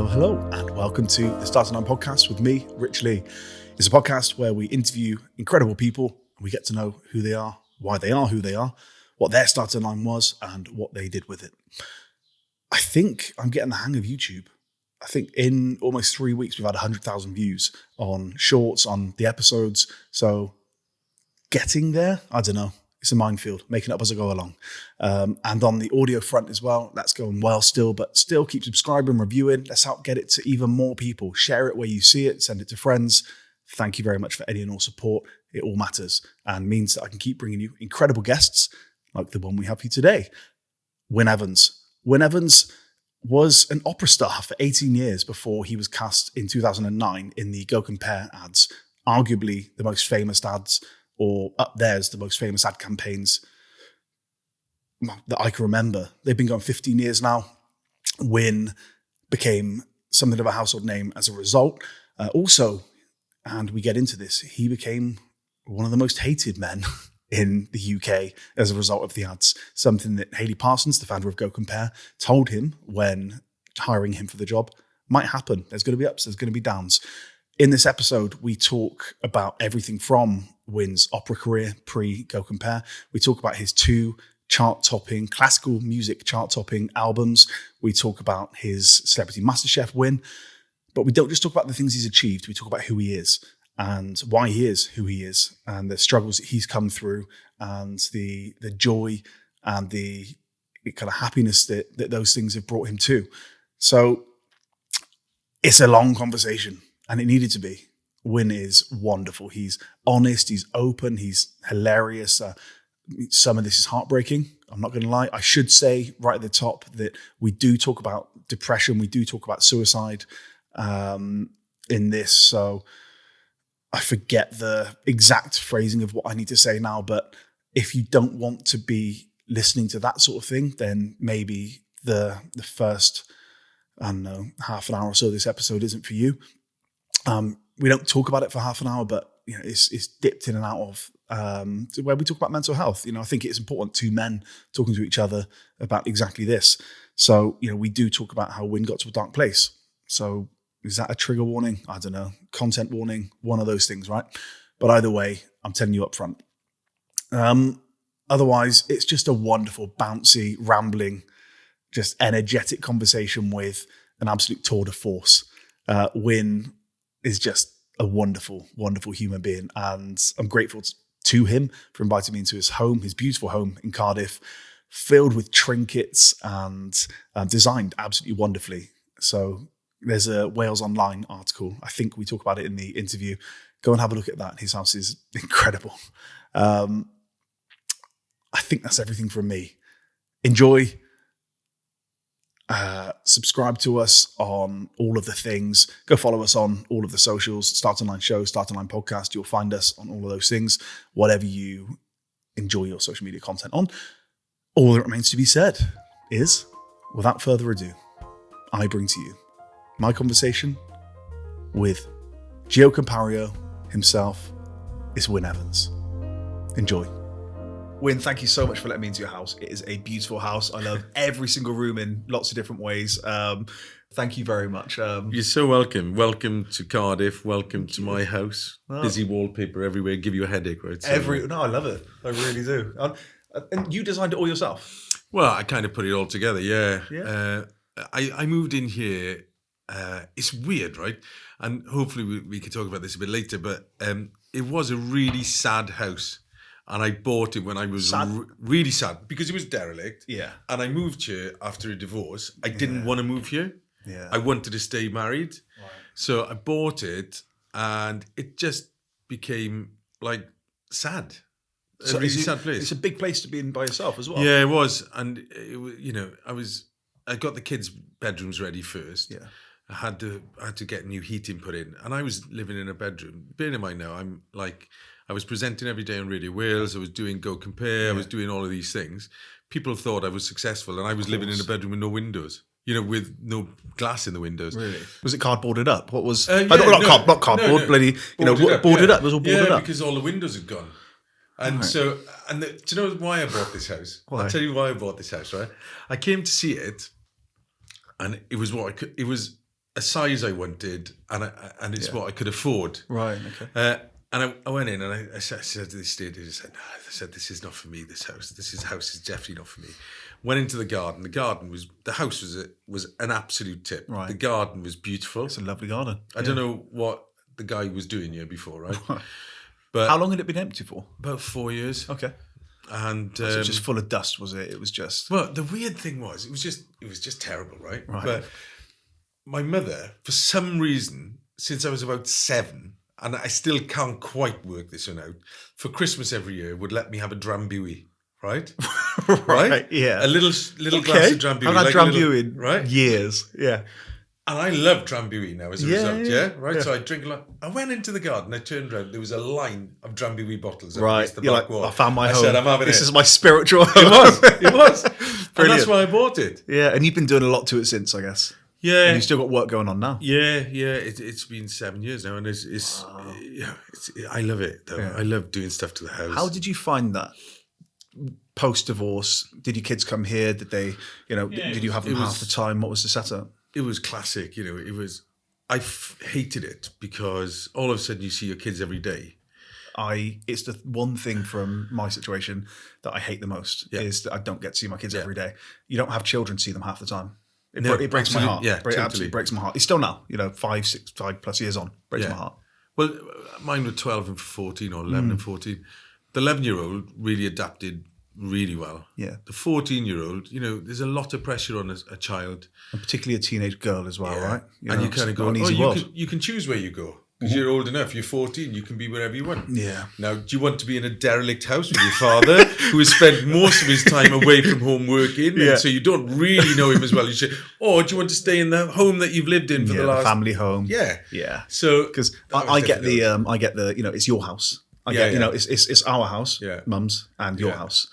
Hello, and welcome to the Starting Line podcast with me, Rich Lee. It's a podcast where we interview incredible people and we get to know who they are, why they are who they are, what their starting line was, and what they did with it. I think I'm getting the hang of YouTube. I think in almost 3 weeks, we've had 100,000 views on shorts, on the episodes. So getting there, I don't know. It's a minefield, making it up as I go along. And on the audio front as well, that's going well still, but still keep subscribing, reviewing. Let's help get it to even more people. Share it where you see it, send it to friends. Thank you very much for any and all support. It all matters and means that I can keep bringing you incredible guests like the one we have here today, Wynne Evans. Wynne Evans was an opera star for 18 years before he was cast in 2009 in the GoCompare ads, arguably the most famous ads, or up there as the most famous ad campaigns that I can remember. They've been going 15 years now. Wynne became something of a household name as a result. Also, and we get into this, he became one of the most hated men in the UK as a result of the ads. Something that Hayley Parsons, the founder of GoCompare, told him when hiring him for the job might happen. There's going to be ups, there's going to be downs. In this episode, we talk about everything from Wynne's opera career pre-GoCompare. We talk about his 2 chart-topping, classical music chart-topping albums. We talk about his Celebrity MasterChef win. But we don't just talk about the things he's achieved. We talk about who he is and why he is who he is and the struggles that he's come through and the joy and the kind of happiness that those things have brought him to. So it's a long conversation. And it needed to be. Wynne is wonderful. He's honest. He's open. He's hilarious. Some of this is heartbreaking. I'm not going to lie. I should say right at the top that we do talk about depression. We do talk about suicide in this. So I forget the exact phrasing of what I need to say now. But if you don't want to be listening to that sort of thing, then maybe the first, I don't know, half an hour or so of this episode isn't for you. We don't talk about it for half an hour, but it's dipped in and out of where we talk about mental health. I think it's important, 2 men talking to each other about exactly this. So, we do talk about how Wynne got to a dark place. So is that a trigger warning? I don't know. Content warning, one of those things, right? But either way, I'm telling you up front. Otherwise, it's just a wonderful, bouncy, rambling, just energetic conversation with an absolute tour de force. Wynne is just a wonderful, wonderful human being. And I'm grateful to him for inviting me into his home, his beautiful home in Cardiff, filled with trinkets and designed absolutely wonderfully. So there's a Wales Online article. I think we talk about it in the interview. Go and have a look at that. His house is incredible. I think that's everything from me. Enjoy. Subscribe to us on all of the things. Go follow us on all of the socials. Starting Line Show, Starting Line Podcast. You'll find us on all of those things. Whatever you enjoy your social media content on. All that remains to be said is, without further ado, I bring to you my conversation with Gio Compario himself. Is Wynne Evans. Enjoy. Wynne, thank you so much for letting me into your house. It is a beautiful house. I love every single room in lots of different ways. Thank you very much. You're so welcome. Welcome to Cardiff. Welcome to my house. Oh. Busy wallpaper everywhere. Give you a headache, right? So, I love it. I really do. And you designed it all yourself? Well, I kind of put it all together, yeah. I moved in here. It's weird, right? And hopefully we can talk about this a bit later, but it was a really sad house. And I bought it when I was really sad because it was derelict. Yeah. And I moved here after a divorce. I didn't want to move here. Yeah. I wanted to stay married. Right. So I bought it and it just became like sad. A really sad place. It's a big place to be in by yourself as well. Yeah, it was. And, I got the kids' bedrooms ready first. Yeah. I had to get new heating put in. And I was living in a bedroom. Bearing in mind now, I was presenting every day on Radio Wales. I was doing GoCompare. Yeah. I was doing all of these things. People thought I was successful, and I was living in a bedroom with no windows. With no glass in the windows. Really? Was it cardboarded up? What was? Not cardboard. Bloody, boarded up. It was all boarded up. Because all the windows had gone. And so, do you know why I bought this house? Why? I'll tell you why I bought this house. Right? I came to see it, and it was a size I wanted, and it's what I could afford. Right. Okay. And I went in and I said to the estate agent, I said, this is not for me, this house. This house is definitely not for me. Went into the garden. The house was an absolute tip. Right. The garden was beautiful. It's a lovely garden. I don't know what the guy was doing here before, right? But how long had it been empty for? About 4 years. Okay. And so it was just full of dust, was it? It was just... Well, the weird thing was, it was just terrible, right? Right. But my mother, for some reason, since I was about 7, and I still can't quite work this one out, for Christmas every year would let me have a drambuie, right? Right, yeah. A little glass of drambuie. I've had drambuie in right? years, yeah. And I love drambuie now as a result, yeah? Right, yeah. So I drink a lot. I went into the garden, I turned around, there was a line of drambuie bottles right. the You're back like, wall. I found my home. I said, I'm having this is my spiritual home. It was. And that's why I bought it. Yeah, and you've been doing a lot to it since, I guess. Yeah. And you've still got work going on now. Yeah. It's been 7 years now, and I love it, though. Yeah. I love doing stuff to the house. How did you find that? Post-divorce, did your kids come here? Did they, did you have them half the time? What was the setup? It was classic, I hated it because all of a sudden you see your kids every day. It's the one thing from my situation that I hate the most is that I don't get to see my kids every day. You don't have children see them half the time. It breaks my heart. Yeah, it absolutely breaks my heart. It's still now, 5 plus years on, breaks my heart. Well, mine were 12 and 14 or 11 and 14. The 11-year-old really adapted really well. Yeah. The 14-year-old, there's a lot of pressure on a child. And particularly a teenage girl as well, right? And you kind of go, you can choose where you go. Because you're old enough, you're 14, you can be wherever you want. Yeah. Now, do you want to be in a derelict house with your father who has spent most of his time away from home working, and so you don't really know him as well as you should? Or do you want to stay in the home that you've lived in for the last... family home. Yeah. Yeah. So... Because I get the, it's your house. It's our house, mum's, and your house.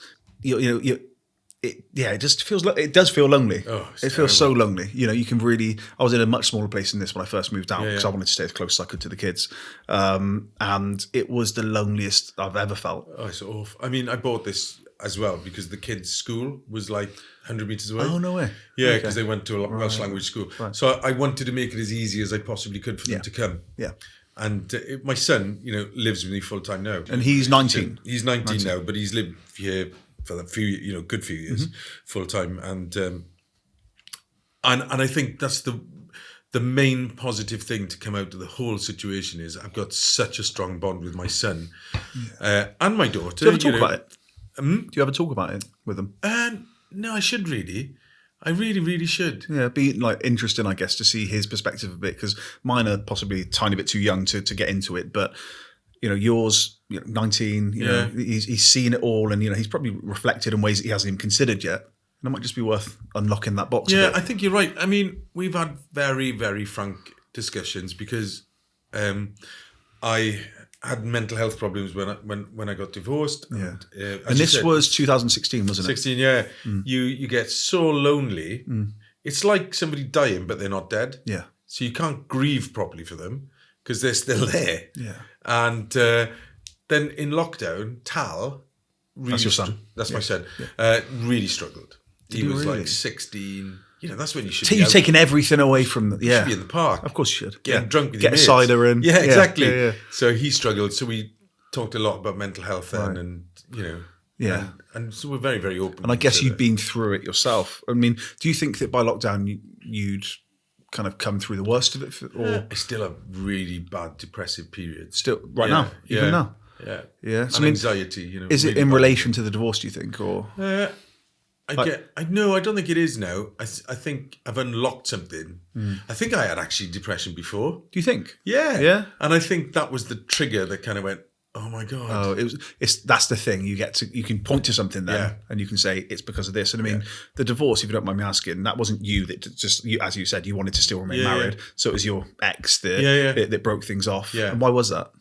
It just feels like it does feel lonely. Oh, it feels so lonely. You can really. I was in a much smaller place than this when I first moved out because I wanted to stay as close as I could to the kids, and it was the loneliest I've ever felt. Oh, it's awful. I mean, I bought this as well because the kids' school was like 100 meters away. Oh, no way. Yeah, because they went to a Welsh language school. Right. So I wanted to make it as easy as I possibly could for them to come. Yeah. And my son, lives with me full time now. And he's 19. He's 19 now, but he's lived here for a few, good few years, full time, and I think that's the main positive thing to come out of the whole situation is I've got such a strong bond with my son and my daughter. Do you ever talk about it? Do you ever talk about it with them? No, I should really. I really, really should. Yeah, be interesting, I guess, to see his perspective a bit because mine are possibly a tiny bit too young to get into it, but. Yours, 19, he's seen it all and, he's probably reflected in ways that he hasn't even considered yet. And it might just be worth unlocking that box a bit. I think you're right. I mean, we've had very, very frank discussions because I had mental health problems when I got divorced. Yeah. And this was 2016, wasn't it? 16, yeah. You get so lonely. It's like somebody dying, but they're not dead. Yeah. So you can't grieve properly for them because they're still there. Yeah. And then in lockdown, Tal... Really that's your son. That's my son. Yeah. Really struggled. He was really? Like 16. That's when you should be... You've taken everything away from... You should be in the park. Of course you should. Getting drunk with your mates. Get a cider in. Yeah, exactly. Yeah. So he struggled. So we talked a lot about mental health then and, Yeah. And so we're very, very open. And I guess you've been through it yourself. I mean, do you think that by lockdown you'd kind of come through the worst of it? Or I still have really bad depressive periods. Still, right now? Even now? Yeah. Yeah. So anxiety, Is it in relation to the divorce, do you think? Or I don't think it is now. I think I've unlocked something. I think I had actually depression before. Do you think? Yeah. Yeah. And I think that was the trigger that kind of went, oh my God. Oh, that's the thing. You can point to something then and you can say it's because of this. And I mean, the divorce, if you don't mind me asking, that wasn't you that just, as you said, you wanted to still remain married. So it was your ex that broke things off. Yeah. And why was that?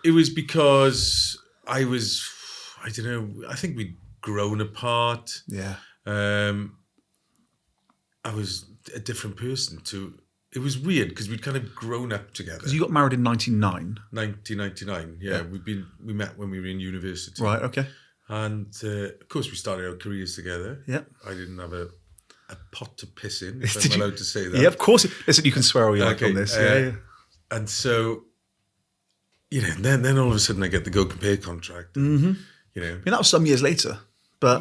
It was because I don't know, I think we'd grown apart. Yeah. I was a different person it was weird because we'd kind of grown up together. Because you got married in 1999. Yeah. We met when we were in university. Right, okay. And of course we started our careers together. Yeah. I didn't have a a pot to piss in, if I'm allowed to say that. Yeah, of course. Listen, you can swear all you like on this. And so, then all of a sudden I get the GoCompare contract. Mm-hmm. I mean, that was some years later. But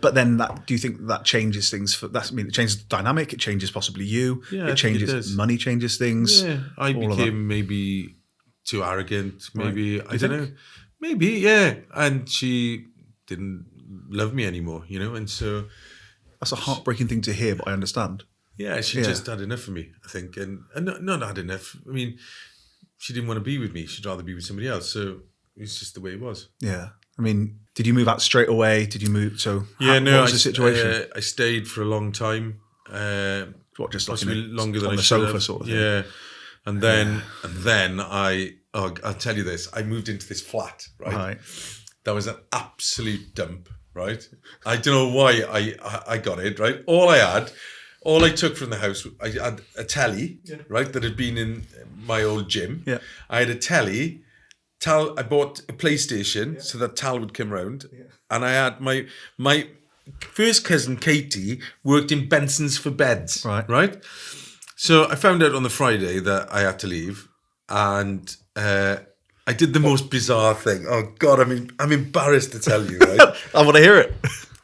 but then that, do you think that changes things? It changes the dynamic. It changes possibly you. Yeah, it changes money. Changes things. Yeah, I became maybe too arrogant. Maybe I don't know. Maybe and she didn't love me anymore. And so that's a heartbreaking thing to hear. But I understand. Yeah, she just had enough of me, I think, and not had enough. I mean, she didn't want to be with me. She'd rather be with somebody else. So it's just the way it was. Yeah. I mean, did you move out straight away? Did you move? So what was the situation? I stayed for a long time. Just like longer than on I the should sofa have. sort of thing? Yeah, and then I'll tell you this. I moved into this flat, right? That was an absolute dump, right? I don't know why I got it, right? All I took from the house, I had a telly, right, that had been in my old gym. Yeah. I had a telly. I bought a PlayStation so that Tal would come round, and I had my first cousin Katie worked in Benson's for beds, right. So I found out on the Friday that I had to leave, and I did the most bizarre thing. Oh God, I'm embarrassed to tell you, right? I want to hear it.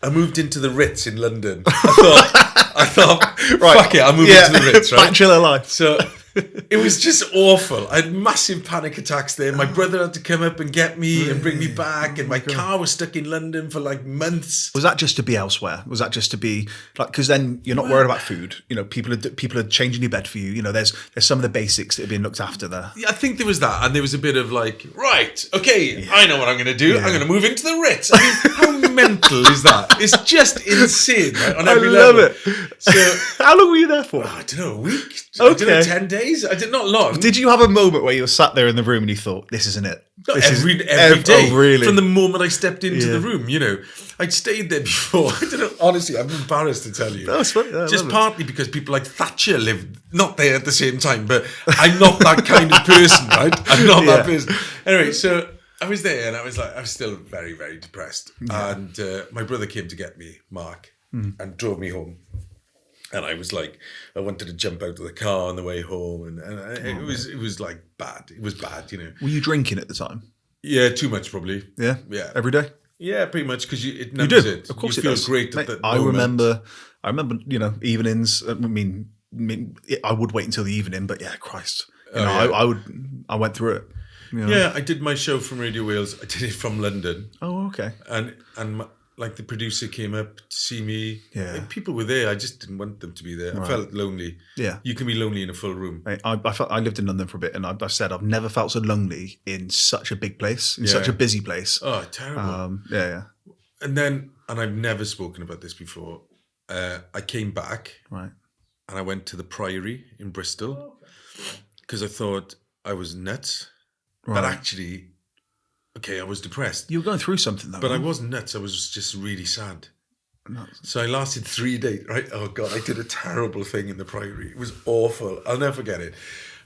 I moved into the Ritz in London. I thought, fuck it, I'll move into the Ritz, right? Bachelor life. So it was just awful. I had massive panic attacks there. My brother had to come up and get me and bring me back, and my car was stuck in London for like months. Was that just to be elsewhere? Was that just to be like, because then you're not worried about food? People are changing your bed for you. There's some of the basics that are being looked after there. Yeah, I think there was that, and there was a bit of like, right, okay, I know what I'm going to do. I'm going to move into the Ritz. How mental is that? It's just insane, right? On every level. I love it. So, how long were you there for? I don't know, a week. Okay. I don't know, 10 days. I did not long. Did you have a moment where you were sat there in the room and you thought, "This isn't it"? Every day. Oh, really? From the moment I stepped into the room, I'd stayed there before. I don't know. Honestly, I'm embarrassed to tell you. That's funny. Just partly because people like Thatcher lived not there at the same time, but I'm not that kind of person, right? I'm not that person. Anyway, so I was there, and I was still very, very depressed. Yeah. And my brother came to get me, Mark, and drove me home. And I was like, I wanted to jump out of the car on the way home, and it was like bad. It was bad, Were you drinking at the time? Yeah, too much probably. Yeah, every day. Yeah, pretty much, because it numbs it. Of course, you feel great at that I moment. remember, evenings. I mean, I would wait until the evening, but yeah, Christ, I went through it. Yeah, I did my show from Radio Wales. I did it from London. Oh, okay. And the producer came up to see me. Yeah. Like, people were there. I just didn't want them to be there. Right. I felt lonely. Yeah. You can be lonely in a full room. I lived in London for a bit, and I said I've never felt so lonely in such a big place, in such a busy place. Oh, terrible. And I've never spoken about this before. I came back. Right. And I went to the Priory in Bristol because I thought I was nuts. Right. But actually, I was depressed. You were going through something, though. But I wasn't nuts. I was just really sad. So I lasted 3 days, right? Oh, God, I did a terrible thing in the Priory. It was awful. I'll never forget it.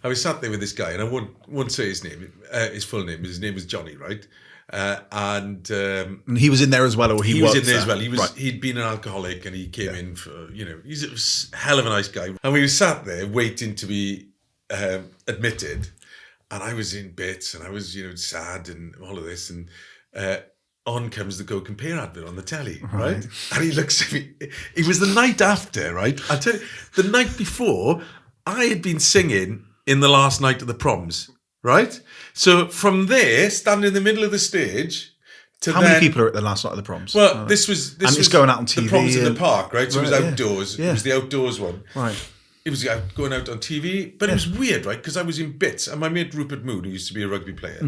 I was sat there with this guy, and I won't say his name, his full name. His name was Johnny, right? And he was in there as well, or he was in there as well. He'd been an alcoholic, and he came in for, he's a hell of a nice guy. And we were sat there waiting to be admitted. And I was in bits, and I was, sad and all of this. And on comes the GoCompare advert on the telly, right? And he looks at me. It was the night after, right? I tell you, the night before, I had been singing in the last night of the proms, right? So from there, standing in the middle of the stage, to how many people are at the last night of the proms? Well, this was it's going out on TV. The proms in the park, right? So it was outdoors. Yeah. It was the outdoors one, right? It was going out on TV, but it was weird, right? Because I was in bits, and my mate Rupert Moon, who used to be a rugby player,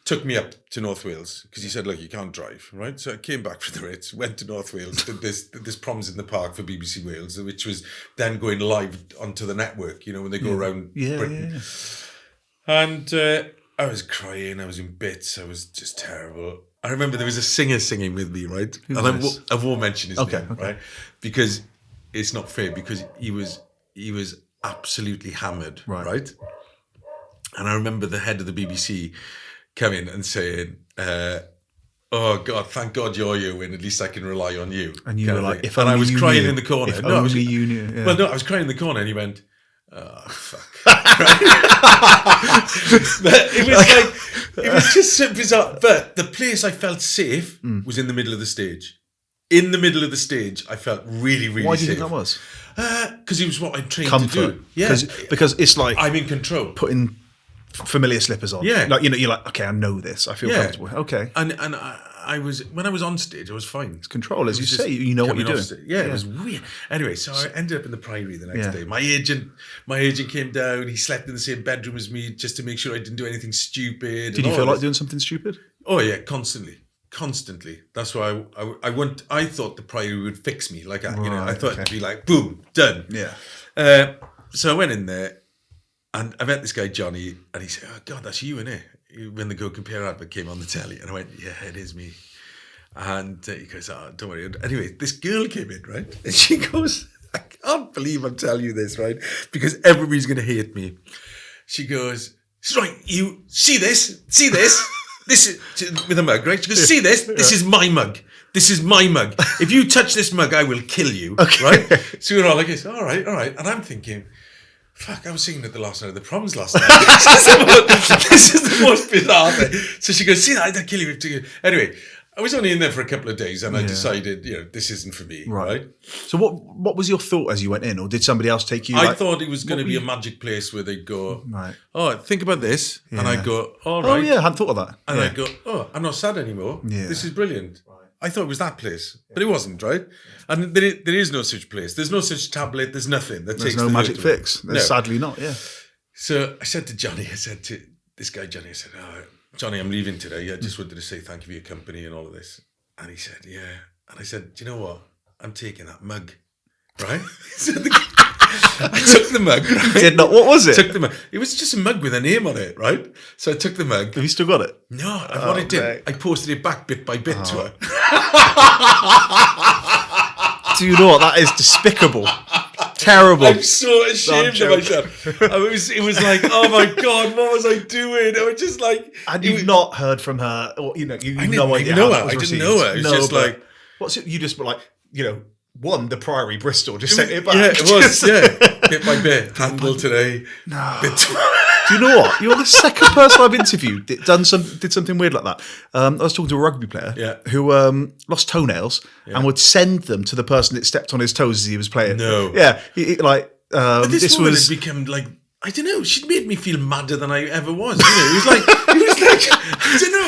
took me up to North Wales because he said, "Look, you can't drive, right?" So I came back from the Ritz, went to North Wales, did this proms in the park for BBC Wales, which was then going live onto the network, when they go around Britain. Yeah. And I was crying, I was in bits, I was just terrible. I remember there was a singer singing with me, right? I won't mention his name, right? Because it's not fair, because he was absolutely hammered, right? And I remember the head of the BBC coming and saying, oh God, thank God you're you, and at least I can rely on you. And you kind were of like, thing. if and only I was you crying knew. in the corner. If No, I was, only you knew. Yeah. Well, no, I was crying in the corner, and he went, oh, fuck. But it was like, it was just so bizarre. But the place I felt safe was in the middle of the stage. In the middle of the stage, I felt really, really safe. Why do you think that was? Because it was what I trained Comfort. to do. Yeah. Because it's like I'm in control. putting familiar slippers on. Yeah. Like, you're like, okay, I know this. I feel comfortable. Okay. And I was, when I was on stage, I was fine. It's control, as you just say. You know what you're coming doing. off stage. Yeah, it was weird. Anyway, so I ended up in the Priory the next day. My agent came down. He slept in the same bedroom as me just to make sure I didn't do anything stupid. Did you feel like doing something stupid? Oh yeah, constantly. That's why I thought the Priory would fix me like that. I thought it'd be like, boom, done. Yeah. So I went in there, and I met this guy Johnny, and he said, "Oh God, that's you, innit?" When the GoCompare advert came on the telly, and I went, "Yeah, it is me." And he goes, "Oh, don't worry." Anyway, this girl came in, right, and she goes, "I can't believe I'm telling you this, right? Because everybody's going to hate me." She goes, "Right, you see this? See this?" This is with a mug, right? She goes, "See this? This is my mug. This is my mug. If you touch this mug, I will kill you." Okay. Right? So we're all like, all right. And I'm thinking, fuck, I was singing at the last night of the Proms last night. This is the most bizarre thing. So she goes, "See that? I'll kill you." Anyway, I was only in there for a couple of days, and I decided, this isn't for me. Right. So what was your thought as you went in, or did somebody else take you? I thought it was going to be a magic place where they'd go, right. "Oh, think about this," and I'd go, "All right." Oh yeah, I hadn't thought of that. And I'd go, "Oh, I'm not sad anymore. Yeah. This is brilliant." Right. I thought it was that place, but it wasn't, right? And there is no such place. There's no such tablet. There's nothing. There's no magic fix. There's sadly not, yeah. So I said to Johnny, to this guy Johnny, I said, "Oh, Johnny, I'm leaving today. I just wanted to say thank you for your company and all of this." And he said, "Yeah." And I said, "Do you know what? I'm taking that mug." Right? So I took the mug. Right? Did not. What was it? Took the mug. It was just a mug with a name on it, right? So I took the mug. Have you still got it? No, what I did, I posted it back bit by bit to her. Do you know what? That is despicable. Terrible. I'm so ashamed of myself. It was like, oh my God, what was I doing? I was just like... And you've not heard from her, or, you I no idea didn't know how her. that was I received. didn't know her. It was just like... What's it? You just were like, won the Priory Bristol, just sent it back. Yeah, it was, yeah. Bit by bit. Handle today. No. Do you know what? You're the second person I've interviewed that did something weird like that. I was talking to a rugby player who lost toenails and would send them to the person that stepped on his toes as he was playing. No. Yeah. But this woman had become like, I don't know, she made me feel madder than I ever was. It was like, I don't know.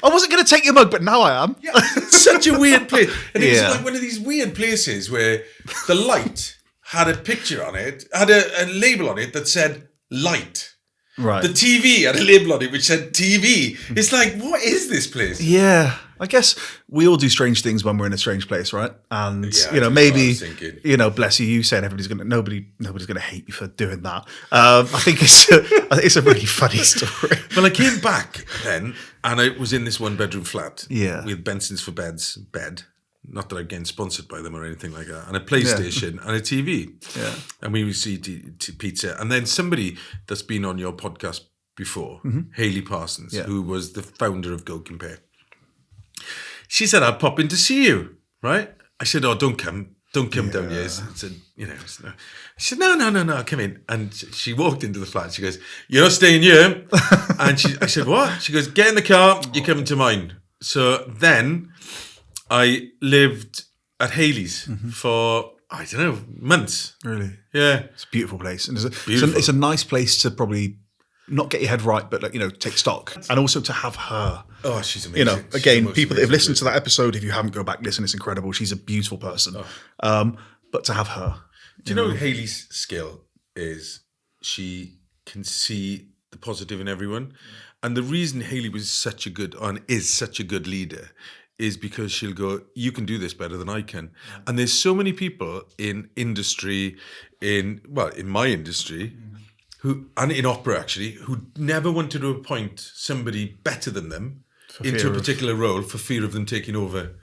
I wasn't going to take your mug, but now I am. Yeah, such a weird place. And it was like one of these weird places where the light had a picture on it, had a label on it that said light. Right. The TV had a label on it which said TV. It's like, what is this place? Yeah. I guess we all do strange things when we're in a strange place, right? And maybe bless you saying nobody's gonna hate you for doing that. I think it's a really funny story. Well, I came back then, and I was in this one bedroom flat. Yeah. With Benson's for bed. Not that I'm getting sponsored by them or anything like that. And a PlayStation and a TV. Yeah. And we received pizza. And then somebody that's been on your podcast before, Hayley Parsons, who was the founder of GoCompare. She said, "I'll pop in to see you," right? I said, "Oh, don't come down here." I said, she said, no, come in. And she walked into the flat. She goes, "You're not staying here." And I said, "What?" She goes, "Get in the car. You're coming to mine." So then I lived at Hayley's for, I don't know, months. Really? Yeah. It's a beautiful place. And it's a nice place to probably not get your head right, but take stock. And also to have her. Oh, she's amazing. Again, people that have listened to that episode, if you haven't, go back, listen, it's incredible. She's a beautiful person. But to have her. Do you know Hayley's skill is she can see the positive in everyone. And the reason Hayley was is such a good leader is because she'll go, "You can do this better than I can." And there's so many people in industry, in my industry, and in opera actually, who never wanted to appoint somebody better than them into a particular role for fear of them taking over.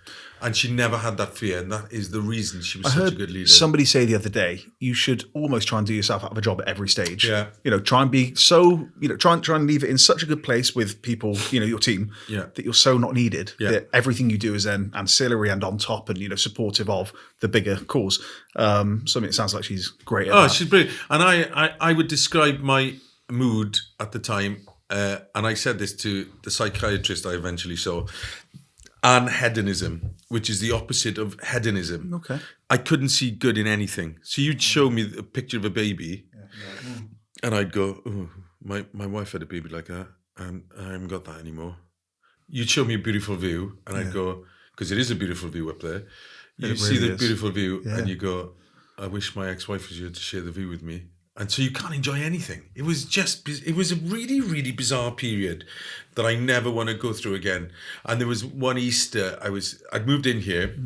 And she never had that fear, and that is the reason she was I such heard a good leader. somebody say the other day, you should almost try and do yourself out of a job at every stage. Yeah. Try and be so, try and leave it in such a good place with people, your team, that you're so not needed, that everything you do is then ancillary and on top and, supportive of the bigger cause. Something it sounds like she's great at that. She's brilliant. And I would describe my mood at the time, and I said this to the psychiatrist I eventually saw, anhedonism, which is the opposite of hedonism. Okay. I couldn't see good in anything. So you'd show me a picture of a baby, and I'd go, oh, my wife had a baby like that, and I haven't got that anymore. You'd show me a beautiful view, and I'd go, because it is a beautiful view up there. You see the beautiful view, and you go, I wish my ex-wife was here to share the view with me. And so you can't enjoy anything. It was a really, really bizarre period that I never want to go through again. And there was one Easter, I'd moved in here,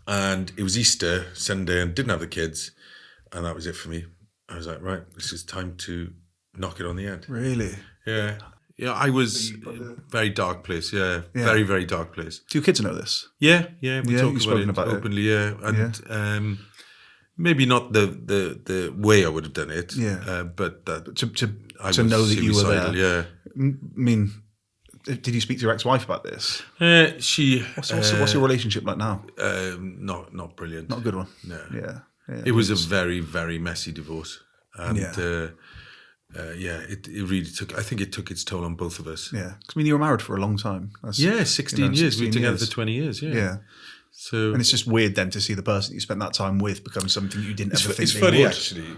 and it was Easter Sunday, and didn't have the kids, and that was it for me. I was like, right, this is time to knock it on the head. Really? Yeah. Yeah, I was very dark place. Yeah, very, very dark place. Do your kids know this? Yeah. We talk about it openly. Yeah, and maybe not the way I would have done it. Yeah, but to know that you were there. Yeah. I mean, did you speak to your ex-wife about this? What's your relationship like now? Not brilliant. Not a good one. No. Yeah. It was a very, very messy divorce, and it really took. I think it took its toll on both of us. Yeah, because you were married for a long time. 16 years. We were together for 20 years. Yeah. So, and it's just weird then to see the person you spent that time with become something you didn't ever think it's they funny, would. Actually.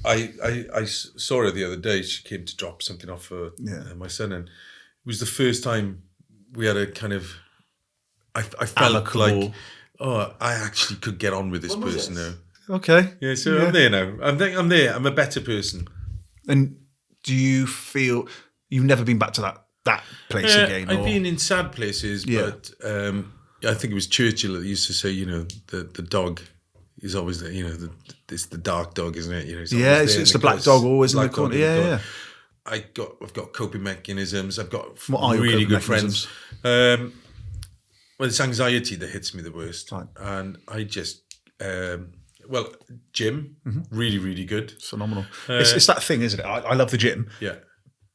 I saw her the other day. She came to drop something off for my son, and it was the first time we had a kind of. I felt like, I actually could get on with this person now. Okay. Yeah, so I'm there now. I'm there. I'm a better person. And do you feel you've never been back to that place again? I've been in sad places, but I think it was Churchill that used to say, the dog is always there. It's the dark dog, isn't it? It's the black dog always in the corner. Yeah. I've got coping mechanisms. I've got what really good friends. Well, it's anxiety that hits me the worst, right. And I just. Gym, really, really good. It's phenomenal. It's that thing, isn't it? I love the gym. Yeah.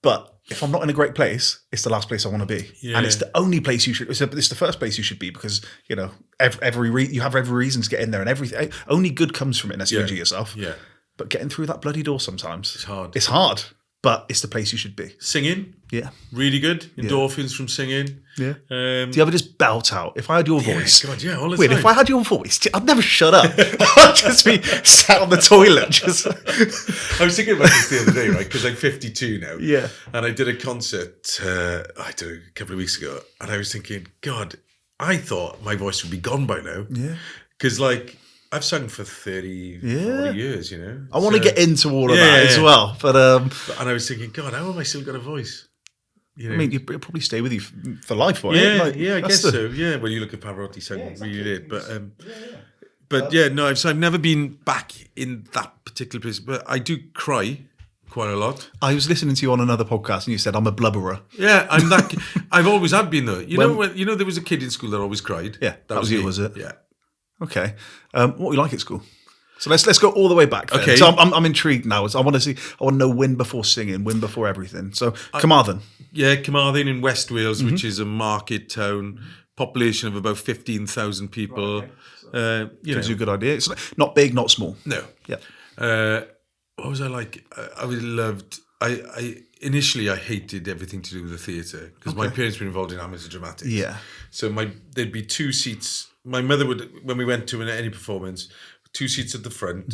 But if I'm not in a great place, it's the last place I want to be. Yeah. And it's the only place you should, it's the first place you should be because, you have every reason to get in there and everything. Only good comes from it unless you injure yourself. Yeah. But getting through that bloody door sometimes. It's hard. But it's the place you should be. Singing. Yeah. Really good. Endorphins from singing. Yeah. Do you ever just belt out? If I had your voice. God, all the time. If I had your voice, I'd never shut up. I'd just be sat on the toilet. Just. I was thinking about this the other day, right? Because I'm 52 now. Yeah. And I did a concert, a couple of weeks ago. And I was thinking, God, I thought my voice would be gone by now. Yeah. Because I've sung for 30, 40 years, I want to get into all of that as well. But and I was thinking, God, how have I still got a voice? I mean, it'll probably stay with you for life, won't it? I guess so. Yeah, when you look at Pavarotti, so really did. But so I've never been back in that particular place. But I do cry quite a lot. I was listening to you on another podcast, and you said I'm a blubberer. Yeah, I'm that. I've always had been though. There was a kid in school that always cried. Yeah, that was you, was it? Yeah. Okay. What were you like at school? So let's go all the way back then. Okay. So I'm intrigued now. I want to know Wynne before singing, Wynne before everything. So Carmarthen. Yeah, Carmarthen in West Wales, which is a market town, population of about 15,000 people. Right, okay. Gives you a good idea. It's not big, not small. No. Yeah. What was I like? I really loved. Initially I hated everything to do with the theatre because my parents were involved in amateur dramatics. Yeah. So there'd be 2 seats. My mother would, when we went to any performance, 2 seats at the front,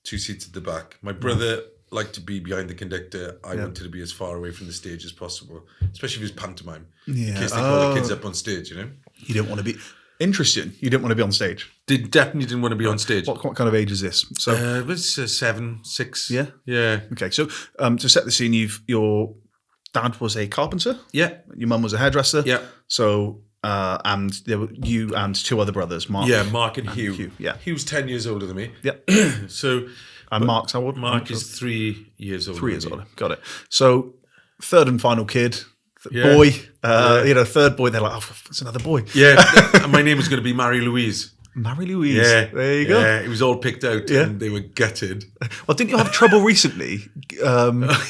2 seats at the back. My brother liked to be behind the conductor. I wanted to be as far away from the stage as possible, especially if it was pantomime. Yeah. In case they call the kids up on stage, You didn't want to be... Interesting. You didn't want to be on stage? Definitely didn't want to be on stage. What kind of age is this? So it was 7, 6. Yeah? Yeah. Okay, so to set the scene, your dad was a carpenter? Yeah. Your mum was a hairdresser? Yeah. So... and there were you and 2 other brothers, Mark. Yeah, Mark and Hugh. Yeah, he was 10 years older than me. Yeah. And Mark's how old? Mark is 3 years older. 3 years older. Got it. So 3rd and final kid, boy, third boy. They're like, oh, it's another boy. Yeah, and my name was going to be Marie-Louise. Marie-Louise. Yeah, there you go. Yeah, it was all picked out, and they were gutted. Well, didn't you have trouble recently?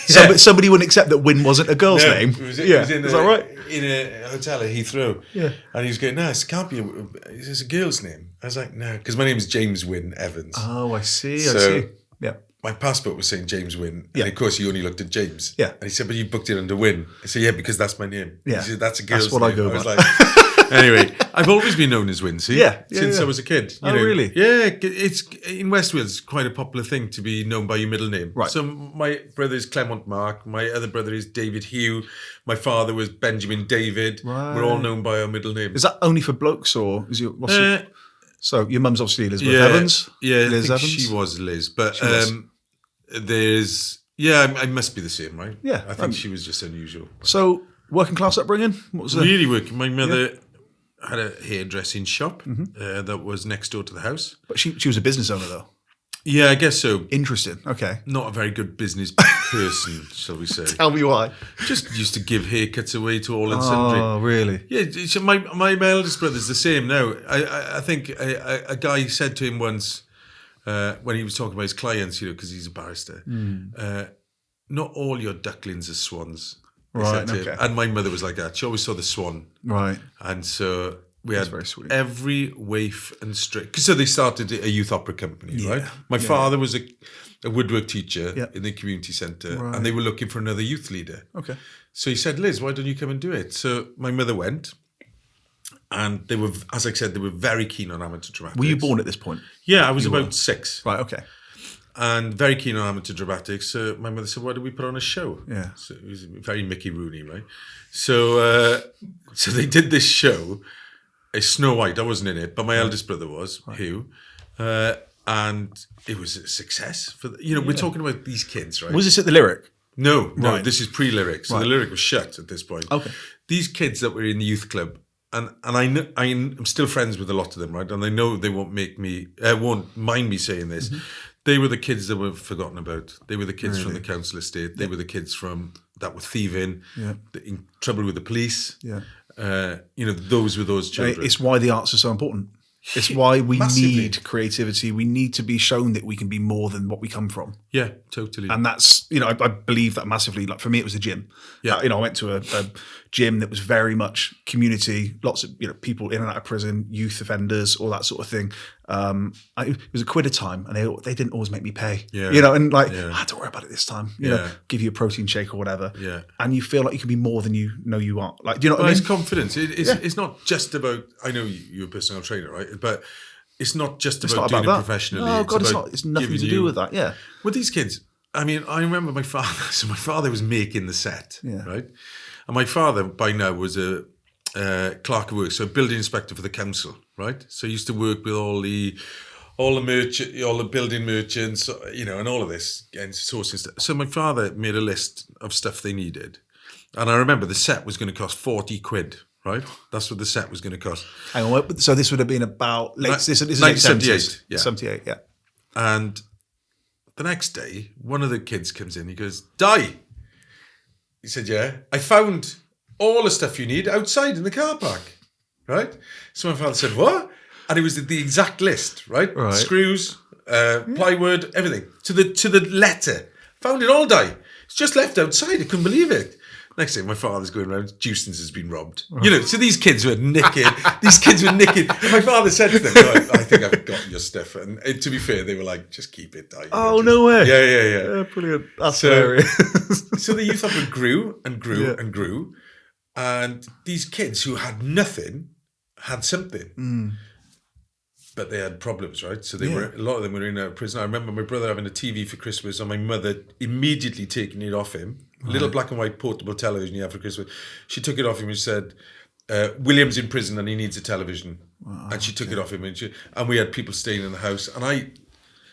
Somebody wouldn't accept that Wynne wasn't a girl's name. It was is that right? In a hotel at Heathrow. Yeah. And he was going, no, it can't be. It's a girl's name. I was like, no, because my name is James Wynne Evans. Oh, I see. So Yeah. my passport was saying James Wynne. Yeah. And of course, he only looked at James. Yeah. And he said, but you booked it under Wynne. I said, yeah, because that's my name. Yeah. He said, that's a girl's That's what name. I go was by. like, anyway, I've always been known as Wynne, see? Since I was a kid. You know. Really? Yeah. It's in West Wales, quite a popular thing to be known by your middle name. Right. So my brother is Clement Mark. My other brother is David Hugh. My father was Benjamin David. Right. We're all known by our middle name. Is that only for blokes or is your so your mum's obviously Elizabeth Evans? Yeah, Liz I think Evans? she was Liz. But She was. I must be the same, right? Yeah, I think she was just unusual. So working class upbringing? What was it? Really working. My mother had a hairdressing shop that was next door to the house. But she was a business owner though. Yeah, I guess so. Interesting. Okay. Not a very good business person, shall we say. Tell me why. Just used to give haircuts away to all and sundry. Oh, really? Yeah, so my eldest brother's the same now. I think a guy said to him once when he was talking about his clients, because he's a barrister, not all your ducklings are swans. He said to him. And my mother was like that. She always saw the swan. Right. And so we had very sweet. every waif and straight. So they started a youth opera company, right? My father was a woodwork teacher in the community centre, and they were looking for another youth leader. Okay. So he said, Liz, why don't you come and do it? So my mother went, and they were, as I said, they were very keen on amateur dramatics. Were you born at this point? Yeah, I was about 6. Right, okay. And very keen on amateur dramatics. So my mother said, why don't we put on a show? Yeah. So it was very Mickey Rooney, right? So so they did this show. Snow White, I wasn't in it, but my eldest brother was, Hugh. And it was a success. We're talking about these kids, right? Was this at the Lyric? No, this is pre-Lyric. So the Lyric was shut at this point. Okay. These kids that were in the youth club, and I'm still friends with a lot of them, right? And I know they won't mind me saying this. Mm-hmm. They were the kids that were forgotten about. They were the kids from the council estate. They were the kids that were thieving, in trouble with the police. Yeah. Those were those children. It's why the arts are so important. It's why we Massively. need creativity. We need to be shown that we can be more than what we come from. Yeah, totally. And that's, I believe that massively. Like for me, it was the gym. Yeah. I went to a gym that was very much community, lots of, people in and out of prison, youth offenders, all that sort of thing. It was a quid a time and they didn't always make me pay, and don't worry about it this time, give you a protein shake or whatever. Yeah. And you feel like you can be more than you know you are. Like, do you know what I mean? It's confidence. It's not just about, I know you're a personal trainer, right? But it's not just about doing it professionally. No, God, it's not. It's nothing to do with that. Yeah. With these kids, I mean, I remember my father. So my father was making the set, right? And my father by now was a clerk of works, so a building inspector for the council, right? So he used to work with all the building merchants, and all of this and sourcing stuff. So my father made a list of stuff they needed, and I remember the set was going to cost 40 quid. Right, that's what the set was going to cost. Hang on, so this would have been about this is 1978, yeah, 78, yeah. And the next day, one of the kids comes in. He goes, "Di," he said, "Yeah, I found all the stuff you need outside in the car park." Right. So my father said, "What?" And it was the exact list. Right. Screws, plywood, everything to the letter. Found it all, Di. It's just left outside. I couldn't believe it. Next thing, my father's going around, Jewson's has been robbed. So these kids were nicking. And my father said to them, I think I've got your stuff. And to be fair, they were like, just keep it. No way. Yeah. Brilliant. That's hilarious. So the youth opera grew and grew and grew. And these kids who had nothing had something. Mm. But they had problems, right? So a lot of them were in a prison. I remember my brother having a TV for Christmas and my mother immediately taking it off him. Little black and white portable television you have for Christmas. She took it off him and said, William's in prison and he needs a television. Wow, and she took it off him and we had people staying in the house and I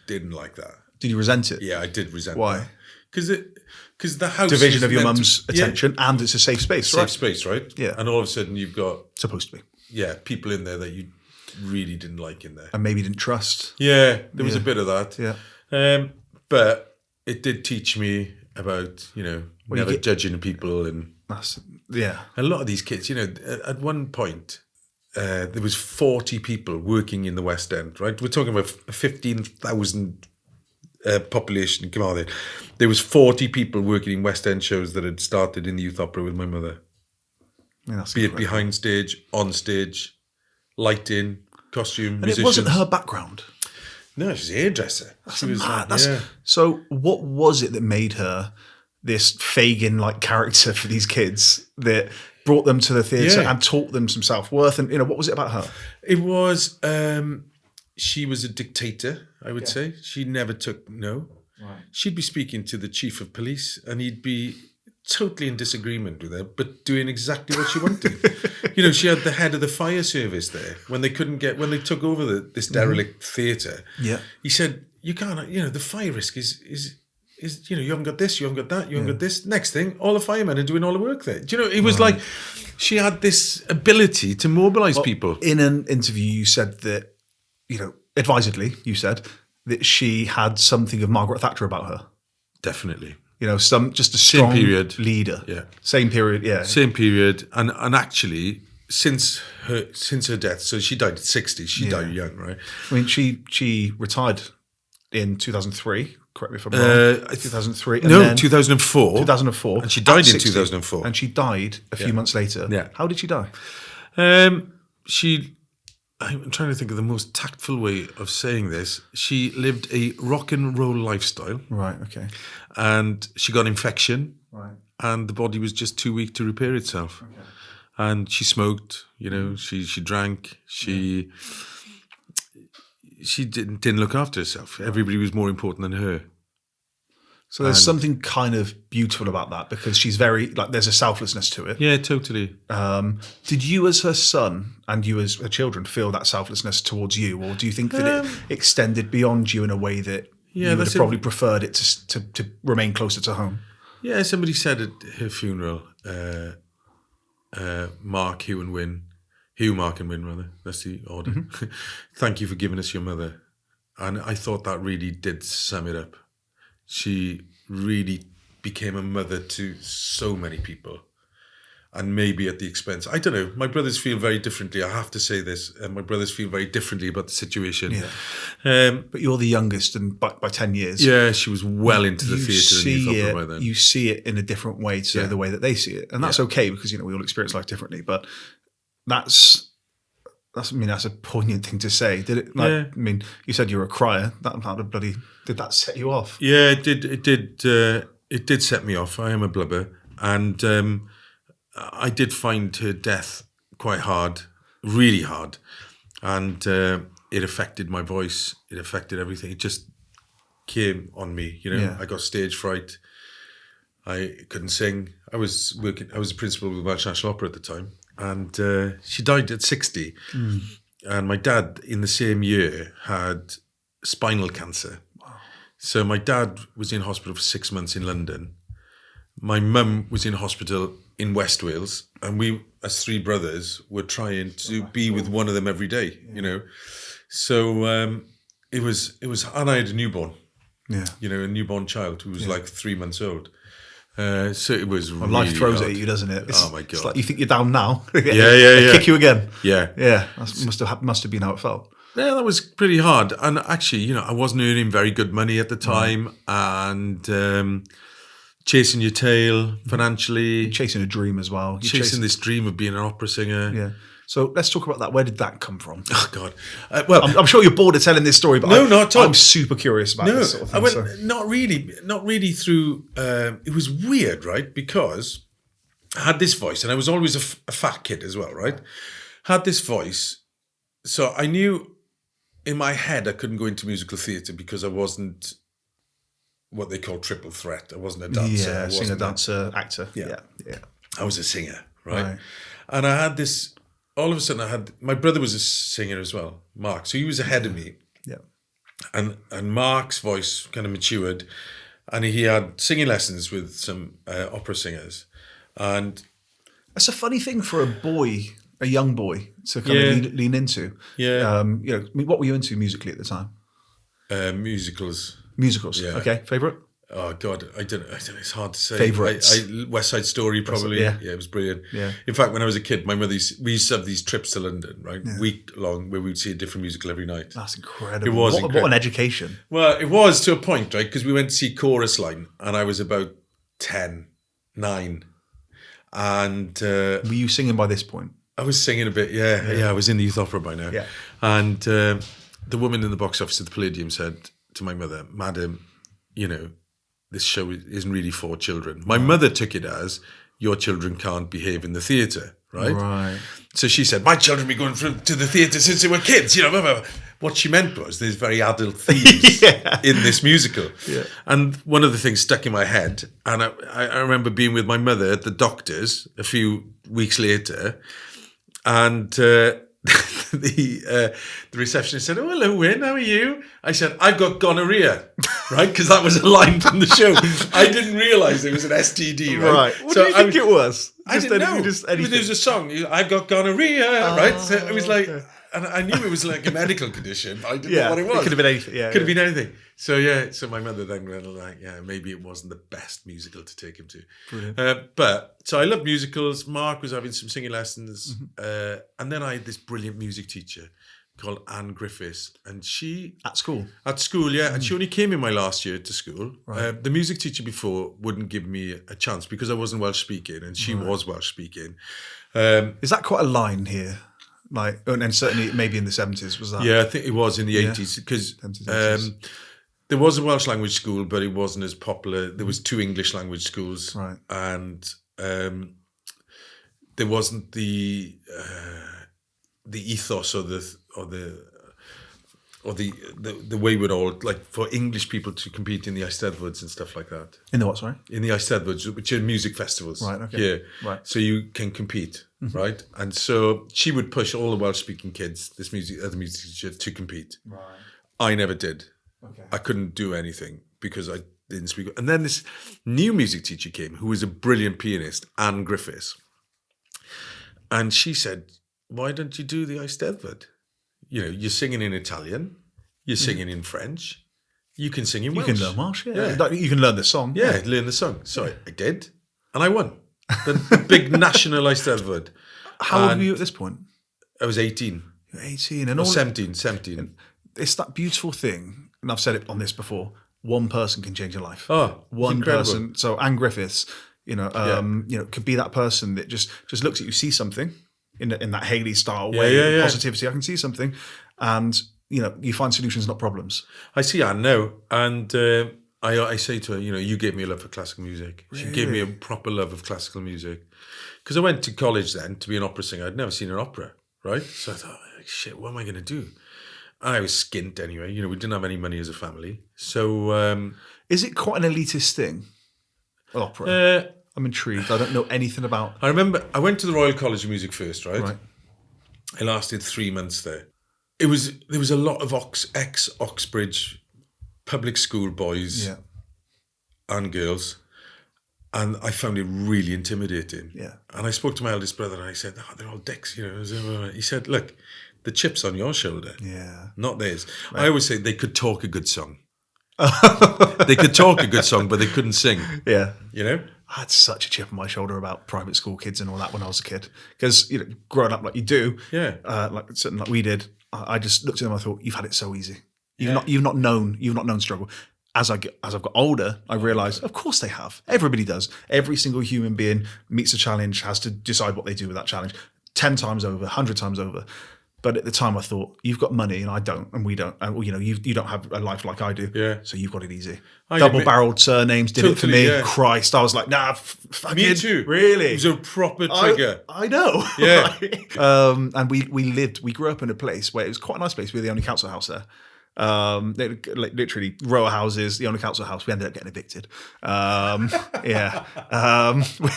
didn't like that. Did you resent it? Yeah, I did resent Why? that. Because the house division of your mum's attention and it's a safe space, right? Safe space, right? Yeah. And all of a sudden you've got... Supposed to be. Yeah, people in there that you really didn't like in there. And maybe didn't trust. Yeah, there was a bit of that. Yeah. But it did teach me about, never judging people and... Yeah. A lot of these kids, at one point, there was 40 people working in the West End, right? We're talking about a 15,000 population. Come on, there was 40 people working in West End shows that had started in the youth opera with my mother. Yeah, Be it behind stage, on stage, lighting, costume, And musicians. it wasn't her background. No, she's a hairdresser. So what was it that made her this Fagin-like character for these kids that brought them to the theatre and taught them some self-worth? And, what was it about her? It was, she was a dictator, I would say. She never took no. Right. She'd be speaking to the chief of police and he'd be totally in disagreement with her, but doing exactly what she wanted. She had the head of the fire service there when they took over this derelict theatre. Yeah, he said, "You can't. The fire risk is you haven't got this, you haven't got that, you haven't got this. Next thing, all the firemen are doing all the work there. It was like she had this ability to mobilise people." In an interview, you said that advisedly, you said that she had something of Margaret Thatcher about her. Definitely. Just a strong leader. Yeah. Same period, yeah. Same period. And actually, since her death, so she died at 60, she died young, right? I mean, she retired in 2003, correct me if I'm wrong. 2003. No, then 2004. 2004. And she died in 2004. And she died a few months later. Yeah. How did she die? I'm trying to think of the most tactful way of saying this. She lived a rock and roll lifestyle. Right, okay. And she got infection. Right. And the body was just too weak to repair itself. Okay. And she smoked, she drank, she didn't look after herself. Everybody was more important than her. So there's something kind of beautiful about that because she's very, there's a selflessness to it. Yeah, totally. Did you as her son and you as her children feel that selflessness towards you? Or do you think that it extended beyond you in a way that you would have probably preferred it to remain closer to home? Yeah, somebody said at her funeral, Mark, Hugh and Wynne, Hugh, Mark and Wynne rather, that's the order. Mm-hmm. Thank you for giving us your mother. And I thought that really did sum it up. She really became a mother to so many people, and maybe at the expense. I don't know. My brothers feel very differently. I have to say this. My brothers feel very differently about the situation. Yeah. But you're the youngest, and by 10 years. Yeah, she was well into the theatre and youth opera by then. You see it in a different way to the way that they see it, and that's okay because we all experience life differently. But that's a poignant thing to say. Did it? I mean, you said you were a crier. Did that set you off? Yeah, it did. It did set me off. I am a blubber, and I did find her death quite hard, really hard, and it affected my voice. It affected everything. It just came on me. I got stage fright. I couldn't sing. I was a principal with Welsh National Opera at the time. And she died at 60. Mm. And my dad, in the same year, had spinal cancer. Wow. So my dad was in hospital for 6 months in London. My mum was in hospital in West Wales. And we, as three brothers, were trying to be with one of them every day, So it was, and I had a newborn. Yeah. A newborn child who was 3 months old. So it was really life throws hard. it at you, doesn't it? Oh my God! It's like you think you're down now. Yeah. Kick you again. Yeah. That must have been how it felt. Yeah, that was pretty hard. And actually, I wasn't earning very good money at the time, and chasing your tail financially, you're chasing a dream as well. Chasing this dream of being an opera singer. Yeah. So let's talk about that. Where did that come from? Oh God! Well, I'm sure you're bored of telling this story, but not at all. I'm super curious about this sort of thing. Not really through. It was weird, right? Because I had this voice, and I was always a fat kid as well, right? Had this voice, so I knew in my head I couldn't go into musical theatre because I wasn't what they call triple threat. I wasn't a dancer. Yeah, singer, dancer, actor. Yeah. I was a singer, right? And I had this. All of a sudden, my brother was a singer as well, Mark. So he was ahead of me. Yeah. And Mark's voice kind of matured, and he had singing lessons with some opera singers. And that's a funny thing for a young boy, to kind of lean into. Yeah. What were you into musically at the time? Musicals. Musicals. Yeah. Okay. Favorite? Oh God, I don't know. It's hard to say. Favourites? West Side Story, probably. Yeah. Yeah, it was brilliant. Yeah. In fact, when I was a kid, my mother we used to have these trips to London, right, week long, where we'd see a different musical every night. That's incredible. It was what an education. Well, it was to a point, right? Because we went to see Chorus Line, and I was about 10, 9, and were you singing by this point? I was singing a bit. Yeah. I was in the youth opera by now. Yeah. And the woman in the box office at the Palladium said to my mother, "Madam, this show isn't really for children." My mother took it as, your children can't behave in the theatre, right? Right. So she said, my children be going to the theatre since they were kids. What she meant was there's very adult themes in this musical. Yeah. And one of the things stuck in my head, and I remember being with my mother at the doctor's a few weeks later, and the receptionist said, "Oh, hello, Wynne, how are you?" I said, "I've got gonorrhea," right? Because that was a line from the show. I didn't realise it was an STD, right? What do you think it was? I didn't know. There's a song, "I've got gonorrhea," right? So it was like, and I knew it was like a medical condition, but I didn't know what it was. It could have been anything. Yeah, could have been anything. So my mother then went like, maybe it wasn't the best musical to take him to. Brilliant. So I love musicals. Mark was having some singing lessons, and then I had this brilliant music teacher called Anne Griffiths, and she at school, and she only came in my last year to school. Right. The music teacher before wouldn't give me a chance because I wasn't Welsh speaking, and she was Welsh speaking. Is that quite a line here? Like, and certainly maybe in the 70s was that? Yeah, I think it was in the 80s because there was a Welsh language school, but it wasn't as popular. There was 2 English language schools, right, and there wasn't the ethos or the way we'd all like for English people to compete in the Eisteddfods and stuff like that. In the what? Sorry, in the Eisteddfods, which are music festivals, right? Okay, here, right. So you can compete, right? And so she would push all the Welsh-speaking kids, the music teacher, to compete. Right. I never did. Okay. I couldn't do anything because I didn't speak. And then this new music teacher came, who was a brilliant pianist, Anne Griffiths, and she said, "Why don't you do the Eisteddfod? You're singing in Italian, you're singing in French, you can sing in Welsh. You can learn Welsh, yeah. You can learn the song. Yeah, learn the song." So I did, and I won the big national Eisteddfod. How old were you at this point? I was 18. You're 18. And 17. It's that beautiful thing, and I've said it on this before, one person can change your life. Oh, one person. So Anne Griffiths, could be that person that just looks at you, sees something in that Hayley style way, positivity. I can see something, and you find solutions, not problems. I see Anne now, and I say to her, you gave me a love for classical music. Really? She gave me a proper love of classical music, because I went to college then to be an opera singer. I'd never seen an opera, right? So I thought, shit, what am I going to do? And I was skint anyway. We didn't have any money as a family. So is it quite an elitist thing, opera? I'm intrigued. I don't know anything about. I remember I went to the Royal College of Music first, right? I lasted 3 months there. There was a lot of ex-Oxbridge public school boys and girls, and I found it really intimidating. Yeah. And I spoke to my eldest brother, and I said, they're all dicks, He said, look, the chip's on your shoulder, not theirs. Right. I always say they could talk a good song. They could talk a good song, but they couldn't sing. Yeah. I had such a chip on my shoulder about private school kids and all that when I was a kid. Because, growing up like you do, like we did, I just looked at them and I thought, you've had it so easy. You've not known struggle. As I've got older, I realised, of course they have. Everybody does. Every single human being meets a challenge, has to decide what they do with that challenge 10 times over, 100 times over. But at the time I thought, you've got money and I don't, and we don't. And you don't have a life like I do. Yeah. So you've got it easy. Double-barreled surnames did it for me. Yeah. Christ, I was like, nah, me too. Really? It was a proper trigger. I know. Yeah. Right? And we grew up in a place where it was quite a nice place. We were the only council house there. Literally row of houses, the only council house. We ended up getting evicted.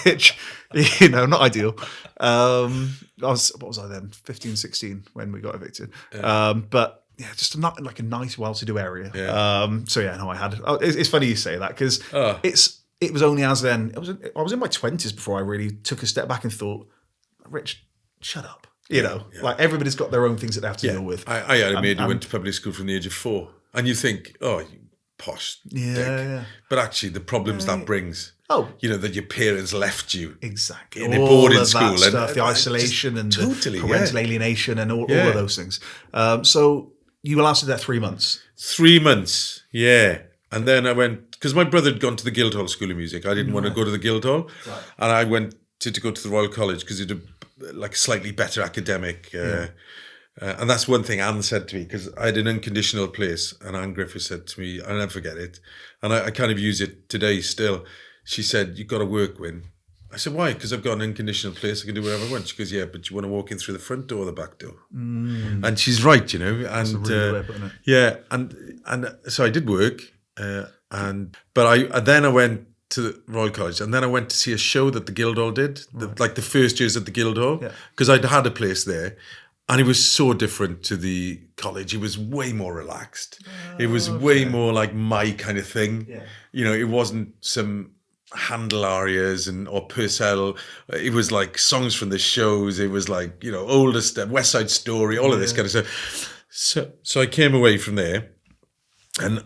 Which, not ideal. What was I then? 15, 16 when we got evicted. But yeah, just not like a nice, well-to-do area. Yeah. I had. It's funny you say that because it was only as then. I was in my 20s before I really took a step back and thought, Rich, shut up. Like everybody's got their own things that they have to deal with. I had a mate who went to public school from the age of 4, and you think, posh Yeah, dick. yeah. But actually, the problems that brings. Oh. That your parents left you. Exactly. In a All boarding of school. that stuff, the I isolation and totally, the parental alienation and all of those things. So you lasted there 3 months. 3 months, yeah. And then I went, because my brother had gone to the Guildhall School of Music. I didn't want to go to the Guildhall. Right. And I went to go to the Royal College because it had like a slightly better academic. And that's one thing Anne said to me, because I had an unconditional place. And Anne Griffith said to me, I'll never forget it. And I kind of use it today still. She said, you've got to work, Wynne. I said, why? Because I've got an unconditional place. I can do whatever I want. She goes, yeah, but you want to walk in through the front door or the back door? And she's right, And That's a really good way of putting it. yeah, and so I did work. But I went to the Royal College, and then I went to see a show that the Guildhall did, like the first years at the Guildhall, because I'd had a place there. And it was so different to the college. It was way more relaxed. It was way more like my kind of thing. Yeah. It wasn't some Handel arias or Purcell. It was like songs from the shows. It was like, older stuff, West Side Story, all of this kind of stuff. So I came away from there. And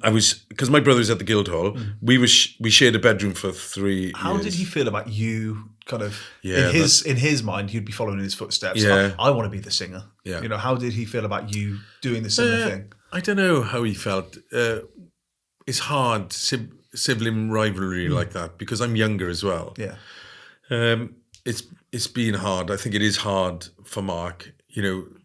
because my brother was at the Guildhall, we shared a bedroom for 3 years. How did he feel about you? Kind of in his mind, you'd be following in his footsteps. Yeah. I want to be the singer. Yeah. How did he feel about you doing the similar thing? I don't know how he felt. It's hard, sibling rivalry like that, because I'm younger as well. Yeah. It's been hard. I think it is hard for Mark,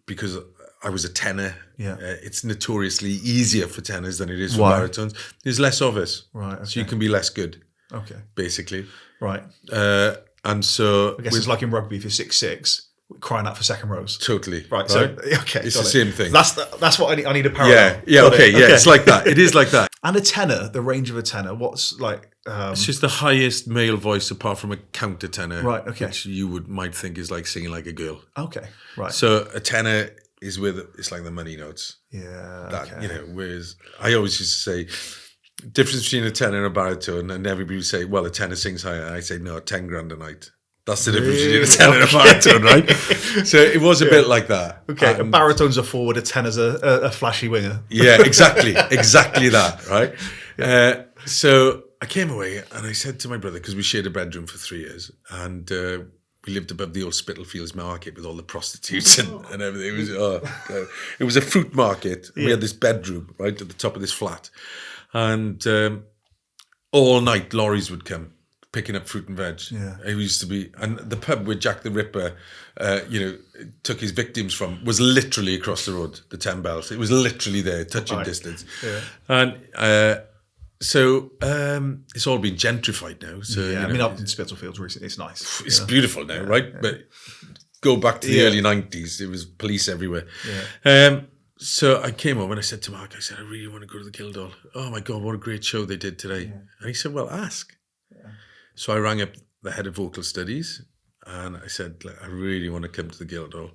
because I was a tenor. Yeah. It's notoriously easier for tenors than it is for baritones. There's less of us. Right. Okay. So you can be less good. Okay. Basically. Right. And so I guess it's like in rugby, if you're 6'6", crying out for second rows. Totally. Right. So okay. It's the same thing. That's what I need a parallel. Yeah. Okay. It's like that. It is like that. And a tenor, the range of a tenor, what's like? It's just the highest male voice apart from a countertenor. Right. Okay. Which you might think is like singing like a girl. Okay. Right. So a tenor is it's like the money notes. Yeah. That whereas I always used to say, difference between a tenor and a baritone, and everybody would say, well, a tenor sings higher. And I say, no, 10 grand a night. That's the difference between a tenor and a baritone, right? So it was a bit like that. Okay, a baritone's a forward, a tenor's a flashy winger. Yeah, exactly that, right? So I came away and I said to my brother, because we shared a bedroom for 3 years, and we lived above the old Spitalfields market with all the prostitutes and everything. It was a fruit market. Yeah. We had this bedroom right at the top of this flat. And all night lorries would come picking up fruit and veg. Yeah. It used to be, and the pub where Jack the Ripper, took his victims from was literally across the road, the 10 Bells. It was literally there, touching distance. Yeah. And so it's all been gentrified now. So I mean, up in Spitalfields recently, it's nice. It's beautiful now, right? Yeah. But go back to the early 90s, it was police everywhere. Yeah. So I came home and I said to Mark, I really want to go to the Guildhall. Oh my God, what a great show they did today. Yeah. And he said, well, ask. Yeah. So I rang up the head of vocal studies and I said, I really want to come to the Guildhall.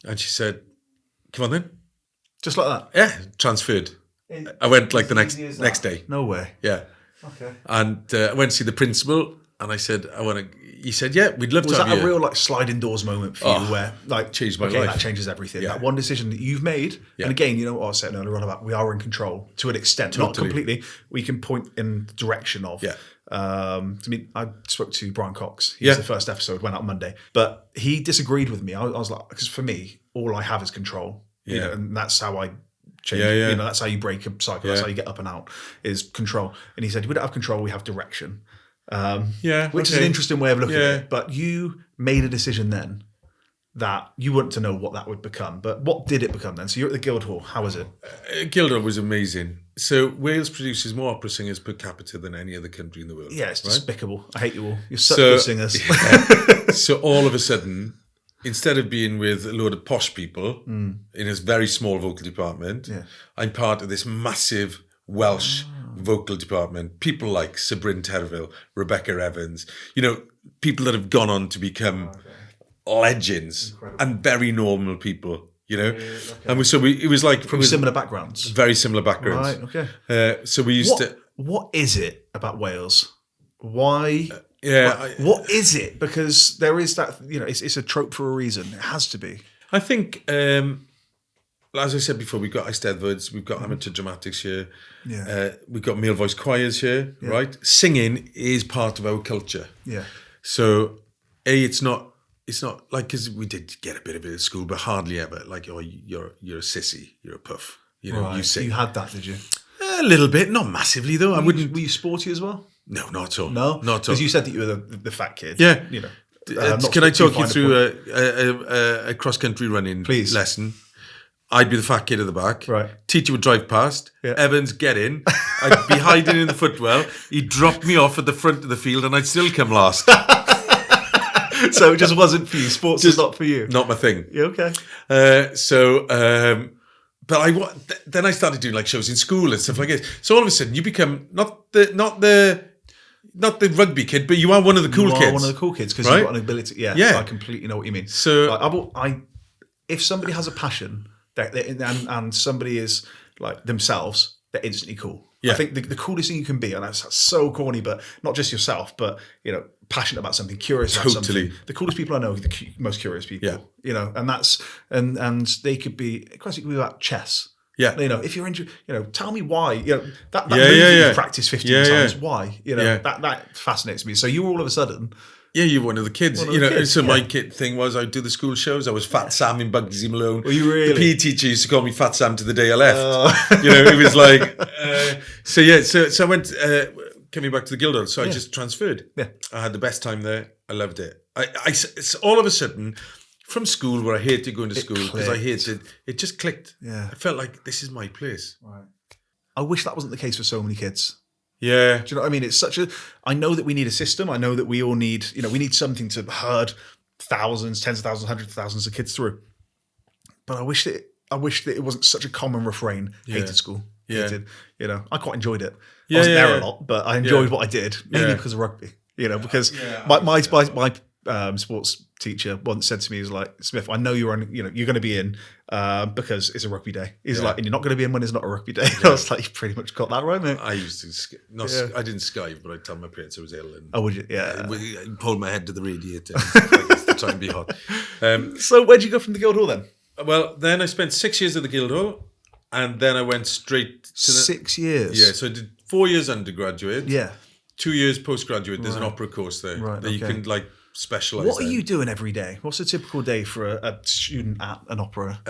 And she said, come on then. Just like that? Yeah, transferred. I went like the next day. No way. Yeah. Okay. And I went to see the principal and I said, He said, yeah, we'd love to have you. Was that a real like sliding doors moment for you where like changed my life? That changes everything. That one decision that you've made. Yeah. And again, you know what I was saying earlier on about we are in control to an extent, not completely. We can point in the direction of. Yeah. I mean, I spoke to Brian Cox. He was the first episode, went out Monday. But he disagreed with me. I was like, because for me, all I have is control. You know, and that's how I change. Yeah. You know, that's how you break a cycle. That's how you get up and out, is control. And he said, we don't have control, we have direction. Which is an interesting way of looking at it. But you made a decision then that you want to know what that would become. But what did it become then? So you're at the Guildhall. How was it? Guildhall was amazing. So Wales produces more opera singers per capita than any other country in the world. Yeah, it's despicable. I hate you all. You're such good singers. So all of a sudden, instead of being with a load of posh people in a very small vocal department, I'm part of this massive Welsh vocal department. People like Sabrina Terfel, Rebecca Evans, people that have gone on to become legends and very normal people, And so it was like... From similar backgrounds? Very similar backgrounds. Right, okay. So we used to... What is it about Wales? Why... what is it? Because there is that, it's a trope for a reason. It has to be. I think as I said before, we've got Eisteddfods, we've got amateur dramatics here, Yeah. we've got male voice choirs here, right? Singing is part of our culture. Yeah. So, it's not like, because we did get a bit of it at school, but hardly ever. Like, oh, you're a sissy, you're a puff. You know, you sing. You had that, did you? A little bit, not massively though. Were you sporty as well? No, not at all. No, not at all. Because you said that you were the fat kid. Yeah. You know. Can I talk you through a cross-country running lesson? I'd be the fat kid at the back. Right. Teacher would drive past. Yeah. Evans, get in. I'd be hiding in the footwell. He'd drop me off at the front of the field and I'd still come last. So it just wasn't for you. Sports is not for you. Not my thing. Yeah, okay. But then I started doing like shows in school and stuff like this. So all of a sudden you become not the rugby kid, but you are one of the cool kids. You are one of the cool kids because you've got an ability. Yeah, I completely know what you mean. So if somebody has a passion and somebody is like themselves, they're instantly cool. Yeah. I think the coolest thing you can be, and that's so corny, but not just yourself, but passionate about something, curious about something. The coolest people I know are the most curious people. Yeah. And that's and they could be about chess. Yeah. If you're into, tell me why. That movie you've practiced 15 times. Why? That fascinates me. So you were all of a sudden. Yeah, you're one of the kids. So my kid thing was I'd do the school shows. I was Fat Sam in Bugsy Malone. Were you really? The PE teacher used to call me Fat Sam to the day I left. It was like, so I went, coming back to the Guildhall, so I just transferred. Yeah. I had the best time there. I loved it. It's all of a sudden, from school where I hated going to school because I hated, it just clicked. Yeah. I felt like this is my place. Right. I wish that wasn't the case for so many kids. Yeah. Do you know what I mean? I know that we need a system. I know that we all need, we need something to herd thousands, tens of thousands, hundreds of thousands of kids through. But I wish that it wasn't such a common refrain. Hated school. Hated, I quite enjoyed it. I wasn't there a lot, but I enjoyed what I did, mainly because of rugby. Because my sports teacher once said to me, he was like, Smith, I know you're going to be in because it's a rugby day. He's like, and you're not going to be in when it's not a rugby day. I was like, you pretty much got that right, mate. I used to, I didn't skive, but I'd tell my parents I was ill. And would you? Yeah. I pulled my head to the radiator to try and be hot. So where'd you go from the Guildhall then? Well, then I spent 6 years at the Guildhall and then I went straight to 6 years? Yeah, so I did 4 years undergraduate. Yeah. 2 years postgraduate. There's an opera course there that you can specialise. What are you doing every day? What's a typical day for a student at an opera?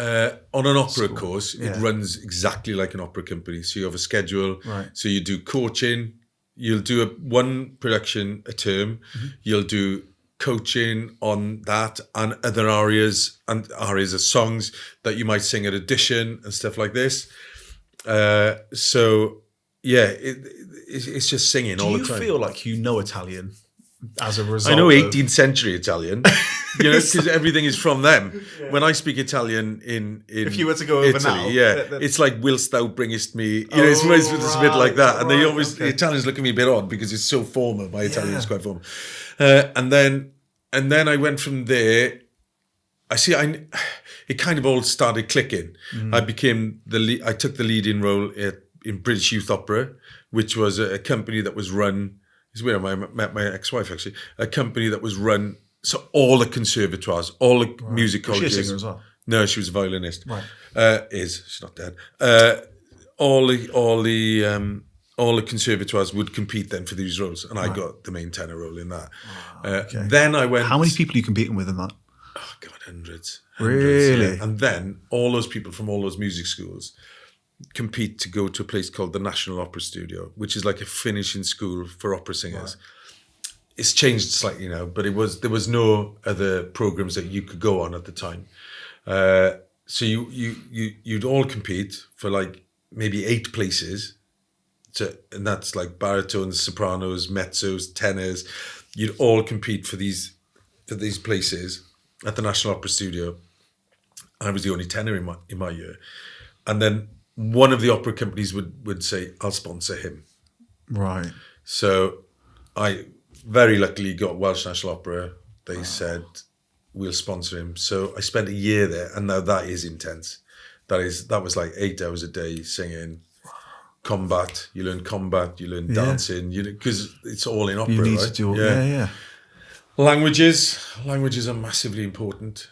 On an opera course, it runs exactly like an opera company. So you have a schedule. Right. So you do coaching. You'll do one production a term. Mm-hmm. You'll do coaching on that and other arias of songs that you might sing at audition and stuff like this. It's just singing all the time. Do you feel like you know Italian? As a result, I know 18th century Italian, because everything is from them. Yeah. When I speak Italian in if you were to go over Italy, now, it's like "Whilst thou bringest me," it's a bit like that. And they always the Italians look at me a bit odd because it's so formal. My Italian is quite formal. And then I went from there. It kind of all started clicking. I became I took the leading role in British Youth Opera, which was a company that was run. It's where I met my ex-wife, actually. A company that was run, so all the conservatoires, all the music colleges. Was she a singer as well? No, she was a violinist. Right. She's not dead. All the conservatoires would compete then for these roles, and I got the main tenor role in that. Then I went. How many people are you competing with in that? Oh God, hundreds. Really? Yeah. And then all those people from all those music schools compete to go to a place called the National Opera Studio, which is like a finishing school for opera singers. Right. It's changed slightly now, but there was no other programs that you could go on at the time. So you'd all compete for like maybe 8 places, and that's like baritones, sopranos, mezzos, tenors. You'd all compete for these places at the National Opera Studio. I was the only tenor in my year, and then one of the opera companies would say, I'll sponsor him. Right. So I very luckily got Welsh National Opera. They said, we'll sponsor him. So I spent a year there, and now that is intense. That was like 8 hours a day singing. Combat, you learn dancing, because it's all in opera, you need right? to do Languages are massively important.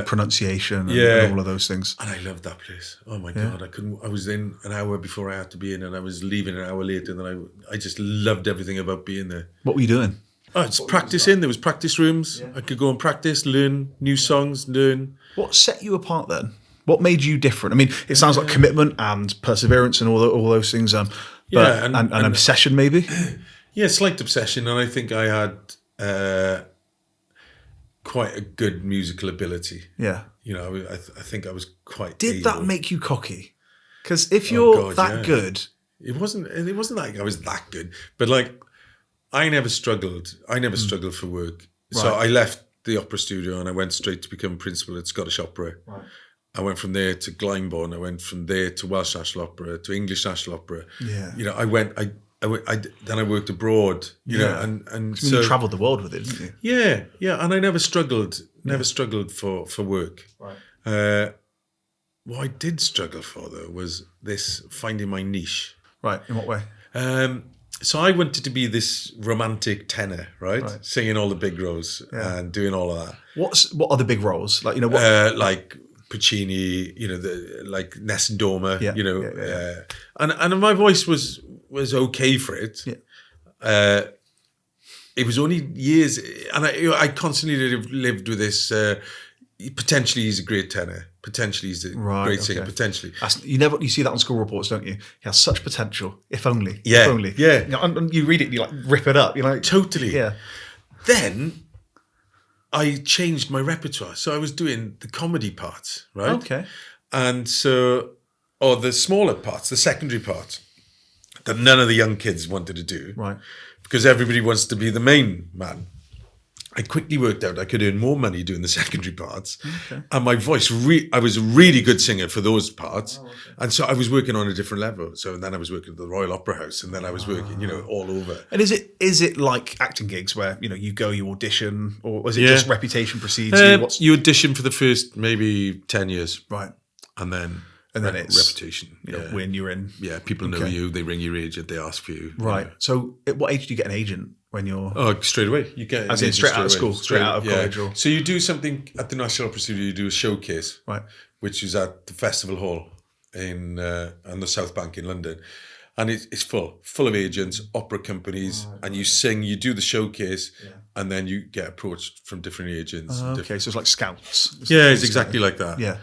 pronunciation and, yeah. and all of those things. And I loved that place. Oh my God, I was in an hour before I had to be in, and I was leaving an hour later. And then I just loved everything about being there. What were you doing? Oh, it's practicing. There was practice rooms. I could go and practice, learn new songs, learn. What set you apart then? What made you different? I mean, it sounds like commitment and perseverance and all those things. But and obsession maybe. Yeah, slight obsession, and I think I had quite a good musical ability. Yeah. You know, I think I was quite. Did able. that make you cocky? Because if you're good, it wasn't like I was that good, but like I never struggled. I never struggled for work. Right. So I left the opera studio and I went straight to become principal at Scottish Opera. Right. I went from there to Glyndebourne. I went from there to Welsh National Opera, to English National Opera. Yeah. You know, then I worked abroad, you know, and so you travelled the world with it, didn't you? Yeah, yeah. And I never struggled for work. Right. What I did struggle for though was this finding my niche. Right. In what way? So I wanted to be this romantic tenor, right? Singing all the big roles and doing all of that. What are the big roles? Like, you know, what? Like Puccini, you know, like Ness and Dorma, you know, and my voice was okay for it. Yeah. It was only years, and I constantly lived with this. Potentially, he's a great tenor. Potentially, he's a great singer. Potentially, you see that on school reports, don't you? He has such potential. If only. Yeah. If only. Yeah. You know, and you read it, you like rip it up. You're like totally. Yeah. Then I changed my repertoire, so I was doing the comedy parts, right? Okay. And so, or the smaller parts, the secondary parts that none of the young kids wanted to do, right? Because everybody wants to be the main man. I quickly worked out I could earn more money doing the secondary parts. Okay. And my voice, I was a really good singer for those parts. Oh, okay. And so I was working on a different level. So then I was working at the Royal Opera House, and then I was working, you know, all over. And is it like acting gigs where, you know, you go, you audition, or was it just reputation precedes you? You audition for the first maybe 10 years. Right. And then it's reputation. You know, when you're in. Yeah, people know you, they ring your agent, they ask for you. Right. You know. So at what age do you get an agent? When you're straight away, you get as in straight out of school, straight out of college. Or... So you do something at the National Opera Studio. You do a showcase, right, which is at the Festival Hall on the South Bank in London, and it's full of agents, opera companies, and you sing. You do the showcase, and then you get approached from different agents. Okay, so it's like scouts. It's exactly like that. Yeah,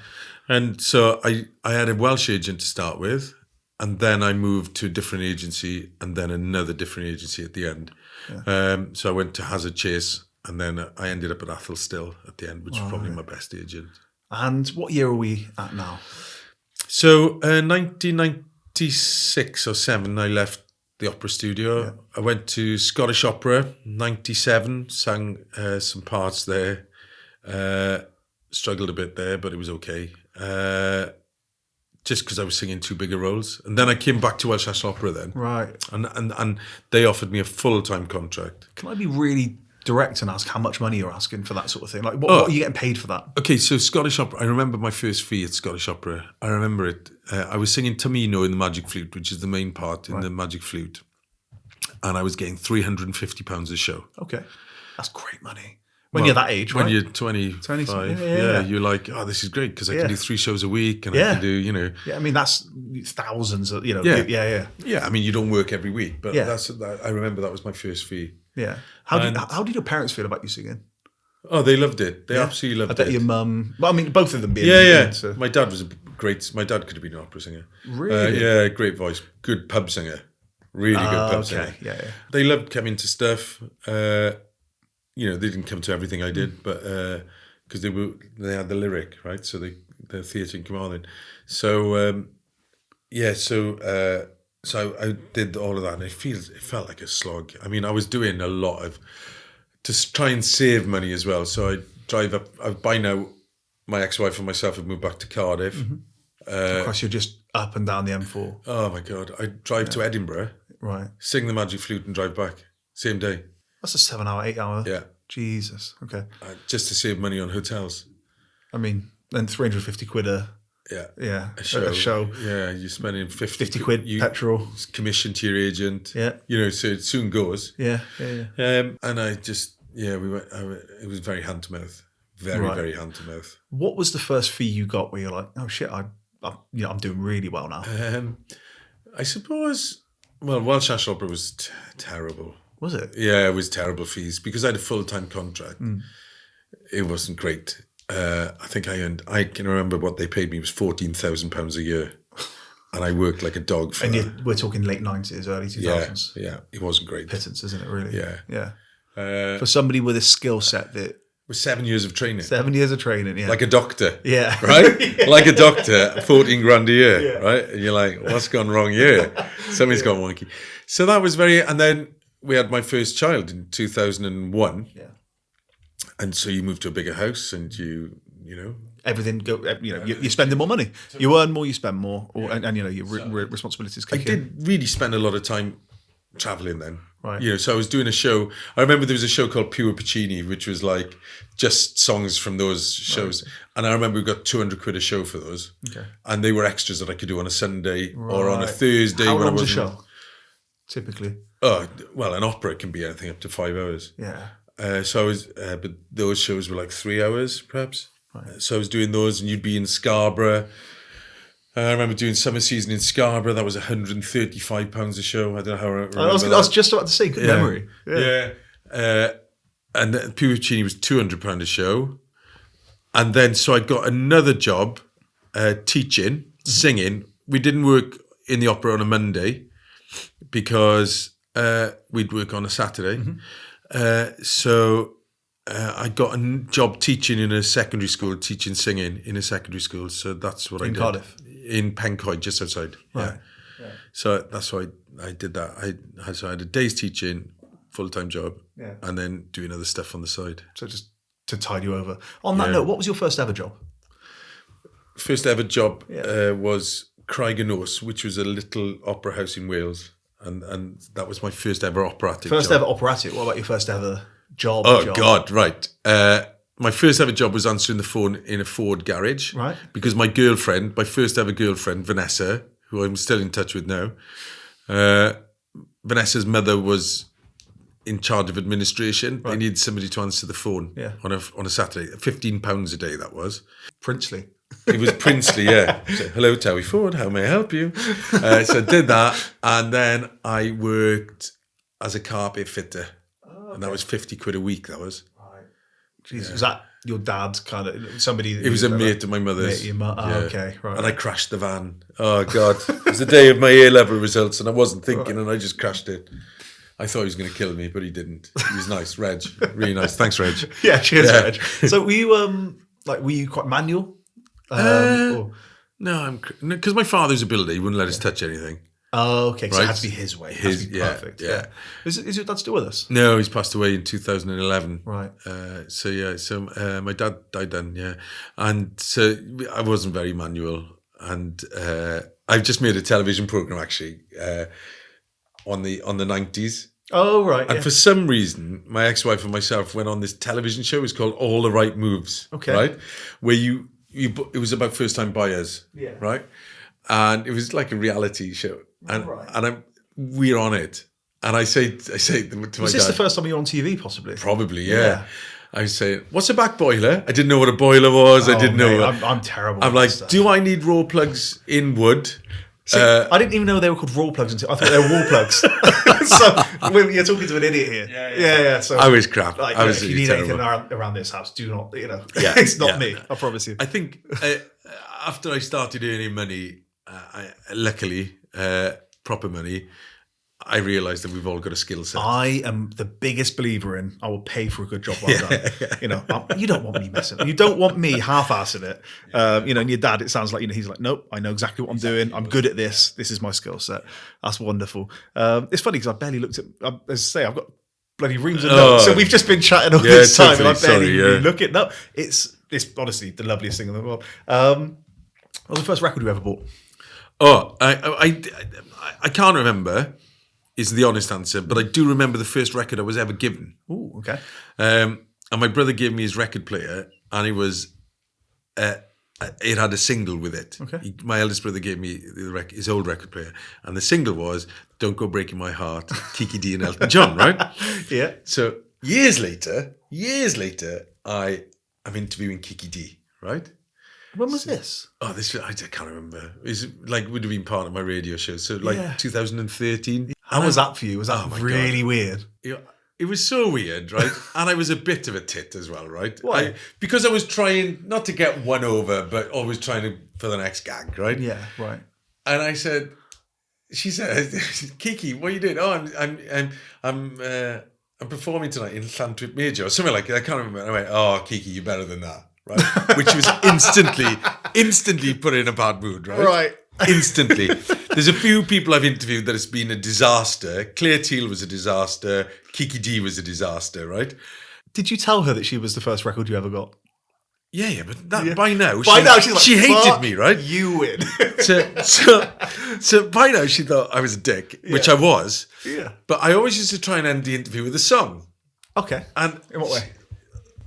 and so I had a Welsh agent to start with, and then I moved to a different agency, and then another different agency at the end. Yeah. So I went to Hazard Chase, and then I ended up at Athelstan at the end, which was probably my best agent. And what year are we at now? So 1996 or 7, I left the opera studio. Yeah. I went to Scottish Opera, 97, sang some parts there. Struggled a bit there, but it was okay. Just because I was singing too big a roles. And then I came back to Welsh National Opera then. Right. And they offered me a full-time contract. Can I be really direct and ask how much money you're asking for that sort of thing? Like, what are you getting paid for that? Okay, so Scottish Opera, I remember my first fee at Scottish Opera. I remember it. I was singing Tamino in the Magic Flute, which is the main part in the Magic Flute. And I was getting £350 a show. Okay. That's great money. When you're that age, right? When you're 25, you're like, oh, this is great because I can do 3 shows a week and I can do, you know. Yeah, I mean, that's thousands, you know. Yeah, I mean, you don't work every week, but I remember that was my first fee. Yeah. How did your parents feel about you singing? Oh, they loved it. They absolutely loved it. I bet your mum, well, I mean, both of them being. So. My dad my dad could have been an opera singer. Really? Great voice. Good pub singer. Really good pub singer. Yeah. They loved coming to stuff. You know, they didn't come to everything I did, but because they had the lyric, right? So the theatre in Carmarthen. So so I did all of that, and it felt like a slog. I mean, I was doing a lot of to try and save money as well. So I drive up. By now, my ex-wife and myself have moved back to Cardiff. Mm-hmm. Of course, you're just up and down the M4. Oh my God! I drive to Edinburgh, right? Sing the Magic Flute and drive back same day. That's a 7 hour, 8 hour. Yeah. Jesus. Okay. Just to save money on hotels. I mean, then 350 quid a show. Yeah, you're spending 50 quid petrol. Commission to your agent. Yeah. You know, so it soon goes. Yeah. And I just, we went, it was very hand to mouth. Very, very hand to mouth. What was the first fee you got where you're like, oh shit, I'm doing really well now? I suppose, well, Welsh National Opera was terrible. Was it? Yeah, it was terrible fees because I had a full-time contract. It wasn't great. I think I can remember what they paid me was £14,000 a year. And I worked like a dog for we're talking late 90s, early 2000s. Yeah, it wasn't great. Pittance, isn't it, really? Yeah. For somebody with a skill set that... It was 7 years of training. 7 years of training, yeah. Like a doctor. Yeah. Right? Like a doctor, 14 grand a year, right? And you're like, what's gone wrong here? Something's gone wonky. So that was and then we had my first child in 2001. Yeah. And so you move to a bigger house and you know... Everything you're spending more money. You earn more, you spend more, and your responsibilities kick in. I did really spend a lot of time traveling then. Right. So I was doing a show. I remember there was a show called Pure Puccini, which was like just songs from those shows. Right. And I remember we got 200 quid a show for those. Okay. And they were extras that I could do on a Sunday or on a Thursday. How long's a show, typically? Oh, well, an opera can be anything up to 5 hours. Yeah. So I was, but those shows were like 3 hours, perhaps. Right. So I was doing those, and you'd be in Scarborough. I remember doing summer season in Scarborough. That was £135 a show. I don't know how I remember I was just about to say, good memory. Yeah. And Pure Puccini was £200 a show. And then, so I got another job teaching, singing. We didn't work in the opera on a Monday because we'd work on a Saturday. So I got a job teaching in a secondary school, teaching singing in a secondary school. So that's what I did. In Cardiff? In Pencoed, just outside. Right. Yeah. So that's why I did that. I had a day's teaching, full-time job, and then doing other stuff on the side. So just to tide you over. On that note, what was your first ever job? First ever job was Craig y Nos, which was a little opera house in Wales. And that was my first ever operatic First ever operatic? What about your first ever job? God, right. My first ever job was answering the phone in a Ford garage. Right. Because my first ever girlfriend, Vanessa, who I'm still in touch with now, Vanessa's mother was in charge of administration. Right. They needed somebody to answer the phone on a Saturday. £15 a day, that was. Princely. It was princely, yeah. So, hello, Terry Ford, how may I help you? So I did that, and then I worked as a carpet fitter. And that was 50 quid a week, that was. Right. Jesus, was that your dad's kind of, somebody? It was a mate of my mother's. Mate of your okay, right. And I crashed the van. Oh, God. It was the day of my A-level results, and I wasn't thinking, and I just crashed it. I thought he was going to kill me, but he didn't. He was nice. Reg, really nice. Thanks, Reg. Yeah, cheers, Reg. So were you quite manual? No, because my father's a builder. He wouldn't let us touch anything. Oh, okay. So it had to be his way. It has to be perfect. Yeah. Is your dad still with us? No, he's passed away in 2011. Right. So my dad died then, yeah. And so I wasn't very manual. And I've just made a television program, actually, on the 90s. Oh, right. And for some reason, my ex-wife and myself went on this television show. It was called All the Right Moves. Okay. Right? Where it was about first-time buyers. Yeah. Right? And it was like a reality show. And we're on it. And I say to my dad... Was this the first time you were on TV, possibly? Probably, yeah. I say, what's a back boiler? I didn't know what a boiler was. I didn't know. I'm terrible. I'm like, do I need raw plugs in wood? See, I didn't even know they were called raw plugs until I thought they were wall plugs. So you're talking to an idiot here. Yeah. So I was crap. Like, I was if you need terrible. anything around this house, do not. It's not me. I promise you. I think after I started earning money, luckily proper money, I realised that we've all got a skill set. I am the biggest believer in I will pay for a good job well done. You don't want me messing. You don't want me half-assing it. And your dad, it sounds like he's like, nope, I know exactly what I'm doing. I'm good at this. This is my skill set. That's wonderful. It's funny because I barely looked at. As I say, I've got bloody reams of notes. So we've just been chatting all this time, and I barely look at. No, it's honestly the loveliest thing in the world. What was the first record you ever bought? Oh, I can't remember. Is the honest answer, but I do remember the first record I was ever given. Oh, okay. And my brother gave me his record player, and it was, it had a single with it. Okay. My eldest brother gave me his old record player, and the single was "Don't Go Breaking My Heart," Kiki D and Elton John, right? Yeah. So years later, I I'm interviewing Kiki D, right? When was this? Oh, I can't remember. It would have been part of my radio show. So 2013. How was that for you? Was that really weird? It was so weird, right? And I was a bit of a tit as well, right? Why? Because I was trying not to get one over, but always trying for the next gag, right? Yeah, right. And she said, Kiki, what are you doing? Oh, I'm performing tonight in Llantwit Major or something like that. I can't remember. And I went, oh, Kiki, you're better than that, right? Which was instantly put in a bad mood, right? Right. Instantly. There's a few people I've interviewed that it's been a disaster. Claire Teal was a disaster. Kiki D was a disaster, right? Did you tell her that she was the first record you ever got? Yeah, but by now she's like, she hated me, right? You win. so by now she thought I was a dick, which I was. Yeah. But I always used to try and end the interview with a song. Okay. And in what way?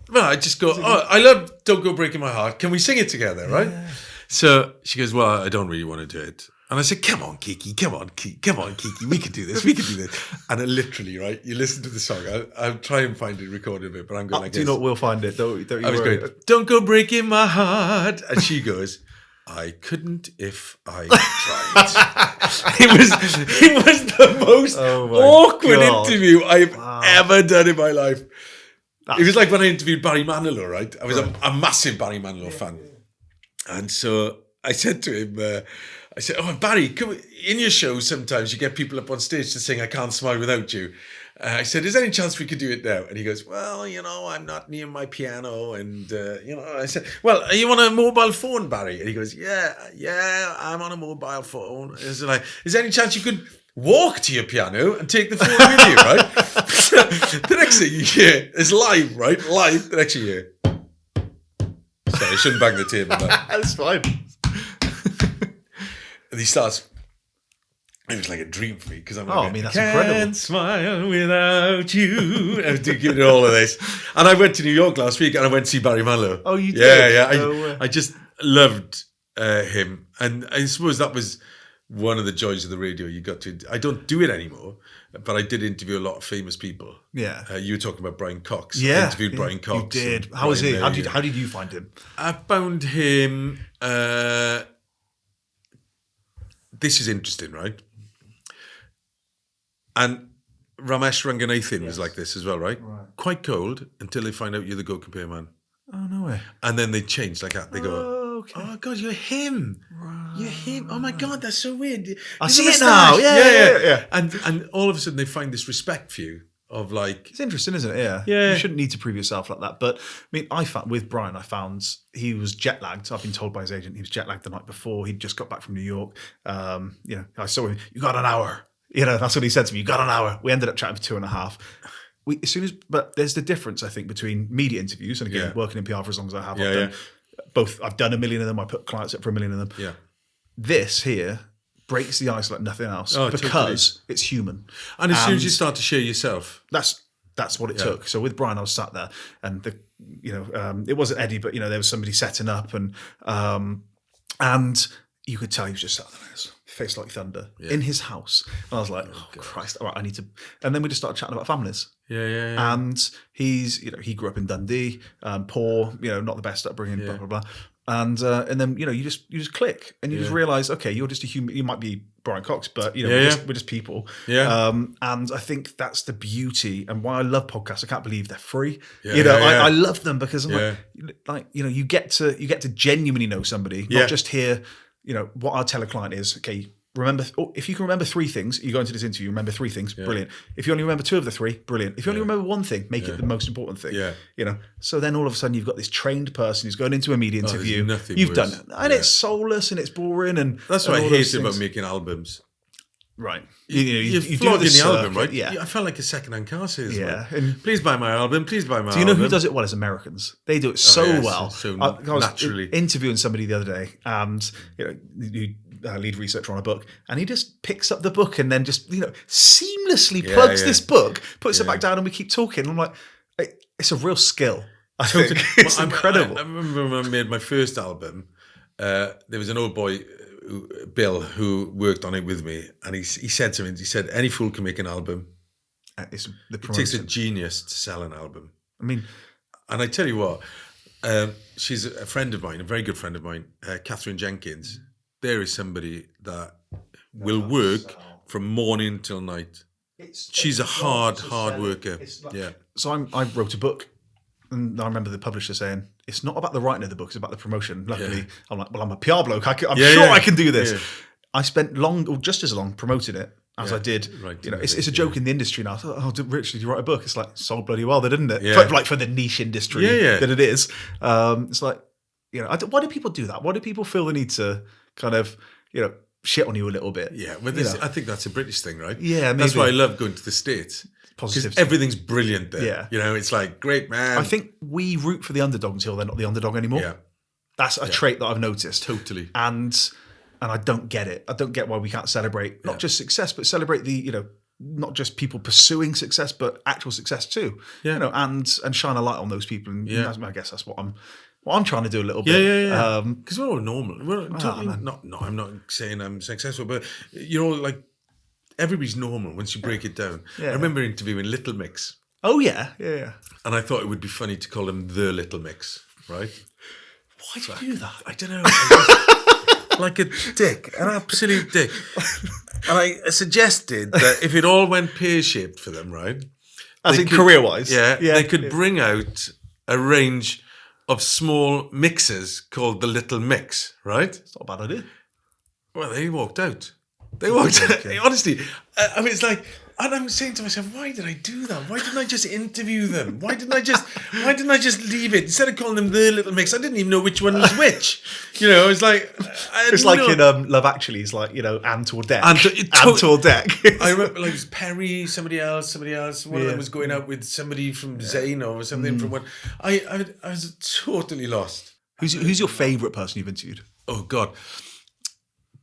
Well, I just go, I love Don't Go Breaking My Heart. Can we sing it together, right? Yeah. So she goes, well, I don't really want to do it. And I said, come on, Kiki, come on, Kiki, we can do this. And then literally, right, you listen to the song. I'll try and find it recorded a bit, but I'm going like this. Do you know what? We'll find it. Don't you I was worry. going, don't go breaking my heart. And she goes, I couldn't if I tried. It was the most awkward interview I've ever done in my life. It was like when I interviewed Barry Manilow, right? I was a massive Barry Manilow fan. And so I said to him, I said, oh, Barry, in your show sometimes you get people up on stage to sing I Can't Smile Without You. I said, is there any chance we could do it now? And he goes, well, I'm not near my piano. And, I said, well, are you on a mobile phone, Barry? And he goes, yeah, I'm on a mobile phone. And so like, is there any chance you could walk to your piano and take the phone with you, right? The next thing you hear is live, right? Live, the next thing you hear. Sorry, I shouldn't bang the table now. That's fine. And he starts, it was like a dream for me because I'm like, that's incredible. Can't smile without you. I was giving it all of this. And I went to New York last week and I went to see Barry Manilow. Oh, you did? Yeah. I just loved him. And I suppose that was one of the joys of the radio. I don't do it anymore, but I did interview a lot of famous people. Yeah. You were talking about Brian Cox. Yeah. I interviewed Brian Cox. You did. How was he? How did you find him? I found him... this is interesting, right? And Ramesh Ranganathan was like this as well, right? Quite cold until they find out you're the GoCompare man. Oh, no way. And then they change like that. They go, okay. oh, God, you're him. Right. You're him. Oh, my God, that's so weird. I see it now. Yeah. And all of a sudden they find this respect for you of like... It's interesting, isn't it? Yeah. You shouldn't need to prove yourself like that. But, I mean, with Brian, I found he was jet lagged. I've been told by his agent he was jet lagged the night before. He'd just got back from New York. I saw him, you got an hour. That's what he said to me. You got an hour. We ended up chatting for 2.5. But there's the difference, I think, between media interviews and again working in PR for as long as I have. I've done 1 million of them. I put clients up for 1 million of them. Yeah. This here breaks the ice like nothing else because it's human. And as soon as you start to share yourself, that's what it took. So with Brian, I was sat there, and it wasn't Eddie, but there was somebody setting up, and you could tell he was just sat there. Face like thunder in his house. And I was like, oh Christ, all right, I need to. And then we just started chatting about families. Yeah. And he's, he grew up in Dundee, poor, not the best upbringing, blah, blah, blah. And then, you just click and you just realize, okay, you're just a human. You might be Brian Cox, but, we're just people. Yeah. And I think that's the beauty and why I love podcasts. I can't believe they're free. I love them because I'm you get to genuinely know somebody, not just hear, what I'll tell a client is, okay, if you can remember 3 things, you go into this interview, remember 3 things, brilliant. If you only remember 2 of the 3, brilliant. If you only remember 1 thing, make it the most important thing. Yeah. So then all of a sudden you've got this trained person who's going into a media interview. You've worse. done it. And it's soulless and it's boring. And that's what I hate about making albums. Right. You do the album, right? Yeah. I felt like a second-hand car salesman. Yeah. And please buy my album. Please buy my album. Do you know who does it well? It's Americans. They do it so well. So I was naturally. Interviewing somebody the other day, and lead researcher on a book, and he just picks up the book and then just seamlessly plugs this book, puts it back down, and we keep talking. I'm like, it's a real skill. I think it's incredible. I remember when I made my first album. There was an old boy, Bill, who worked on it with me, and he said to me, any fool can make an album. It takes a genius to sell an album. I mean, and I tell you what, She's a friend of mine, a very good friend of mine, Catherine Jenkins. There is somebody that will work from morning till night. She's a hard worker. Yeah. So I wrote a book, and I remember the publisher saying, it's not about the writing of the book, it's about the promotion. Luckily, I'm like, well, I'm a PR bloke. I'm sure I can do this. Yeah. I spent just as long promoting it as I did. Right, it's a joke in the industry now. I thought, Rich, did you write a book? It's like, sold bloody well, didn't it? Yeah. For the niche industry that it is. It's like, why do people do that? Why do people feel the need to kind of, shit on you a little bit? Yeah, well, I think that's a British thing, right? Yeah, maybe. That's why I love going to the States. Because everything's brilliant there. Yeah. It's like, great, man. I think we root for the underdog until they're not the underdog anymore. Yeah. That's a trait that I've noticed. Totally. And I don't get it. I don't get why we can't celebrate not just success, but celebrate the, not just people pursuing success, but actual success too. Yeah. And shine a light on those people. And I guess that's what I'm trying to do a little bit. Yeah. Because we're all normal. I'm not saying I'm successful, but like everybody's normal once you break it down. Yeah. I remember interviewing Little Mix. Oh yeah. Yeah. And I thought it would be funny to call him the Little Mix, right? Why do you do that? I don't know. Like a dick, an absolute dick. And I suggested that if it all went pear-shaped for them, right? As in career-wise? They could bring out a range of small mixers called the Little Mix, right? It's not a bad idea. Well, they walked out. Honestly, I mean, it's like, and I'm saying to myself, why did I do that? Why didn't I just interview them? Why didn't I just leave it instead of calling them the Little Mix? I didn't even know which one was which. It's like it's like in Love Actually. It's like Ant or Deck. Ant or Deck. I remember like it was Perry, somebody else. One of them was going out with somebody from Zayn or something from one. I was totally lost. Who's your favourite person you've interviewed? Oh God.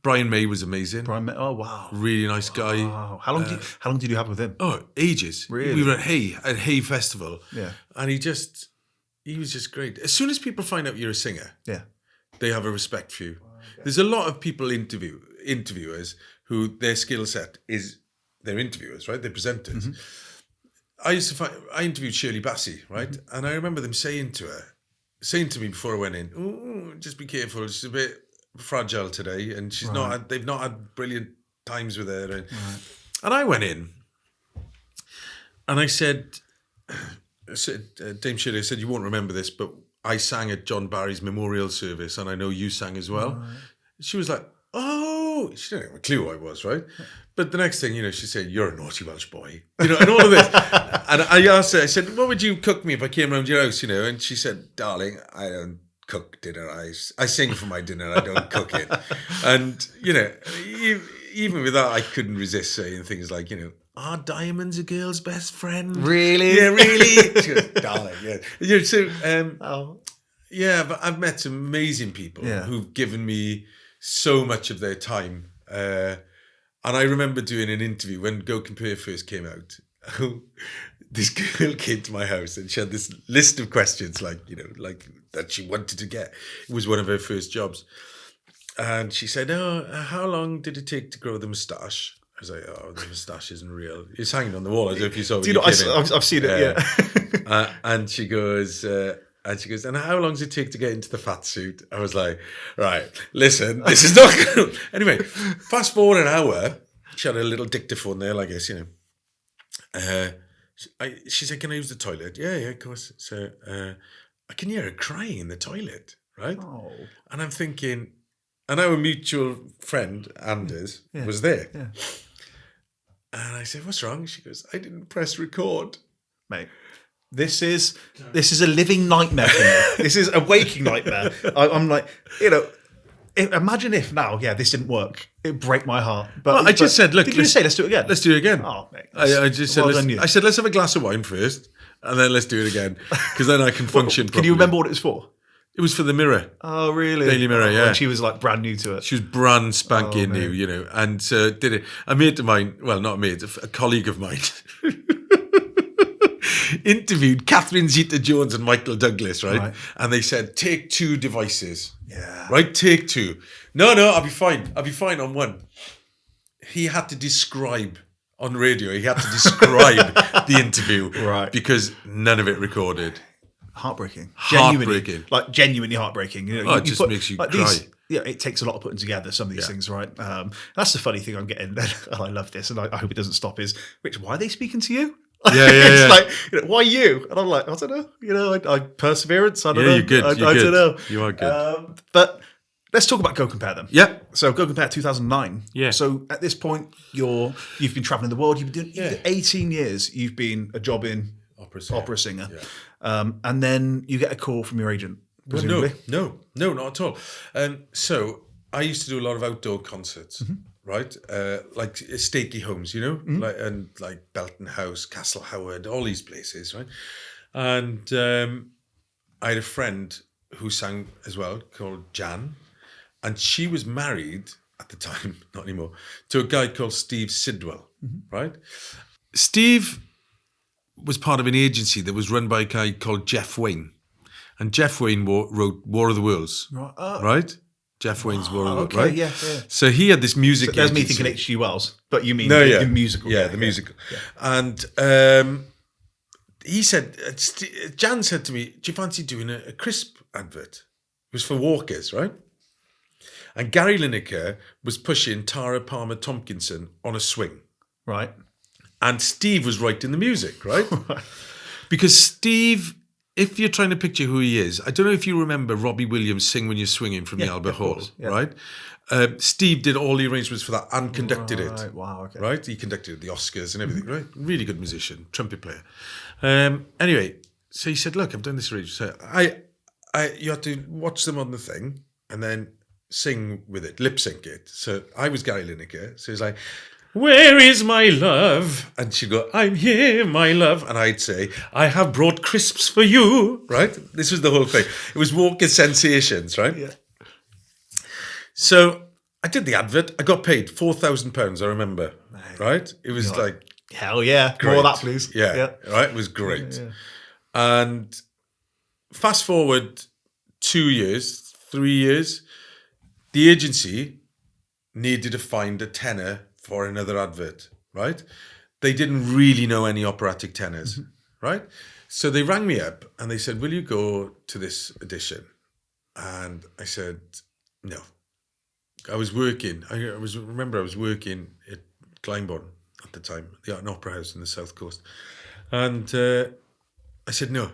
Brian May was amazing. Brian May, oh wow, really nice guy. Wow. How long did you have with him? Oh, ages. Really? We were at Hay Festival. Yeah, and he was just great. As soon as people find out you're a singer, they have a respect for you. Okay. There's a lot of people interviewers who their skill set is they're interviewers, right? They're presenters. Mm-hmm. I interviewed Shirley Bassey, right? Mm-hmm. And I remember them saying to me before I went in, "Oh, just be careful. She's a bit fragile today, and they've not had brilliant times with her." And I went in and I said Dame Shirley, I said, you won't remember this, but I sang at John Barry's memorial service, and I know you sang as well. She was like, oh, she didn't have a clue who I was, right? But the next thing, she said, you're a naughty Welsh boy, and all of this. And I asked her, I said, what would you cook me if I came around your house, and she said, darling, I don't cook dinner. I sing for my dinner. I don't cook it. And even with that, I couldn't resist saying things like, are diamonds a girl's best friend? Really? Yeah, really. She goes, darling, yeah. So, but I've met some amazing people who've given me so much of their time. And I remember doing an interview when GoCompare first came out. This girl came to my house and she had this list of questions like that she wanted to get. It was one of her first jobs. And she said, how long did it take to grow the moustache? I was like, the moustache isn't real. It's hanging on the wall. I don't know if you saw it. I've seen it, yeah. And she goes, and how long does it take to get into the fat suit? I was like, right, listen, this is not good. Anyway, fast forward an hour. She had a little dictaphone there, I guess, she said, can I use the toilet? Yeah, of course. So I can hear her crying in the toilet, right? Oh. And I'm thinking, and our mutual friend, Anders, was there. Yeah. And I said, what's wrong? She goes, I didn't press record. Mate, this is a living nightmare for me. This is a waking nightmare. I'm like, imagine if now, this didn't work. It'd break my heart. But I just said, look. Did you just say, let's do it again? Let's do it again. Oh, mate. I just said, let's have a glass of wine first, and then let's do it again, because then I can function properly. Can you remember what it was for? It was for the Mirror. Oh, really? Daily Mirror, yeah. And she was like brand new to it. She was brand spanking new, and did it. A mate of mine, well, not a mate, a colleague of mine, interviewed Catherine Zeta-Jones and Michael Douglas, right? And they said, take 2 devices. Yeah. Right? Take 2. No, I'll be fine. I'll be fine on one. He had to describe on radio. He had to describe the interview. Right. Because none of it recorded. Heartbreaking. Heartbreaking. Genuinely heartbreaking. You know, Oh, it just makes you cry. It takes a lot of putting together some of these things, right? That's the funny thing I'm getting. I love this, and I hope it doesn't stop. Is Rich? Why are they speaking to you? It's like, why you? And I'm like, I don't know. I perseverance. I don't know. You're good. I good. don't know. You are good. But let's talk about GoCompare then. Yeah. So GoCompare 2009. Yeah. So at this point, you've been traveling the world. You've been doing 18 years. You've been a jobbing opera singer. Yeah. And then you get a call from your agent. Presumably. No, not at all. So I used to do a lot of outdoor concerts, right? Like stately homes, you know, like Belton House, Castle Howard, all these places, right? And I had a friend who sang as well called Jan, and she was married at the time, not anymore, to a guy called Steve Sidwell, right? Steve was part of an agency that was run by a guy called Jeff Wayne. And Jeff Wayne wrote War of the Worlds, right? Jeff Wayne's War of the Worlds, right? Yeah. So he had this music agency. There's me thinking H.G. Wells, but you mean the musical. Yeah, the musical. Yeah. And he said, Jan said to me, do you fancy doing a crisp advert? It was for Walkers, right? And Gary Lineker was pushing Tara Palmer Tompkinson on a swing. Right. And Steve was writing the music, right? Because Steve... If you're trying to picture who he is, I don't know if you remember Robbie Williams' Sing When You're Swinging from the Albert Hall, right? Steve did all the arrangements for that and conducted it. Wow, okay. Right? He conducted the Oscars and everything, right? Really good musician, trumpet player. Anyway, so he said, look, I've done this arrangement. So you have to watch them on the thing and then sing with it, lip sync it. So I was Gary Lineker. So he's like, where is my love? And she'd go, I'm here, my love. And I'd say, I have brought crisps for you, right? This was the whole thing. It was Walker Sensations, right? Yeah. So I did the advert. I got paid £4,000, I remember, right? It was like... Hell yeah. Great. More of that, please. Yeah, right? It was great. Yeah. And fast forward 2 years, 3 years, the agency needed to find a tenor for another advert, right? They didn't really know any operatic tenors, right? So they rang me up and they said, will you go to this audition? And I said, no. I was working. I remember I was working at Glyndebourne at the time, the Art and Opera House in the South Coast. And I said, no.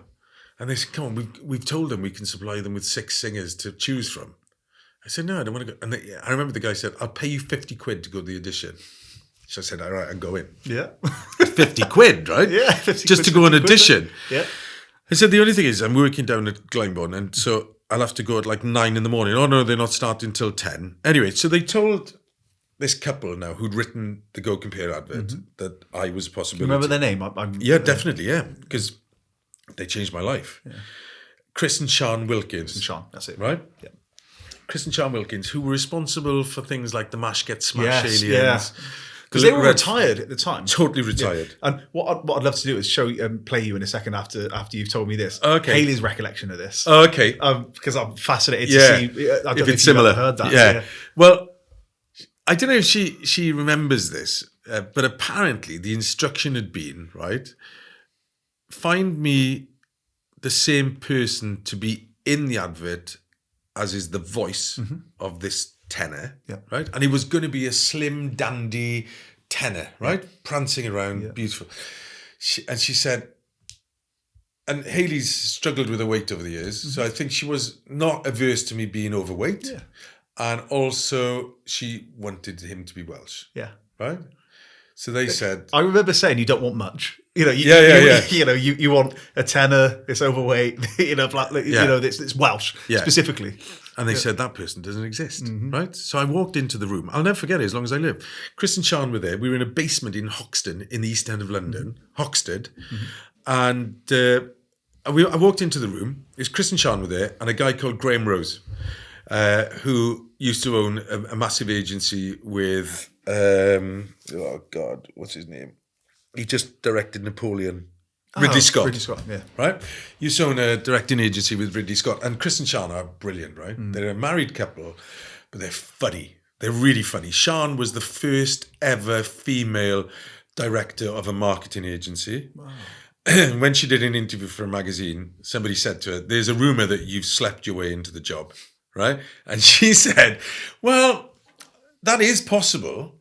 And they said, come on, we've told them we can supply them with 6 singers to choose from. I said, no, I don't want to go. And I remember the guy said, I'll pay you 50 quid to go to the audition. So I said, all right, I'll go in. Yeah. 50 quid, right? Yeah. 50 just to go on audition. Yeah. I said, the only thing is I'm working down at Glyndebourne, and so I'll have to go at like 9 in the morning. Oh, no, they're not starting till 10. Anyway, so they told this couple now who'd written the GoCompare advert that I was a possibility. Remember their name? Yeah, definitely, yeah. Because they changed my life. Yeah. Chris and Sean Wilkins. Sean, that's it. Right? Yeah. Chris and Sean Wilkins, who were responsible for things like the Mash Gets Smash Aliens. Yeah. Because they were retired at the time. Totally retired. Yeah. And what I'd love to do is play you in a second after you've told me this. Okay. Haley's recollection of this. Okay. Because I'm fascinated to see I don't if know it's similar. You've ever heard that. Yeah. Well, I don't know if she remembers this, but apparently the instruction had been, right, find me the same person to be in the advert as is the voice of this tenor, right? And he was going to be a slim, dandy tenor, right? Prancing around, beautiful. She said, and Hayley's struggled with her weight over the years, so I think she was not averse to me being overweight. Yeah. And also she wanted him to be Welsh. Yeah. Right? So they said... I remember saying you don't want much. You know, you want a tenor, it's overweight, it's Welsh specifically. And they said that person doesn't exist, right? So I walked into the room. I'll never forget it as long as I live. Chris and Sean were there. We were in a basement in Hoxton, in the East End of London, Hoxted. And I walked into the room. It was Chris and Sean were there, and a guy called Graham Rose, who used to own a massive agency with, what's his name? He just directed Napoleon. Ridley Scott. Ridley Scott, yeah. Right? You own a directing agency with Ridley Scott. And Chris and Sean are brilliant, right? They're a married couple, but they're funny. They're really funny. Sean was the first ever female director of a marketing agency. Wow. when she did an interview for a magazine, somebody said to her, "There's a rumor that you've slept your way into the job," right? And she said, "Well, that is possible."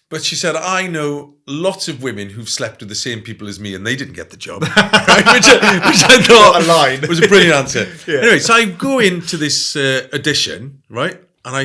But she said, "I know lots of women who've slept with the same people as me and they didn't get the job." Right? which I thought a line. was a brilliant answer. Anyway, so I go into this audition, right? And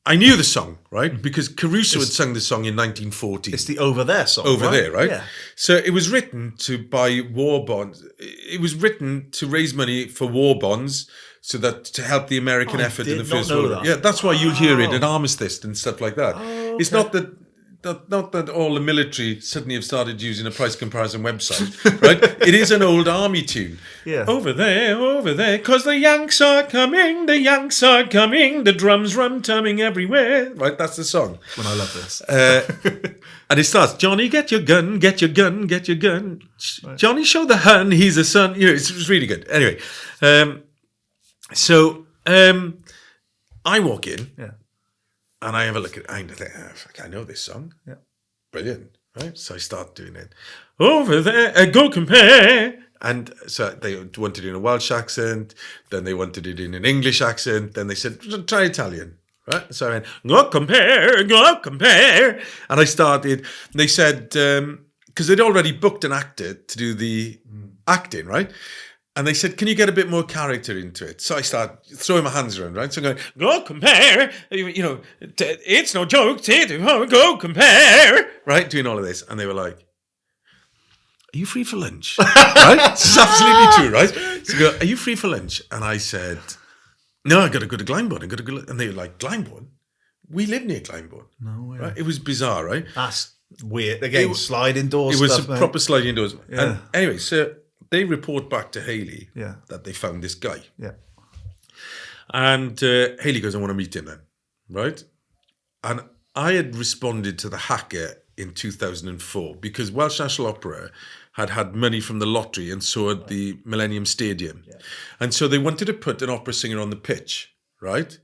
I knew the song, right? Because Caruso had sung the song in 1940. It's the Over There song. Over right? There, right? Yeah. So it was written to buy war bonds. It was written to raise money for war bonds so that to help the American effort in the First World War. Yeah, that's why you'll hear it at armistice and stuff like that. It's not that all the military suddenly have started using a price comparison website, right? It is an old army tune. Yeah. Over there, 'cause the Yanks are coming, the drums rum-tumming everywhere. Right, that's the song. When I love this. And it starts, "Johnny, get your gun, get your gun, get your gun. Johnny, show the Hun, he's a son." You know, it's really good. Anyway, so I walk in. Yeah. And I have a look at it, and I think, fuck, I know this song. Yeah. Brilliant, right? So I start doing it. Over there, go compare. And so they wanted it in a Welsh accent, then they wanted it in an English accent, then they said, try Italian, right? So I went, go compare. And I started, they said, because they'd already booked an actor to do the acting, right? And they said, can you get a bit more character into it? So I start throwing my hands around, right? So I'm going, go compare. You know, it's no joke. Go compare. Right? Doing all of this. And they were like, are you free for lunch? Right? This is absolutely true, right? So I go, are you free for lunch? And I said, no, I got to go to Glyndebourne. And they were like, Glyndebourne? We live near Glyndebourne. No way. Right? It was bizarre, right? That's weird. Again, sliding doors. It was stuff, a mate. proper sliding doors. Yeah. And anyway, so they report back to Hayley Yeah. that they found this guy. Yeah. And Hayley goes, I want to meet him then, right? And I had responded to the hacker in 2004 because Welsh National Opera had money from the lottery and so had the Millennium Stadium. Yeah. And so they wanted to put an opera singer on the pitch, right?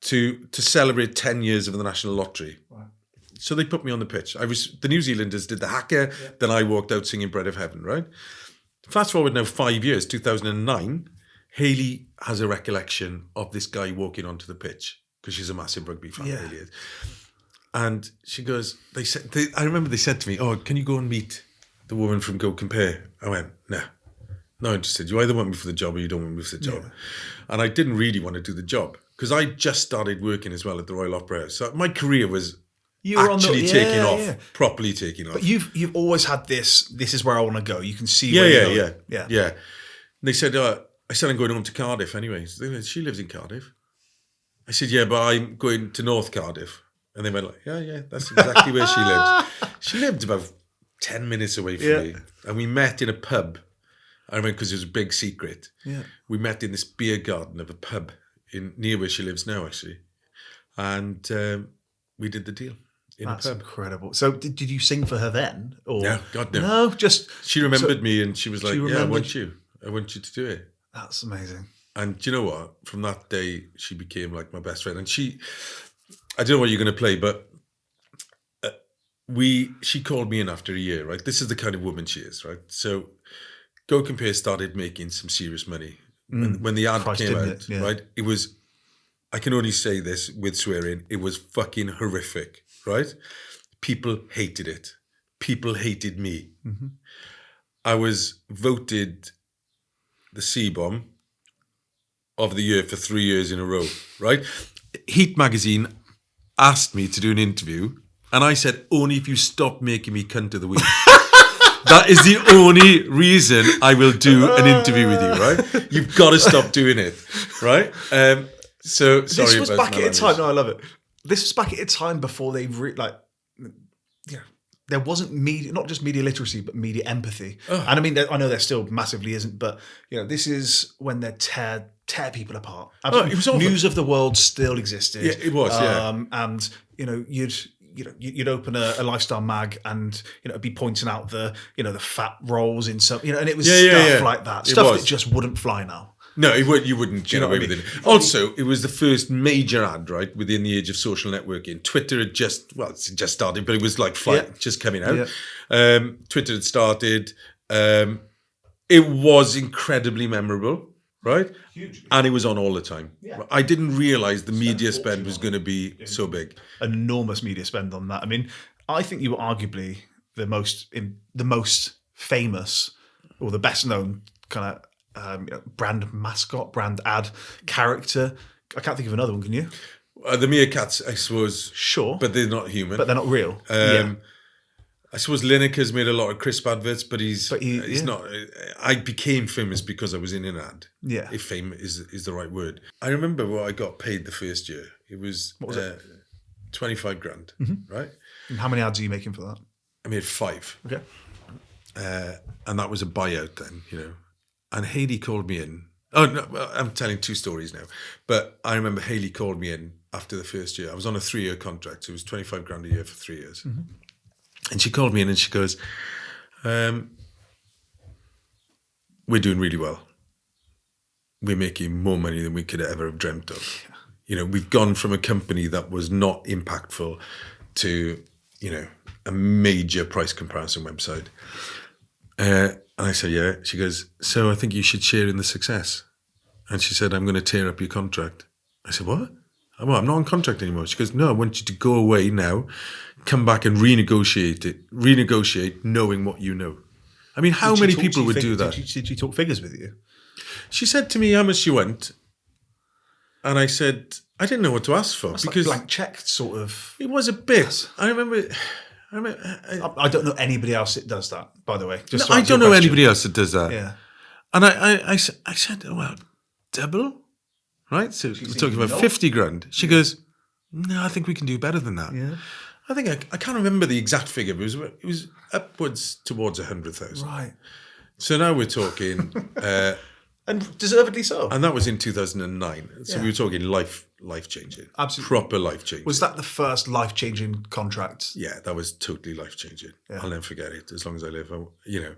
To celebrate 10 years of the National Lottery. Wow. So they put me on the pitch. The New Zealanders did the hacker, then I walked out singing Bread of Heaven, right? Fast forward now 5 years, 2009, Hayley has a recollection of this guy walking onto the pitch because she's a massive rugby fan, Hayley is. And she goes, I remember they said to me, oh, can you go and meet the woman from GoCompare? I went, nah, not interested. You either want me for the job or you don't want me for the job. Yeah. And I didn't really want to do the job because I just started working as well at the Royal Opera House. So my career was properly taking off. But you've always had this is where I want to go. You can see Yeah. And they said, I said, I'm going home to Cardiff anyway. So they went, she lives in Cardiff. I said, yeah, but I'm going to North Cardiff. And they went like, yeah, that's exactly where she lives. She lived about 10 minutes away from me. And we met in a pub. I remember because it was a big secret. Yeah. We met in this beer garden of a pub near where she lives now, actually. And we did the deal. That's incredible. So did you sing for her then? Or? No, God, no. No, just... She remembered me and she was like, I want you to do it. That's amazing. And do you know what? From that day, she became like my best friend. And I don't know what you're going to play, but she called me in after a year, right? This is the kind of woman she is, right? So GoCompare started making some serious money. When the ad came out, right? It was, I can only say this with swearing, it was fucking horrific, right? People hated it. People hated me. Mm-hmm. I was voted the C-bomb of the year for 3 years in a row, right? Heat magazine asked me to do an interview and I said, only if you stop making me cunt of the week. That is the only reason I will do an interview with you, right? You've got to stop doing it, right? So sorry. This was back at a time. No, I love it. This was back at a time before they there wasn't media, not just media literacy, but media empathy. Oh. And I mean, I know there still massively isn't, but this is when they tear people apart. It was News of the World still existed. Yeah, it was. And you'd open a lifestyle mag and it'd be pointing out the fat rolls in some and it was stuff like that. Stuff that just wouldn't fly now. No, you wouldn't get away with it. Also, it was the first major ad, right, within the age of social networking. Twitter had just started, but it was like just coming out. Yeah. Twitter had started. it was incredibly memorable, right? Huge. And it was on all the time. Yeah. I didn't realize the media spend was going to be so big. Enormous media spend on that. I mean, I think you were arguably the most famous or the best known kind of brand mascot, brand ad character. I can't think of another one. Can you? The meerkats, I suppose. Sure, But they're not human. but they're not real. Yeah. I suppose Lineker's made a lot of crisp adverts, but he's yeah. not. I became famous because I was in an ad. Yeah. If fame is the right word. I remember what I got paid the first year. It was, 25 grand, right? And how many ads are you making for that? I made 5. Okay. And that was a buyout then, you know. And Hayley called me in. Oh, no, I'm telling 2 stories now. But I remember Hayley called me in after the first year. I was on a 3-year contract. So it was 25 grand a year for 3 years. And she called me in and she goes, we're doing really well. We're making more money than we could ever have dreamt of. You know, we've gone from a company that was not impactful to, you know, a major price comparison website. And I said, yeah. She goes, so I think you should share in the success. And she said, I'm going to tear up your contract. I said, what? Well, I'm not on contract anymore. She goes, no, I want you to go away now, come back and renegotiate knowing what you know. I mean, how many people would do that? Did she talk figures with you? She said to me how much she went. And I said, I didn't know what to ask for. That's because like blank check sort of. It was a bit. I remember. I don't know anybody else that does that, by the way. No, I don't know anybody else that does that. Yeah. And I said, well, double? Right? So we're talking about 50 grand. She goes, no, I think we can do better than that. Yeah. I think I can't remember the exact figure, but it was upwards towards 100,000. Right. So now we're talking... and deservedly so. And that was in 2009. So we were talking life-changing. Absolutely. Proper life-changing. Was that the first life-changing contract? Yeah, that was totally life-changing. Yeah. I'll never forget it as long as I live. You know.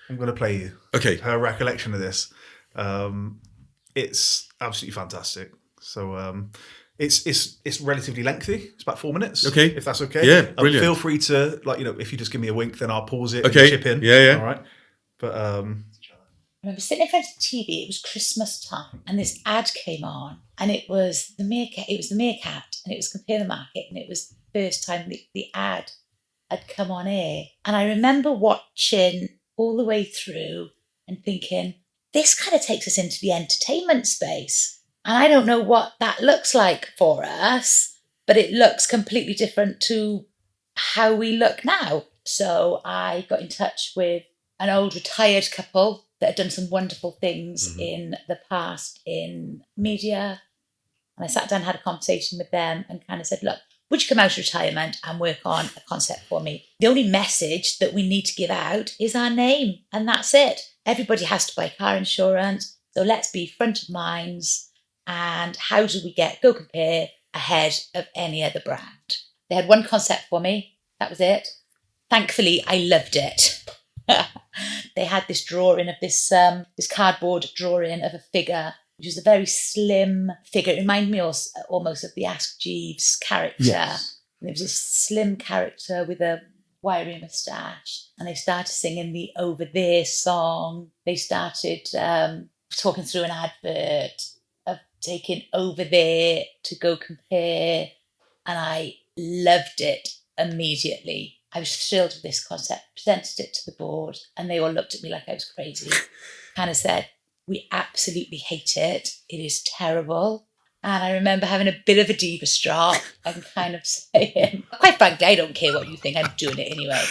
I'm going to play you. Okay. Her recollection of this. It's absolutely fantastic. So it's relatively lengthy. It's about 4 minutes. Okay. If that's okay. Yeah, brilliant. Feel free to, if you just give me a wink, then I'll pause it okay. and chip in. Yeah. All right. But I remember sitting in front of the TV. It was Christmas time, and this ad came on, and it was the meerkat. It was the meerkat, and it was Compare the Market, and it was the first time the ad had come on air. And I remember watching all the way through and thinking, this kind of takes us into the entertainment space, and I don't know what that looks like for us, but it looks completely different to how we look now. So I got in touch with an old retired couple that had done some wonderful things in the past in media. And I sat down and had a conversation with them and kind of said, look, would you come out of retirement and work on a concept for me? The only message that we need to give out is our name, and that's it. Everybody has to buy car insurance, so let's be front of minds. And how do we get GoCompare ahead of any other brand? They had one concept for me. That was it. Thankfully, I loved it. They had this drawing of this cardboard drawing of a figure, which was a very slim figure. It reminded me almost of the Ask Jeeves character. Yes. And it was this slim character with a wiry moustache. And they started singing the Over There song. They started talking through an advert of taking Over There to GoCompare. And I loved it immediately. I was thrilled with this concept, presented it to the board, and they all looked at me like I was crazy. Kind of said, we absolutely hate it. It is terrible. And I remember having a bit of a diva strop and kind of saying, quite frankly, I don't care what you think, I'm doing it anyway.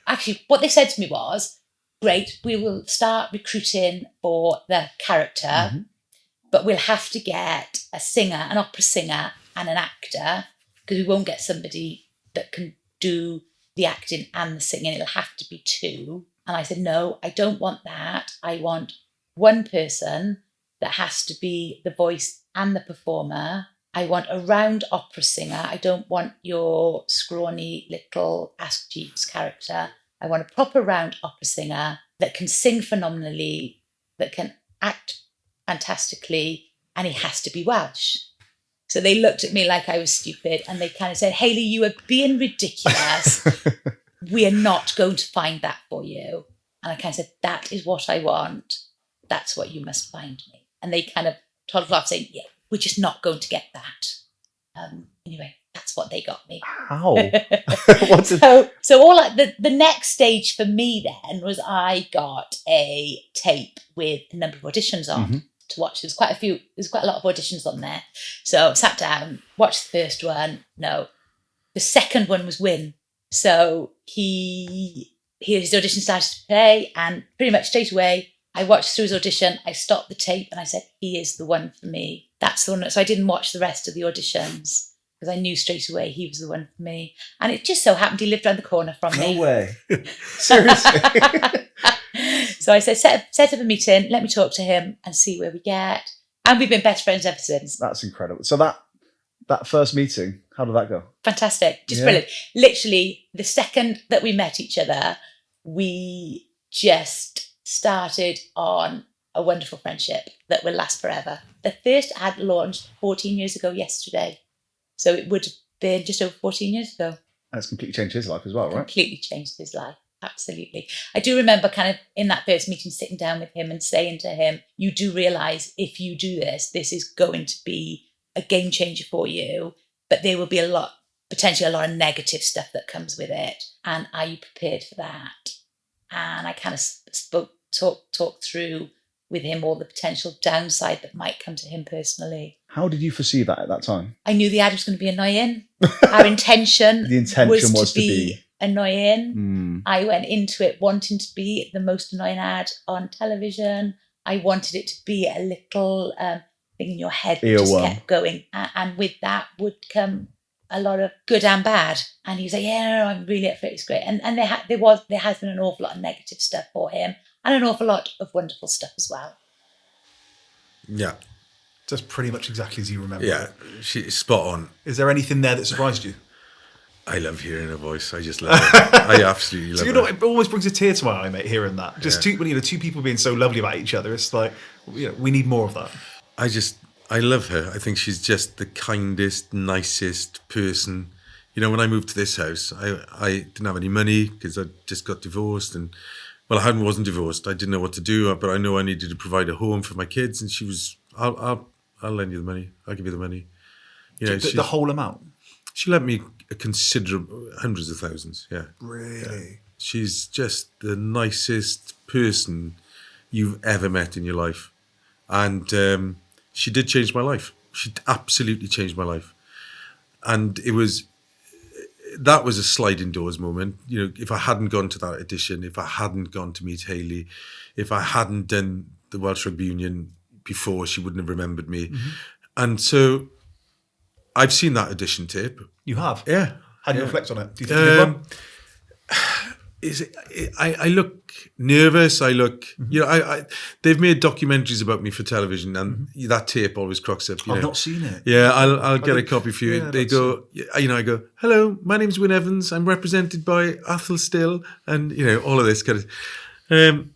Actually, what they said to me was, great, we will start recruiting for the character, but we'll have to get a singer, an opera singer and an actor, because we won't get somebody that can do the acting and the singing. It'll have to be 2. And I said, no, I don't want that. I want one person that has to be the voice and the performer. I want a round opera singer. I don't want your scrawny little Ask Jeeves character. I want a proper round opera singer that can sing phenomenally, that can act fantastically, and he has to be Welsh. So they looked at me like I was stupid, and they kind of said, Hayley, you are being ridiculous. We are not going to find that for you. And I kind of said, that is what I want. That's what you must find me. And they kind of toddled off saying, yeah, we're just not going to get that. Anyway, that's what they got me. How? So all the next stage for me then was I got a tape with a number of auditions on to watch. There's quite a lot of auditions on there. So sat down, watched the first one. No, the second one was Wynne. So his audition started to play, and pretty much straight away I watched through his audition. I stopped the tape and I said, he is the one for me. That's the one. So I didn't watch the rest of the auditions because I knew straight away he was the one for me. And it just so happened he lived around the corner from me. No way. Seriously. So I said, set up a meeting, let me talk to him and see where we get. And we've been best friends ever since. That's incredible. So that first meeting, how did that go? Fantastic. Just brilliant. Literally, the second that we met each other, we just started on a wonderful friendship that will last forever. The first ad launched 14 years ago yesterday. So it would have been just over 14 years ago. That's completely changed his life as well, right? Completely changed his life. Absolutely. I do remember kind of in that first meeting sitting down with him and saying to him, you do realise if you do this, this is going to be a game changer for you, but there will be potentially a lot of negative stuff that comes with it. And are you prepared for that? And I kind of talked through with him all the potential downside that might come to him personally. How did you foresee that at that time? I knew the ad was going to be annoying. Our intention, was to be annoying. I went into it wanting to be the most annoying ad on television. I wanted it to be a little thing in your head that just kept going. And with that would come a lot of good and bad. And he was like, yeah, no, I'm really up for it. It's great. And there has been an awful lot of negative stuff for him and an awful lot of wonderful stuff as well. Yeah. That's pretty much exactly as you remember. Yeah, she's spot on. Is there anything there that surprised you? I love hearing her voice. I just love it. I absolutely love it. It always brings a tear to my eye, mate, hearing that. Just two people being so lovely about each other. It's like, we need more of that. I love her. I think she's just the kindest, nicest person. When I moved to this house, I didn't have any money because I just got divorced. And, well, I wasn't divorced. I didn't know what to do, but I know I needed to provide a home for my kids. And she was, I'll lend you the money. I'll give you the money. The whole amount? She lent me a considerable, hundreds of thousands, yeah. Really? Yeah. She's just the nicest person you've ever met in your life. And she did change my life. She absolutely changed my life. And that was a sliding doors moment. If I hadn't gone to that audition, if I hadn't gone to meet Hayley, if I hadn't done the Welsh Rugby Union before, she wouldn't have remembered me. Mm-hmm. And so I've seen that audition tape. You have? Yeah. How do you reflect on it? Do you think I look nervous. I look, they've made documentaries about me for television, and that tape always crocks up. I've not seen it. Yeah, I'll get a copy for you. Yeah, they go, I go, hello, my name's Wynne Evans. I'm represented by Athol Still, and all of this kind of.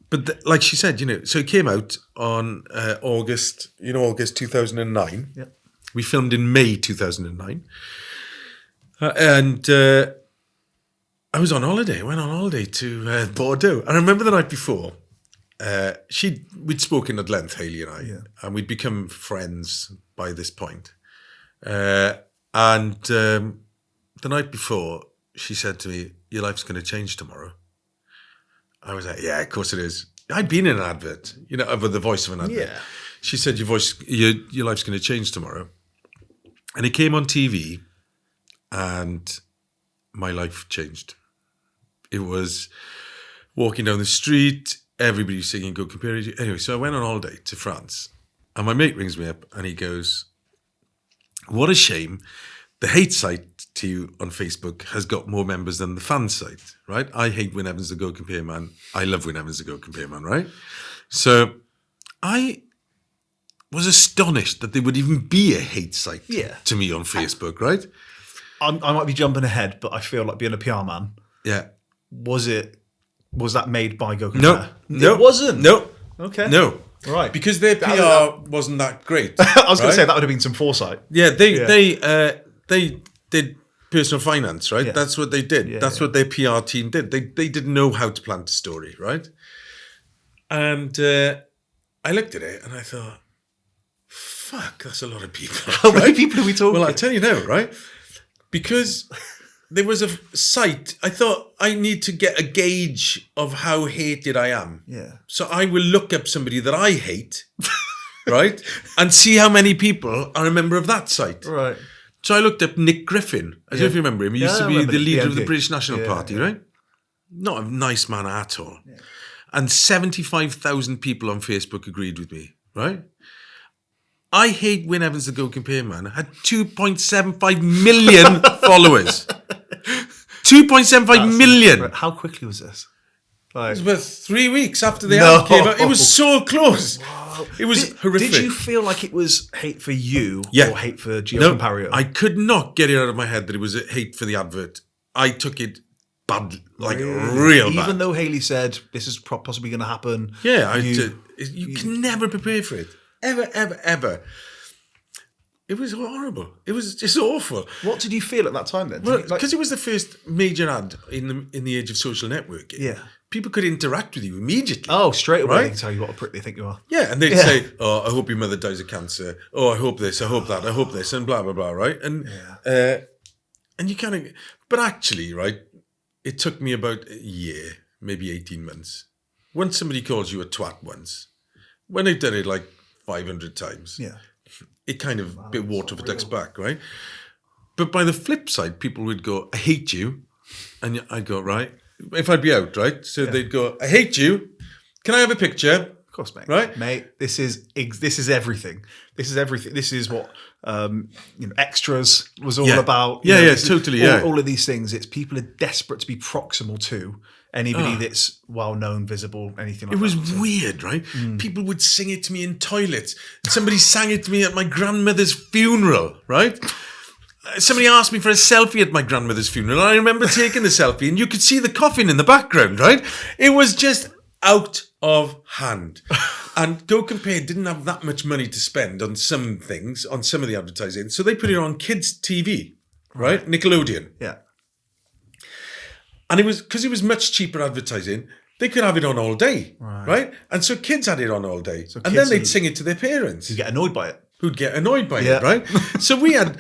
But like she said, so it came out on August 2009. Yeah. We filmed in May 2009. And I was on holiday. I went on holiday to Bordeaux. And I remember the night before, we'd spoken at length, Hayley and I, and we'd become friends by this point. And the night before, she said to me, your life's going to change tomorrow. I was like, yeah, of course it is. I'd been in an advert, with the voice of an advert. Yeah. She said, your life's going to change tomorrow. And it came on TV, and my life changed. It was walking down the street, everybody was singing GoCompare. Anyway, so I went on holiday to France, and my mate rings me up, and he goes, what a shame. The hate site to you on Facebook has got more members than the fan site, right? I hate Wynne Evans, the GoCompare man. I love Wynne Evans, the GoCompare man, right? So I was astonished that there would even be a hate site to me on Facebook, right? I might be jumping ahead, but I feel like being a PR man. Yeah. Was that made by GoCompare? No. It wasn't? No. Okay. No. Right. Because their PR wasn't that great. I was going to say that would have been some foresight. Yeah, they did personal finance, right? Yeah. That's what they did. Yeah, That's what their PR team did. They didn't know how to plant a story, right? And I looked at it and I thought, fuck, that's a lot of people. How many people are we talking? Well, I'll tell you now, right? Because there was a site, I thought I need to get a gauge of how hated I am. Yeah. So I will look up somebody that I hate, right? And see how many people are a member of that site. Right. So I looked up Nick Griffin. I don't know if you remember him. He used to be the leader of the British National Party, right? Not a nice man at all. Yeah. And 75,000 people on Facebook agreed with me, right? I hate Wynne Evans, the GoCompare man, had 2.75 million followers. 2.75 million. Right. How quickly was this? It was about 3 weeks after the ad came out. It was so close. Wow. It was horrific. Did you feel like it was hate for you or hate for Gio Compario? I could not get it out of my head that it was a hate for the advert. I took it bad, like real bad. Even though Hayley said this is possibly going to happen. Yeah, you can never prepare for it. Ever, ever, ever. It was horrible. It was just awful. What did you feel at that time then? Well, because it was the first major ad in the age of social networking. Yeah. People could interact with you immediately. Oh, straight away. Right? They can tell you what a prick they think you are. Yeah, and they'd say, "Oh, I hope your mother dies of cancer. Oh, I hope this. I hope that. I hope this," and blah blah blah. Right? And and you kind of, but actually, right? It took me about a year, maybe 18 months. Once somebody calls you a twat once, when they've done it like 500 times, it kind of bit water for duck's back, right? But by the flip side, people would go, "I hate you," and I'd go, "Right." If I'd be out, right? So they'd go, "I hate you. Can I have a picture?" Of course, mate. Right, mate. This is everything. This is everything. This is what extras was all about. Totally. All of these things. It's people are desperate to be proximal to anybody that's well known, visible, anything like that. It was weird, right? People would sing it to me in toilets. Somebody sang it to me at my grandmother's funeral, right? Somebody asked me for a selfie at my grandmother's funeral. And I remember taking the selfie and you could see the coffin in the background, right? It was just out of hand. And GoCompare didn't have that much money to spend on some things, on some of the advertising. So they put it on kids' TV, right? Nickelodeon. Yeah. And it was, because it was much cheaper advertising, they could have it on all day, right? And so kids had it on all day. So and then they'd sing it to their parents. Who'd get annoyed by it. Who'd get annoyed by it, right? So we had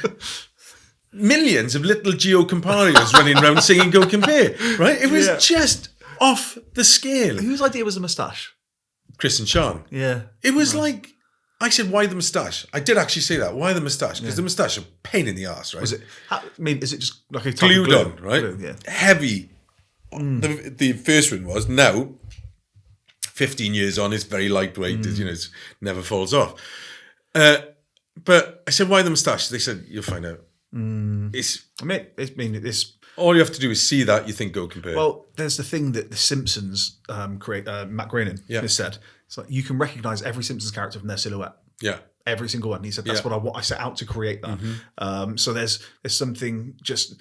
millions of little Gio Comparios running around singing GoCompare, right? It was just off the scale. Whose idea was the moustache? Chris and Sean. Yeah. It was like, I said, why the moustache? I did actually say that. Why the moustache? Because the moustache is a pain in the arse, right? Was it? Is it just like a type glued of on, right? Glue, yeah. Heavy. The first one was. Now, 15 years on, it's very lightweight. It never falls off. But I said, why the moustache? They said, you'll find out. It's all you have to do is see that, you think GoCompare. Well, there's the thing that the Simpsons create. Matt Groening has said. It's like you can recognise every Simpsons character from their silhouette. Yeah, every single one. He said that's what I set out to create that. So there's something just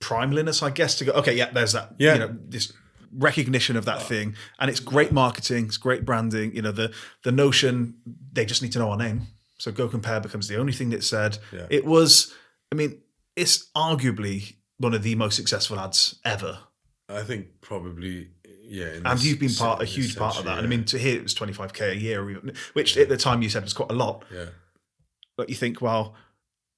primeliness, I guess, to go. Okay, there's that. Yeah, this recognition of that thing, and it's great marketing. It's great branding. The notion they just need to know our name. So GoCompare becomes the only thing that said. Yeah. It was. I mean, it's arguably one of the most successful ads ever. I think probably, and you've been a huge part of that. Yeah. And I mean, to hear it was 25k a year, which at the time you said was quite a lot. Yeah. But you think, well,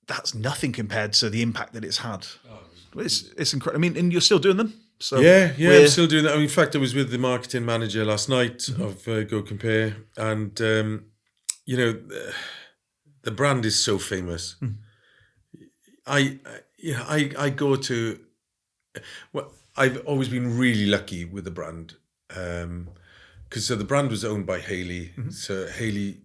that's nothing compared to the impact that it's had. Oh, it's incredible. I mean, and you're still doing them. So I'm still doing that. I mean, in fact, I was with the marketing manager last night of GoCompare, and the brand is so famous. I go to. Well, I've always been really lucky with the brand, because the brand was owned by Hayley. So Hayley,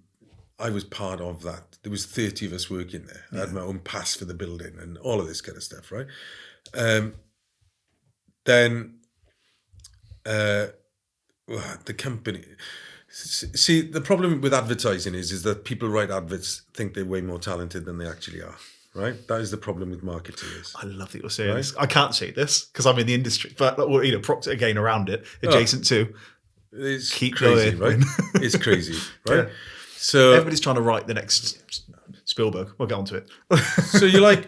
I was part of that. There was 30 of us working there. I had my own pass for the building and all of this kind of stuff, right? Then the company. See, the problem with advertising is that people write adverts think they're way more talented than they actually are. Right, that is the problem with marketeers. I love that you're saying this. I can't say this because I'm in the industry, but propped it again around it, adjacent to. It's keep crazy, going. Right? It's crazy, right? So everybody's trying to write the next Spielberg. We'll get onto it. So you like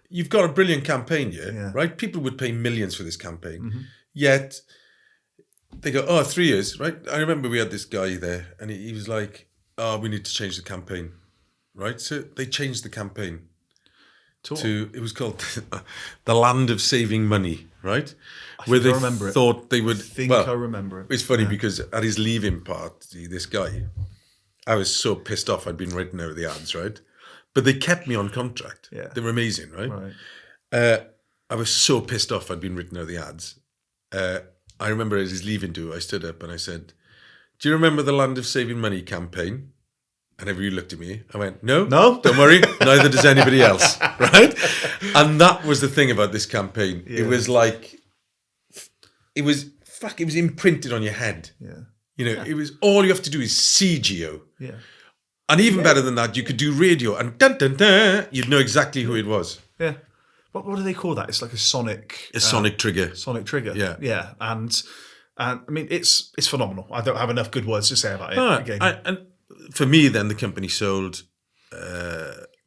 you've got a brilliant campaign here, Yeah. right? People would pay millions for this campaign. Mm-hmm. Yet they go, 3 years, right? I remember we had this guy there and he was like, we need to change the campaign, right? So they changed the campaign it was called The Land of Saving Money, right? Where they thought they would... I remember it. It's funny because at his leaving party, this guy, I was so pissed off I'd been written out of the ads, right? But they kept me on contract. Yeah. They were amazing, right? I was so pissed off I'd been written out of the ads. I remember at his leaving do, I stood up and I said, do you remember the Land of Saving Money campaign? And everybody looked at me. I went, no, don't worry. Neither does anybody else, right? And that was the thing about this campaign. Yeah. It was like, it was imprinted on your head. Yeah. You know, it was all you have to do is see Gio. Yeah. And even better than that, you could do radio and dun dun dun, you'd know exactly who it was. Yeah. What do they call that? It's like a sonic... sonic trigger. Sonic trigger. Yeah. Yeah. And I mean, it's phenomenal. I don't have enough good words to say about it. And for me, then, the company sold.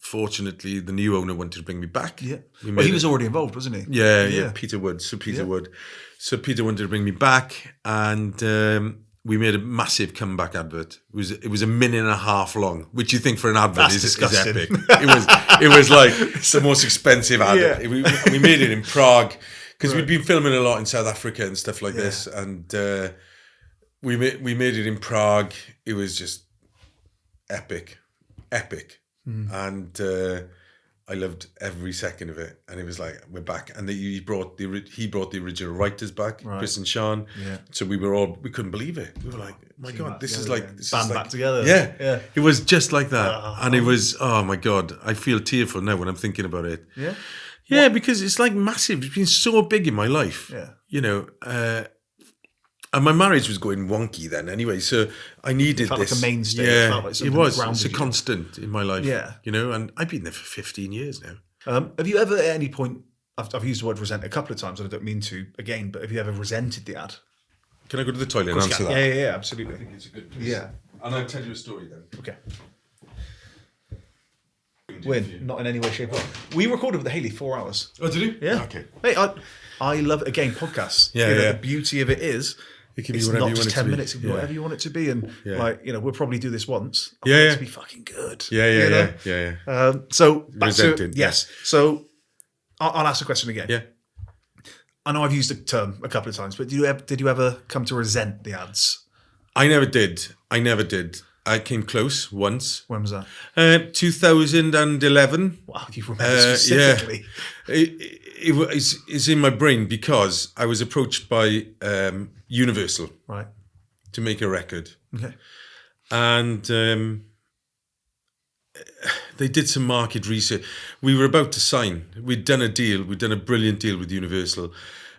Fortunately, the new owner wanted to bring me back. Yeah. He was already involved, wasn't he? Yeah. Peter Wood. So Peter wanted to bring me back and... we made a massive comeback advert. It was a minute and a half long, which you think for an advert is epic. It was like the most expensive advert. Yeah. We made it in Prague because we'd been filming a lot in South Africa and stuff like this, and we made it in Prague. It was just epic, and I loved every second of it, and it was like we're back. And he brought the original writers back, Chris and Sean. Yeah. So we couldn't believe it. We were like, oh my God, this is like back together. Yeah. It was just like that, and it was oh my God, I feel tearful now when I'm thinking about it. Yeah. Yeah, because it's like massive. It's been so big in my life. Yeah. You know. And my marriage was going wonky then anyway, so I needed felt this. Like a mainstay. Yeah, it felt like it was. It's a you. constant in my life. Yeah. You know, and I've been there for 15 years now. Have you ever at any point, I've used the word resent a couple of times, and I don't mean to again, but have you ever resented the ad? Can I go to the toilet and answer that? Yeah, absolutely. I think it's a good place. Yeah. And I'll tell you a story then. Okay. Wynne, not in any way, shape, or form. We recorded with the Hayley 4 hours. Oh, did you? Yeah. Okay. Hey, I love, again, podcasts. Yeah. The beauty of it is, it can be it's whatever not you just want 10 it to minutes, it can be whatever you want it to be. And we'll probably do this once. I want it to be fucking good. Yeah. So back Resented. to, yes. So I'll ask the question again. Yeah. I know I've used the term a couple of times, but did you ever come to resent the ads? I never did. I came close once. When was that? 2011. Wow, you remember specifically. Yeah. It's in my brain because I was approached by Universal to make a record. Okay. And they did some market research. We were about to sign. We'd done a deal. We'd done a brilliant deal with Universal.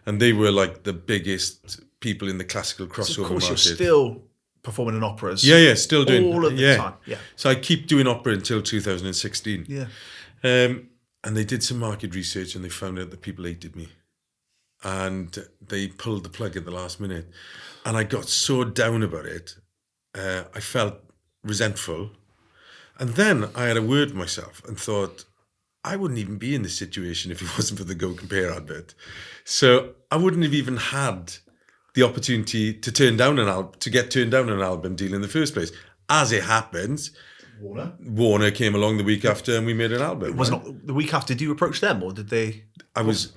And they were like the biggest people in the classical crossover market. Of course, you're still performing in operas. Yeah, still doing all of the time. Yeah. So I keep doing opera until 2016. Yeah. And they did some market research and they found out that people hated me. And they pulled the plug at the last minute. And I got so down about it. I felt resentful. And then I had a word with myself and thought, I wouldn't even be in this situation if it wasn't for the GoCompare advert. So I wouldn't have even had the opportunity to get turned down an album deal in the first place. As it happens, Warner came along the week after and we made an album. It was not the week after. Did you approach them or did they? I was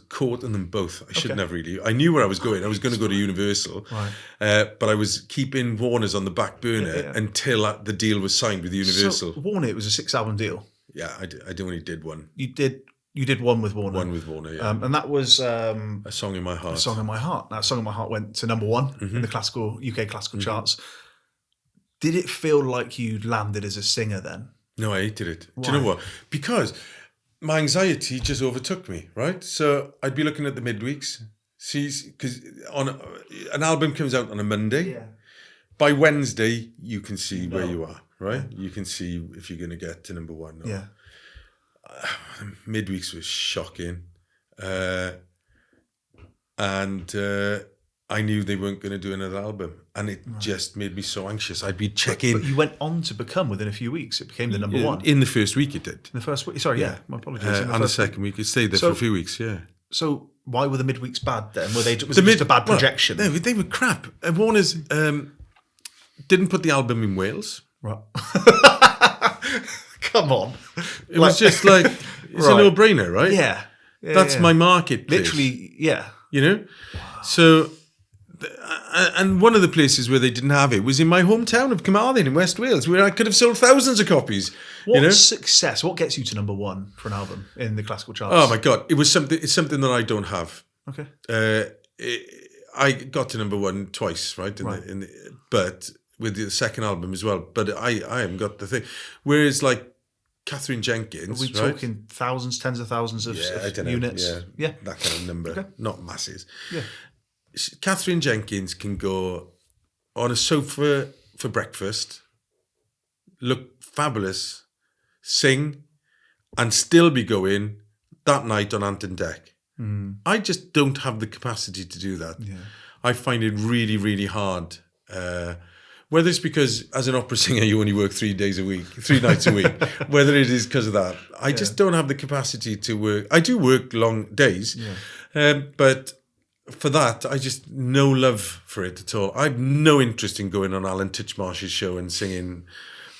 caught in them both. I shouldn't have really. I knew where I was going. I was going to go to Universal, but I was keeping Warner's on the back burner until the deal was signed with Universal. So Warner, it was a 6-album deal. Yeah, I only did one. You did one with Warner. One with Warner, yeah. And that was A Song in My Heart. A Song in My Heart. Now, A Song in My Heart went to number one in the UK classical charts. Did it feel like you'd landed as a singer then? No, I hated it. Why? Do you know what? Because my anxiety just overtook me, right? So I'd be looking at the midweeks. See, because an album comes out on a Monday. Yeah. By Wednesday, you can see where you are, right? You can see if you're going to get to number one. Yeah. Midweeks was shocking. And I knew they weren't going to do another album, and it just made me so anxious. I'd be checking. But you went on to become, within a few weeks, it became the number one. In the first week it did. In the first week? Sorry, my apologies. And the second week, it stayed there for a few weeks, yeah. So why were the midweeks bad then? Was it just a bad projection? No, they were crap. Warner's didn't put the album in Wales. Right. Come on. It was just like, it's a no-brainer, right? Yeah. That's my marketplace. Literally, yeah. You know? Wow. So, and one of the places where they didn't have it was in my hometown of Carmarthen in West Wales, where I could have sold thousands of copies. What success? What gets you to number one for an album in the classical charts? Oh my God. It's something that I don't have. Okay. I got to number one twice, right? But with the second album as well. But I haven't got the thing. Whereas like Catherine Jenkins, are we talking thousands, tens of thousands of units? Yeah, that kind of number, okay. Not masses. Yeah. Catherine Jenkins can go on a sofa for breakfast, look fabulous, sing, and still be going that night on Ant and Deck. Mm. I just don't have the capacity to do that. Yeah. I find it really, really hard. Whether it's because as an opera singer you only work 3 nights a week, whether it is because of that, I just don't have the capacity to work. I do work long days, but for that, I just no love for it at all. I have no interest in going on Alan Titchmarsh's show and singing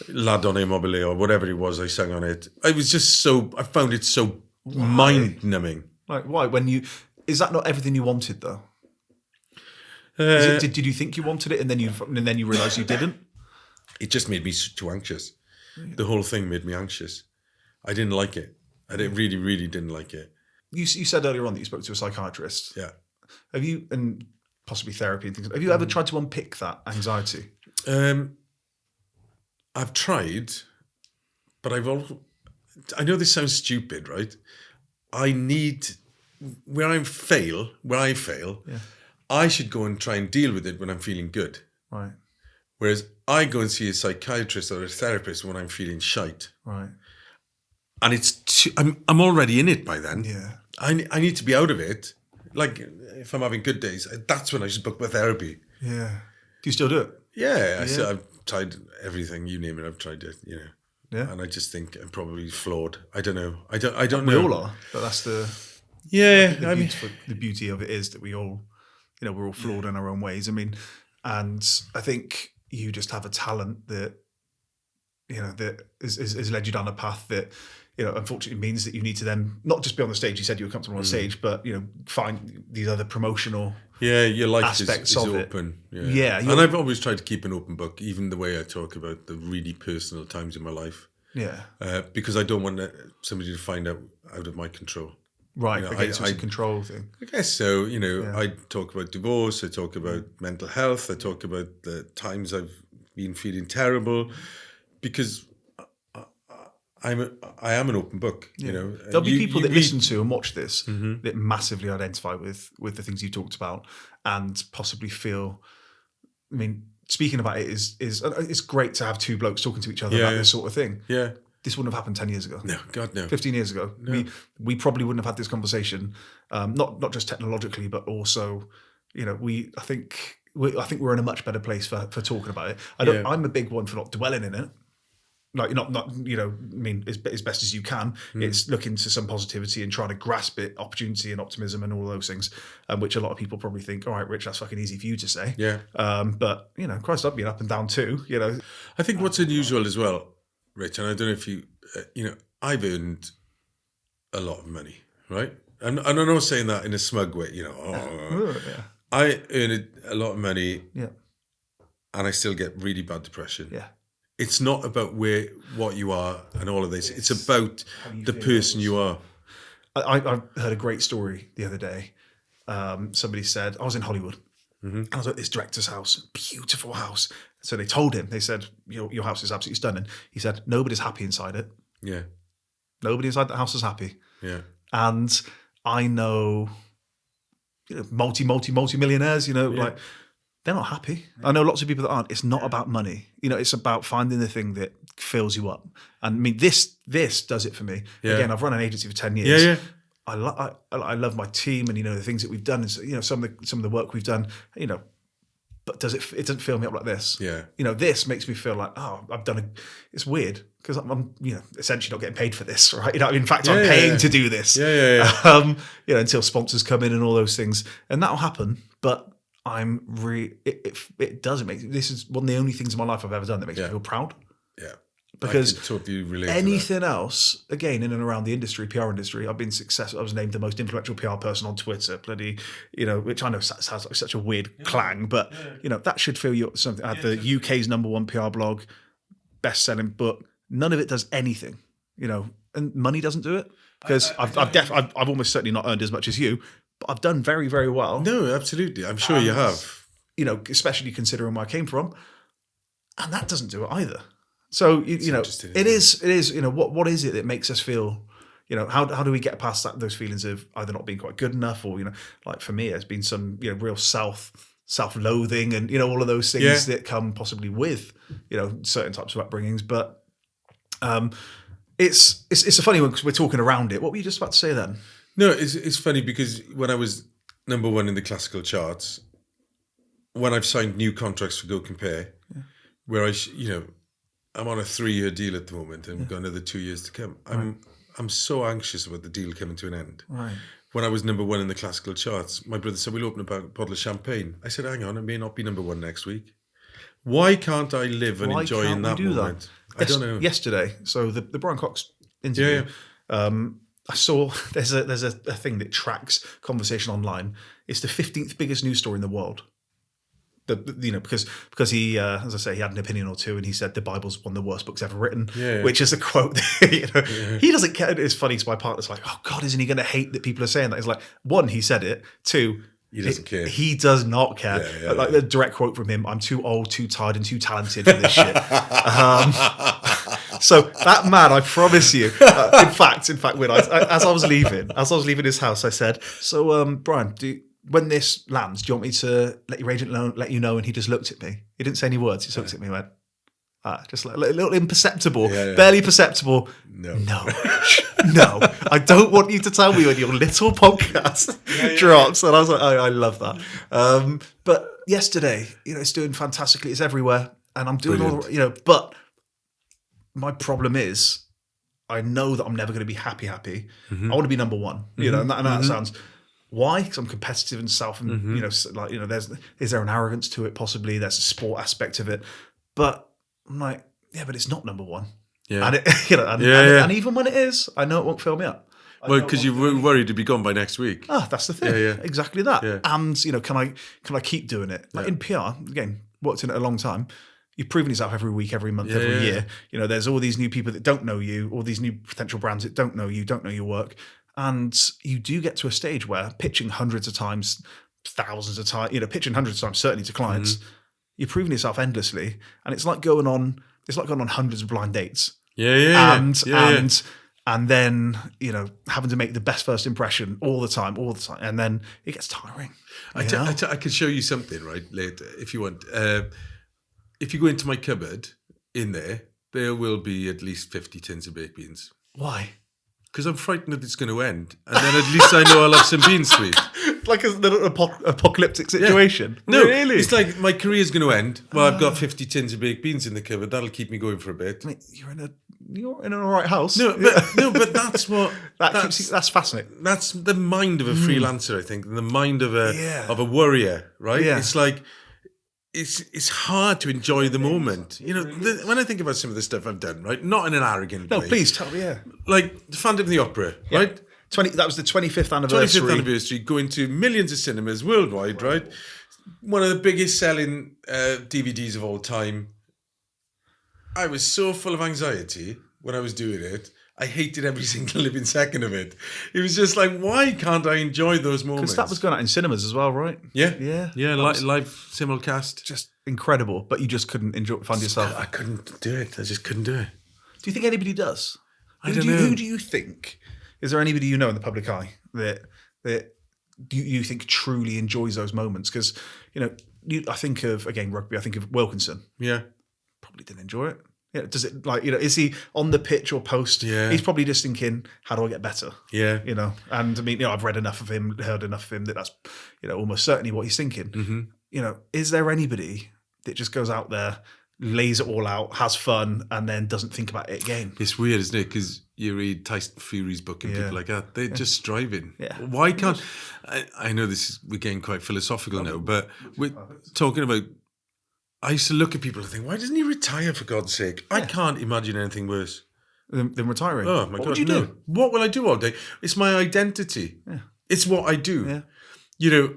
La Donna Immobile or whatever it was I sang on it. I found it so mind-numbing. Like, why? Is that not everything you wanted though? Did you think you wanted it and then you realised you didn't? It just made me too anxious. The whole thing made me anxious. I didn't like it. I really, really didn't like it. You said earlier on that you spoke to a psychiatrist. Yeah. Have you, and possibly therapy and things, have you ever tried to unpick that anxiety? I've tried, but I know this sounds stupid, right? Where I fail, I should go and try and deal with it when I'm feeling good. Right. Whereas I go and see a psychiatrist or a therapist when I'm feeling shite. Right. And I'm already in it by then. Yeah. I need to be out of it. Like if I'm having good days, that's when I should book my therapy. Yeah. Do you still do it? Yeah. I've tried everything, you name it. I've tried it, Yeah. And I just think I'm probably flawed. I don't know. I don't know. We all are, but that's the the beauty of it is that we all, we're all flawed in our own ways. I mean, and I think you just have a talent that, that has led you down a path that, unfortunately means that you need to then not just be on the stage. You said you were comfortable on stage, but find these other promotional your life aspects is of open. It. Yeah, and I've always tried to keep an open book, even the way I talk about the really personal times in my life. Yeah, because I don't want somebody to find out of my control. Right, it's a control thing. I guess so. I talk about divorce. I talk about mental health. I talk about the times I've been feeling terrible, because I am an open book. There'll be people that listen to and watch this that massively identify with the things you talked about and possibly feel. I mean, speaking about it is it's great to have two blokes talking to each other about this sort of thing. Yeah. This wouldn't have happened 10 years ago. No, God, no. 15 years ago. No. We probably wouldn't have had this conversation, not just technologically, but also, I think we're in a much better place for talking about it. I'm a big one for not dwelling in it. Like, not as best as you can. It's looking to some positivity and trying to grasp it, opportunity and optimism and all those things, which a lot of people probably think, all right, Rich, that's fucking easy for you to say. Yeah. But, Christ, I've been up and down too, I think what's unusual as well, Rich, and I don't know if you, I've earned a lot of money, right? And I'm not saying that in a smug way, I earn a lot of money, and I still get really bad depression. Yeah. It's not about what you are and all of this. It's about the person you are. I heard a great story the other day. Somebody said, I was in Hollywood. And I was at this director's house, beautiful house. So they told him, they said, your house is absolutely stunning. He said, nobody's happy inside it. Yeah. Nobody inside the house is happy. Yeah. And I know, multi-millionaires, like, they're not happy. I know lots of people that aren't. It's not about money. It's about finding the thing that fills you up. And I mean, this does it for me. Yeah. Again, I've run an agency for 10 years. Yeah. I love my team, and the things that we've done, is some of the work we've done, but it doesn't fill me up like this. Yeah. This makes me feel like, I've done it's weird because I'm essentially not getting paid for this, right? In fact, I'm paying to do this. Yeah. Until sponsors come in and all those things, and that'll happen. But this is one of the only things in my life I've ever done that makes me feel proud. Yeah. Because I could totally relate anything else, again, in and around the industry, PR industry, I've been successful. I was named the most influential PR person on Twitter, which I know sounds like such a weird clang, but that should feel you something. I had the UK's #1 PR blog, best-selling book. None of it does anything, and money doesn't do it, because I've almost certainly not earned as much as you, but I've done very, very well. No, absolutely. I'm sure you have. Especially considering where I came from, and that doesn't do it either. So it is. What is it that makes us feel? How do we get past those feelings of either not being quite good enough, or like for me, there's been some real self-loathing, and all of those things that come possibly with certain types of upbringings. But it's a funny one because we're talking around it. What were you just about to say then? No, it's funny because when I was #1 in the classical charts, when I've signed new contracts for GoCompare, where I'm on a 3-year deal at the moment, and we've got another 2 years to come. I'm so anxious about the deal coming to an end. Right. When I was #1 in the classical charts, my brother said, we'll open a bottle of champagne. I said, hang on, it may not be #1 next week. Why can't I live and enjoy in that moment? I don't know. Yesterday, so the Brian Cox interview, I saw there's a thing that tracks conversation online. It's the 15th biggest news story in the world. Because he, as I say, he had an opinion or two, and he said the Bible's one of the worst books ever written, which is a quote that, he doesn't care. It's funny because my partner's like, oh God, isn't he going to hate that people are saying that? It's like, one, he said it. Two, he doesn't care. He does not care. The direct quote from him: "I'm too old, too tired, and too talented for this shit." So that man, I promise you. In fact, when as I was leaving his house, I said, "So, Brian, when this lands, do you want me to let your agent let you know?" And he just looked at me. He didn't say any words. He just looked at me and went, just like a little imperceptible, barely perceptible. No. I don't want you to tell me when your little podcast drops. And I was like, I love that. But yesterday, it's doing fantastically. It's everywhere. And I'm doing but my problem is I know that I'm never going to be happy. Mm-hmm. I want to be #1, and that sounds... Why? Because I'm competitive and is there an arrogance to it? Possibly. There's a sport aspect of it, but I'm like, but it's not #1. Yeah, and and even when it is, I know it won't fill me up. Well, because you were worried to be gone by next week. That's the thing. Yeah. Exactly that. Yeah. And can I keep doing it? Like in PR, again, worked in it a long time. You've proven yourself every week, every month, every year. There's all these new people that don't know you, all these new potential brands that don't know you, don't know your work. And you do get to a stage where pitching hundreds of times, thousands of times, pitching hundreds of times, certainly to clients, you're proving yourself endlessly. And it's like going on hundreds of blind dates. And then, having to make the best first impression all the time. And then it gets tiring. I can show you something, right, later, if you want. If you go into my cupboard, in there will be at least 50 tins of baked beans. Why? Because I'm frightened that it's going to end. And then at least I know I'll have some beans to eat. Like a little apocalictic situation? Yeah. No, really? It's like my career's going to end. Well, I've got 50 tins of baked beans in the cupboard. That'll keep me going for a bit. I mean, you're in an all right house. But that's what... that's fascinating. That's the mind of a freelancer, I think. And the mind of a warrior, right? Yeah. It's like... It's hard to enjoy the moment. When I think about some of the stuff I've done, right? Not in an arrogant way. No, please tell me, Like the Phantom of the Opera, right? That was the 25th anniversary. 25th anniversary, going to millions of cinemas worldwide, right? One of the biggest selling DVDs of all time. I was so full of anxiety when I was doing it. I hated every single living second of it. It was just like, why can't I enjoy those moments? Because that was going out in cinemas as well, right? Yeah. Live simulcast. Just incredible, but you just couldn't find yourself. I couldn't do it. I just couldn't do it. Do you think anybody does? I don't know. Who do you think? Is there anybody in the public eye that you think truly enjoys those moments? Because I think of, again, rugby. I think of Wilkinson. Yeah. Probably didn't enjoy it. Yeah, does it is he on the pitch or post? Yeah. He's probably just thinking, how do I get better? Yeah. And I mean, I've read enough of him, heard enough of him that's, almost certainly what he's thinking. Mm-hmm. Is there anybody that just goes out there, lays it all out, has fun, and then doesn't think about it again? It's weird, isn't it? Because you read Tyson Fury's book and people like that, they're just striving. Yeah. Why can't... I know we're getting quite philosophical now, but we're talking about... I used to look at people and think, why doesn't he retire, for God's sake? I can't imagine anything worse than retiring. Oh, my God. What would you do? What will I do all day? It's my identity. Yeah. It's what I do. Yeah.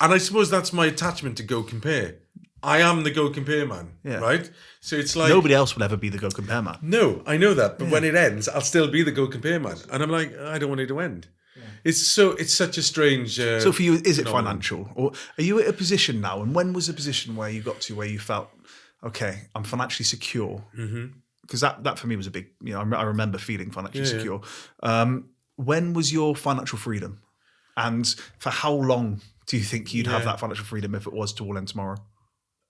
And I suppose that's my attachment to GoCompare. I am the GoCompare man, right? So it's like... Nobody else will ever be the GoCompare man. No, I know that. But when it ends, I'll still be the GoCompare man. And I'm like, I don't want it to end. Yeah. It's such a strange... So for you, is it phenomenon. Financial? Or are you at a position now? And when was the position where you got to where you felt, okay, I'm financially secure? Because that for me was a big... I remember feeling financially secure. When was your financial freedom? And for how long do you think you'd have that financial freedom if it was to all end tomorrow?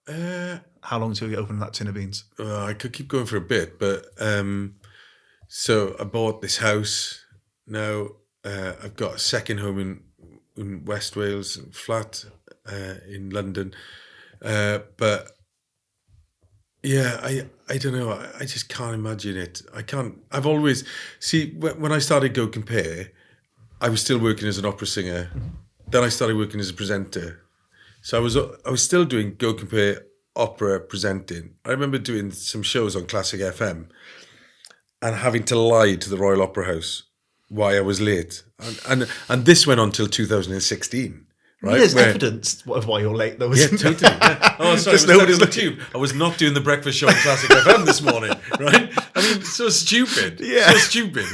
How long until you open that tin of beans? I could keep going for a bit, but so I bought this house. Now I've got a second home in West Wales, flat in London. But yeah, I don't know. I just can't imagine it. I can't. I've always when I started GoCompare, I was still working as an opera singer. Then I started working as a presenter. So I was still doing GoCompare opera presenting. I remember doing some shows on Classic FM and having to lie to the Royal Opera House why I was late. And this went on till 2016. Right? There's evidence of why you're late, though, isn't there? Totally. Yeah. Oh, sorry, I was tube. I was not doing the breakfast show on Classic FM this morning, right? I mean, so stupid. Yeah. So stupid,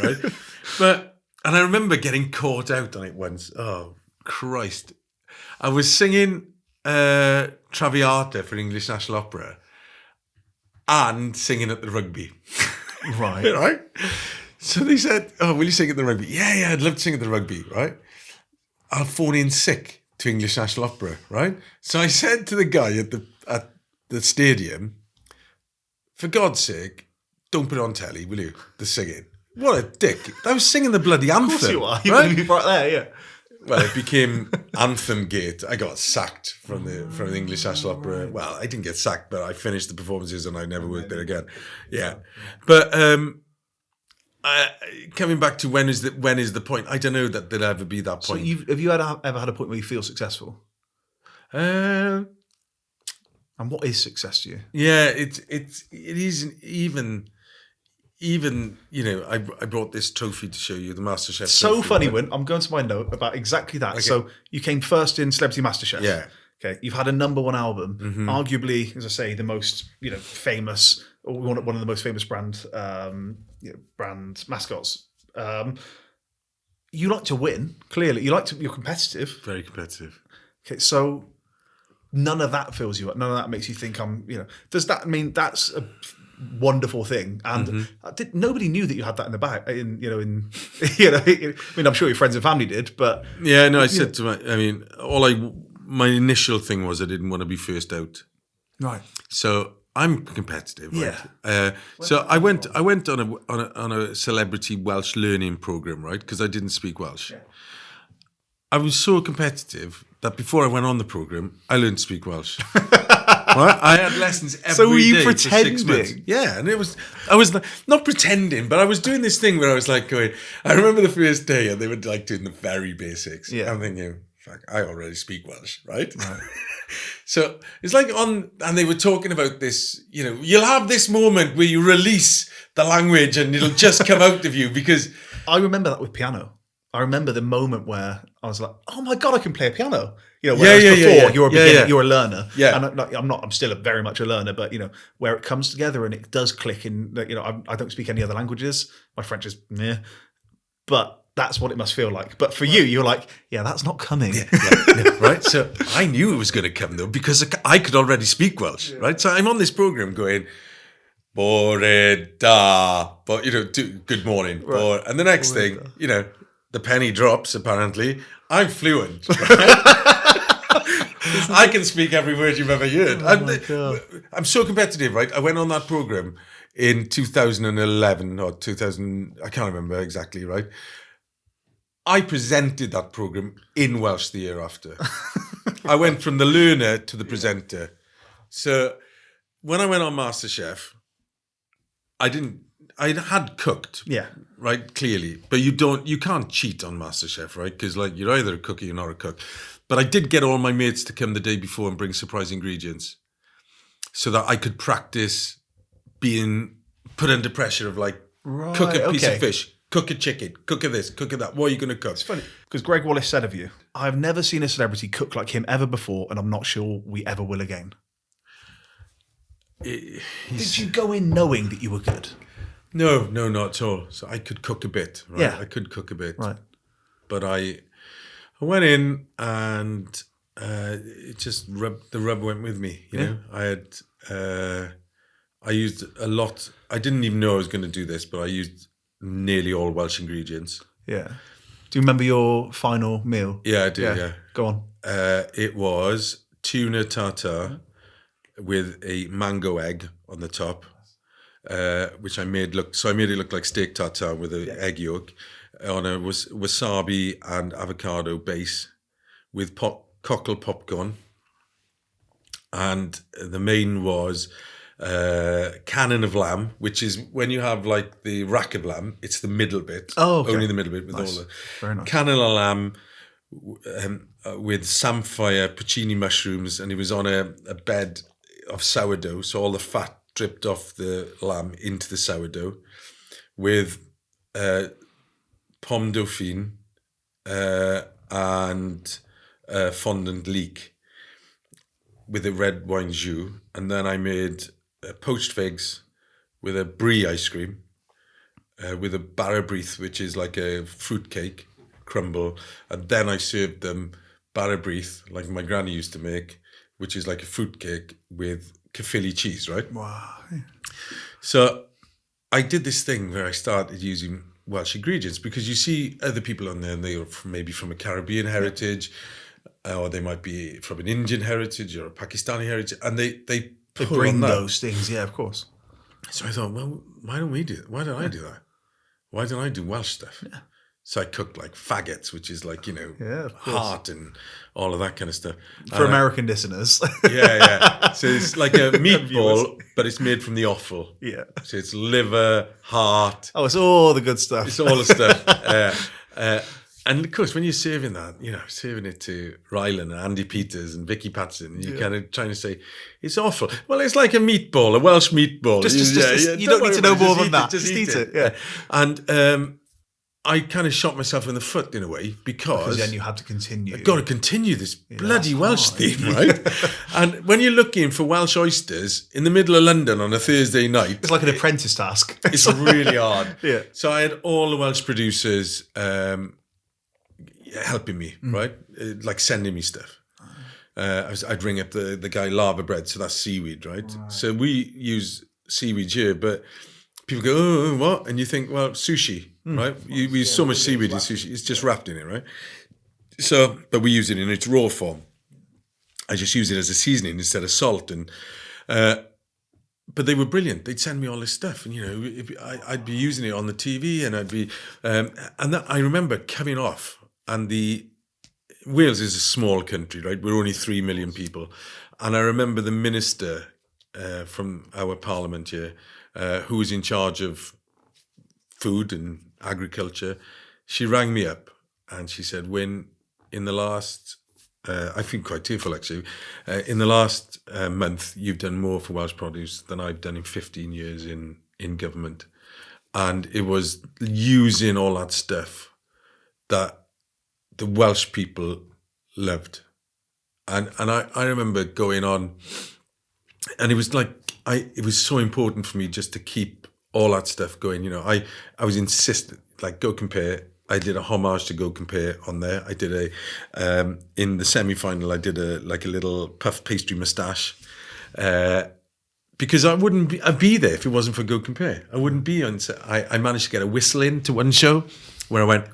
right? And I remember getting caught out on it once. Oh, Christ. I was singing Traviata for English National Opera and singing at the rugby. Right. Right? So they said, oh, will you sing at the rugby? Yeah, I'd love to sing at the rugby, right? I'll phone in sick to English National Opera, right? So I said to the guy at the stadium, for God's sake, don't put it on telly, will you? The singing. What a dick. I was singing the bloody anthem. Of course you are. Right? You're right there, yeah. Well, it became Anthem Gate. I got sacked from the English National Opera. Well, I didn't get sacked, but I finished the performances and I never worked there again. Yeah. But coming back to when is the point? I don't know that there'll ever be that point. So have you ever had a point where you feel successful? And what is success to you? Yeah, it isn't even I brought this trophy to show you, the MasterChef. So trophy, funny, right? Wynne. I'm going to my note about exactly that. Okay. So you came first in Celebrity MasterChef. Yeah. Okay. You've had a #1 album, arguably, as I say, the most famous, or one of the most famous brand mascots. You like to win. Clearly, you're competitive. Very competitive. Okay, so none of that fills you up. None of that makes you think Does that mean that's a wonderful thing? And nobody knew that you had that in the bag. I mean, I'm sure your friends and family did, but yeah, no. I said to my initial thing was I didn't want to be first out. Right. So I'm competitive. Right? Yeah. So I went on a celebrity Welsh learning program, right? Because I didn't speak Welsh. Yeah. I was so competitive that before I went on the program, I learned to speak Welsh. Right? I had lessons every day. So were you for 6 months. pretending? Yeah, and I was not pretending, but I was doing this thing where I was like going. I remember the first day, and they were like doing the very basics. Yeah, I'm thinking, fuck, I already speak Welsh, right? So it's like and they were talking about this. You'll have this moment where you release the language, and it'll just come out of you because I remember that with piano. I remember the moment where I was like, "Oh my God, I can play a piano!" Whereas before you're a beginner, you're a learner. Yeah, and I'm still very much a learner, but where it comes together and it does click. And I don't speak any other languages. My French is meh, but that's what it must feel like. But for you, you're like, yeah, that's not coming, right? So I knew it was going to come though because I could already speak Welsh, right? So I'm on this program going. Bore da, but good morning, right. And the next thing, the penny drops. Apparently, I'm fluent. Right? I can speak every word you've ever heard. I'm so competitive, right? I went on that program. in 2011 or 2000, I can't remember exactly, right? I presented that programme in Welsh the year after. I went from the learner to the presenter. So when I went on MasterChef, I had cooked, Yeah. right, clearly. But you can't cheat on MasterChef, right? Because like you're either a cook or you're not a cook. But I did get all my mates to come the day before and bring surprise ingredients so that I could practice being put under pressure of like, cook a piece of fish, cook a chicken, cook a this, cook a that. What are you going to cook? It's funny because Greg Wallace said of you, I've never seen a celebrity cook like him ever before, and I'm not sure we ever will again. Did you go in knowing that you were good? No, not at all. So I could cook a bit, right? Yeah. I could cook a bit. Right. But I went in and it just the rub went with me, you know? I used a lot. I didn't even know I was going to do this, but I used nearly all Welsh ingredients. Yeah. Do you remember your final meal? Yeah, I do, yeah. Go on. It was tuna tartare with a mango egg on the top, which I made it look like steak tartare with an egg yolk on a wasabi and avocado base with cockle popcorn. And the main was cannon of lamb, which is when you have like the rack of lamb, it's the middle bit. Oh, okay. Only the middle bit with Nice. all the Very nice. cannon of lamb with samphire, porcini mushrooms, and it was on a bed of sourdough, so all the fat dripped off the lamb into the sourdough with pomme dauphine and fondant leek with a red wine jus. And then I made poached figs with a brie ice cream with a barrabrith, which is like a fruit cake crumble. And then I served them barrabrith, like my granny used to make, which is like a fruit cake with Caerphilly cheese, right? Wow. So I did this thing where I started using Welsh ingredients because you see other people on there and they are maybe from a Caribbean heritage or they might be from an Indian heritage or a Pakistani heritage, and they Bring those things, yeah, of course. So I thought, well, why don't we do it? Why don't I do that? Why don't I do Welsh stuff? Yeah. So I cooked like faggots, which is like, heart and all of that kind of stuff. For American listeners. Yeah. So it's like a meatball, but it's made from the offal. Yeah. So it's liver, heart. Oh, it's all the good stuff. It's all the stuff. And of course, when you're serving that, serving it to Rylan and Andy Peters and Vicky Patterson, you're kind of trying to say, it's awful. Well, it's like a meatball, a Welsh meatball. You don't need to know more than that. Just eat it. Yeah. And I kind of shot myself in the foot in a way because then you had to continue. I've got to continue this bloody Welsh theme, right? And when you're looking for Welsh oysters in the middle of London on a Thursday night, it's like an apprentice task. It's really hard. Yeah. So I had all the Welsh producers helping me, right? Like sending me stuff. I'd ring up the guy Lava Bread, so that's seaweed, right? So we use seaweed here, but people go, oh, what? And you think, well, sushi, right? We use so much seaweed in sushi, it's just wrapped in it, right? So, but we use it in its raw form. I just use it as a seasoning instead of salt. And but they were brilliant. They'd send me all this stuff, and I'd be using it on the TV, and I'd be, I remember coming off, and Wales is a small country, right? We're only 3 million people, and I remember the minister from our parliament here, who was in charge of food and agriculture. She rang me up and she said, Wynne, in the last, I feel quite tearful actually, in the last month, you've done more for Welsh produce than I've done in 15 years in government. And it was using all that stuff that the Welsh people loved. And I remember going on, and it was like, it was so important for me just to keep all that stuff going. I was insistent, like GoCompare. I did a homage to GoCompare on there. I did in the semi-final, I did a little puff pastry moustache, because I wouldn't be there if it wasn't for GoCompare. I wouldn't be on. I managed to get a whistle in to one show where I went.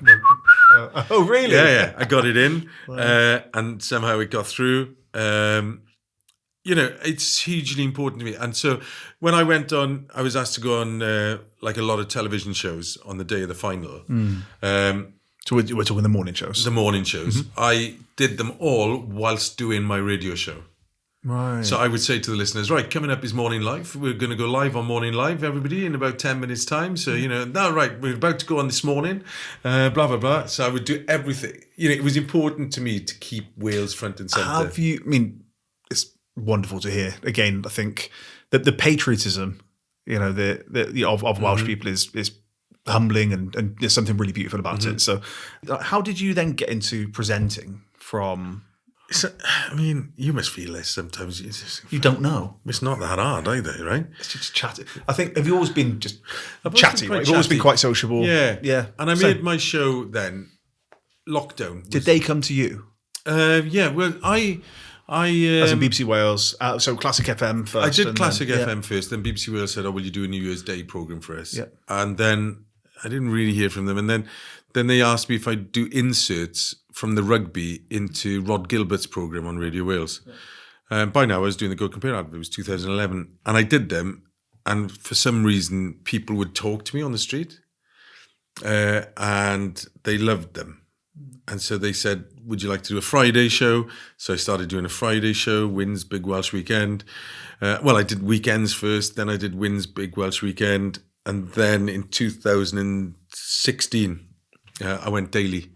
Oh, really? Yeah. I got it in, and somehow it got through. it's hugely important to me. And so when I went on, I was asked to go on like a lot of television shows on the day of the final. So we're talking the morning shows. The morning shows. I did them all whilst doing my radio show. Right. So I would say to the listeners, right, coming up is Morning Live. We're going to go live on Morning Live, everybody, in about 10 minutes' time. So, now, right, we're about to go on this morning, blah, blah, blah. So I would do everything. It was important to me to keep Wales front and centre. It's wonderful to hear. Again, I think that the patriotism, of Welsh people is humbling and there's something really beautiful about it. So how did you then get into presenting from... So, you must feel this sometimes. You don't know. It's not that hard either, right? It's just chatty. I think, have you always been just chatty? Right? You've Chatty. always been quite sociable. Yeah. And I made my show then, lockdown. Did they come to you? Yeah, well, I as in BBC Wales, so Classic FM first. I did Classic FM first, then BBC Wales said, will you do a New Year's Day programme for us? Yeah. And then I didn't really hear from them. And then they asked me if I'd do inserts from the rugby into Rod Gilbert's programme on Radio Wales. By now I was doing the GoCompare advert. It was 2011. And I did them. And for some reason, people would talk to me on the street. And they loved them. And so they said, would you like to do a Friday show? So I started doing a Friday show, Wynne's Big Welsh Weekend. I did weekends first. Then I did Wynne's Big Welsh Weekend. And then in 2016, I went daily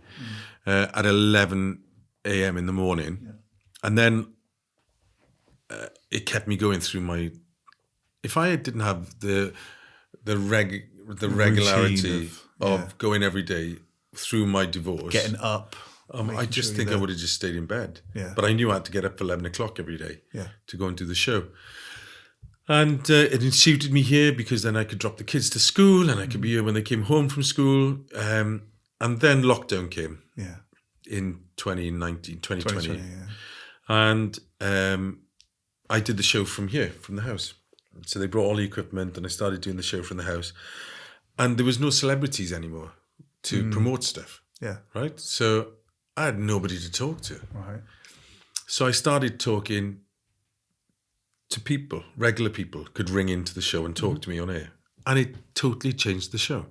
at 11 a.m. in the morning. Yeah. And then it kept me going through my... If I didn't have the regularity of going every day through my divorce... Getting up. I just think I would have just stayed in bed. Yeah. But I knew I had to get up for 11 o'clock every day to go and do the show. And it suited me here because then I could drop the kids to school and I could be here when they came home from school. And then lockdown came in 2020. And I did the show from here, from the house. So they brought all the equipment and I started doing the show from the house. And there was no celebrities anymore to promote stuff. Yeah. Right? So I had nobody to talk to. Right. So I started talking to people, regular people could ring into the show and talk to me on air. And it totally changed the show.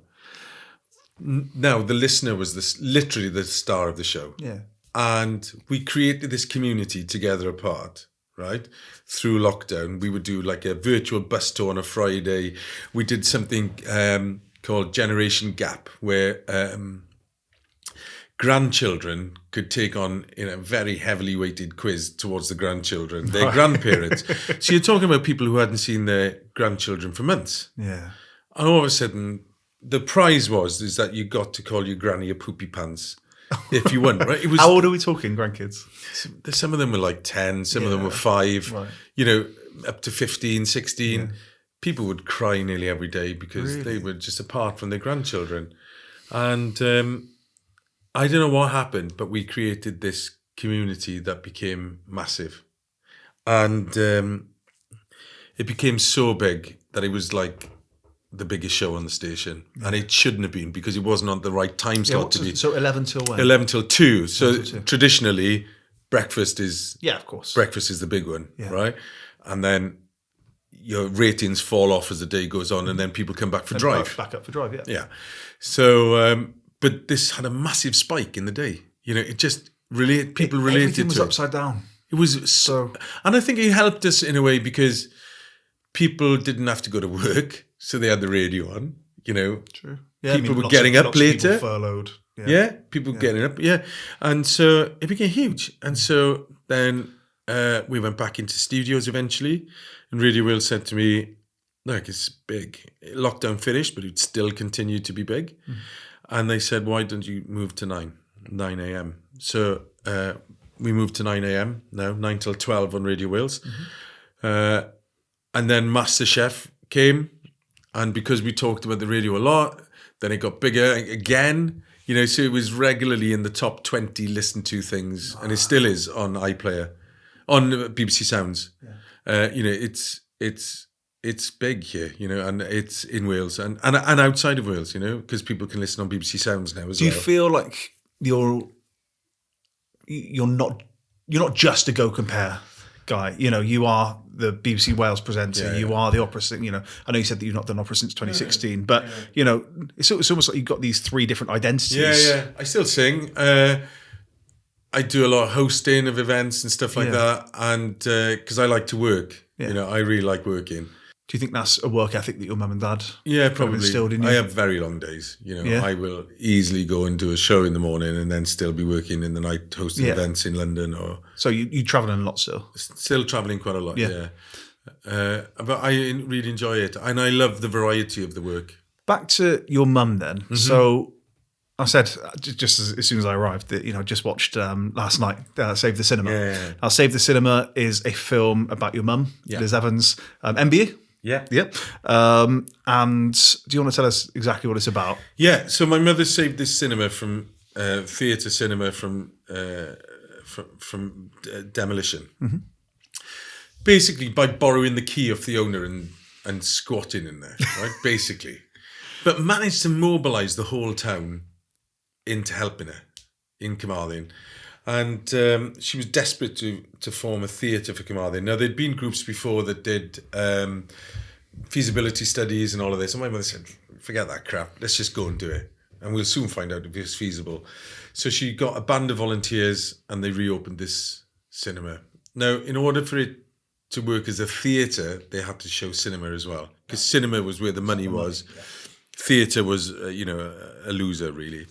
Now, the listener was literally the star of the show. Yeah. And we created this community together apart, right? Through lockdown. We would do like a virtual bus tour on a Friday. We did something called Generation Gap, where grandchildren could take on in a very heavily weighted quiz towards the grandchildren, their grandparents. So you're talking about people who hadn't seen their grandchildren for months. Yeah. And all of a sudden, the prize is that you got to call your granny a poopy pants if you won, right? It was. How old are we talking, grandkids? Some of them were like 10, some of them were 5, right. Up to 15, 16. Yeah. People would cry nearly every day because they were just apart from their grandchildren. And I don't know what happened, but we created this community that became massive. And it became so big that it was like the biggest show on the station. Yeah. And it shouldn't have been because it wasn't on the right time slot to be. So 11 till when? 11 till 2. So traditionally, breakfast is... Yeah, of course. Breakfast is the big one, right? And then your ratings fall off as the day goes on and then people come back for drive. Back up for drive, Yeah. So... but this had a massive spike in the day. It just people related everything was to it. Upside down. It was so, and I think it helped us in a way because people didn't have to go to work, so they had the radio on. True. Yeah, people were getting up later. People furloughed. People getting up. Yeah, and so it became huge. And so then we went back into studios eventually, and Radio Wales said to me, "Look, it's big. Lockdown finished, but it still continued to be big." And they said, why don't you move to 9 a.m.? So we moved to 9 a.m. now, 9 till 12 on Radio Wales. And then MasterChef came. And because we talked about the radio a lot, then it got bigger again. So it was regularly in the top 20 listened to things. And it still is on iPlayer, on BBC Sounds. Yeah. It's big here, and it's in Wales and outside of Wales, because people can listen on BBC Sounds now as well. Do you feel like you're not just a GoCompare guy. You know, you are the BBC Wales presenter. Yeah, you yeah. are the opera singer. You know, I know you said that you've not done opera since 2016, but you know, it's almost like you've got these three different identities. Yeah. I still sing. I do a lot of hosting of events and stuff like that, and because I like to work. Yeah. You know, I really like working. Do you think that's a work ethic that your mum and dad Probably instilled in you? I have very long days. You know, I will easily go and do a show in the morning and then still be working in the night, hosting events in London. Or so you travelling a lot still? Still travelling quite a lot. Yeah. But I really enjoy it, and I love the variety of the work. Back to your mum then. Mm-hmm. So I said just as soon as I arrived that, you know, just watched last night Save the Cinema. Yeah. Now, Save the Cinema is a film about your mum, Liz Evans, MBE. Yeah. And do you want to tell us exactly what it's about? Yeah. So my mother saved this cinema from theatre cinema from demolition. Mm-hmm. Basically, by borrowing the key off the owner and squatting in there, right? Basically, but managed to mobilise the whole town into helping her in Carmarthen. And she was desperate to form a theatre for Carmarthen. Now, there'd been groups before that did feasibility studies and all of this. And my mother said, forget that crap. Let's just go and do it. And we'll soon find out if it's feasible. So she got a band of volunteers and they reopened this cinema. Now, in order for it to work as a theatre, they had to show cinema as well. Because cinema was where the money was. Theatre was, a loser, really.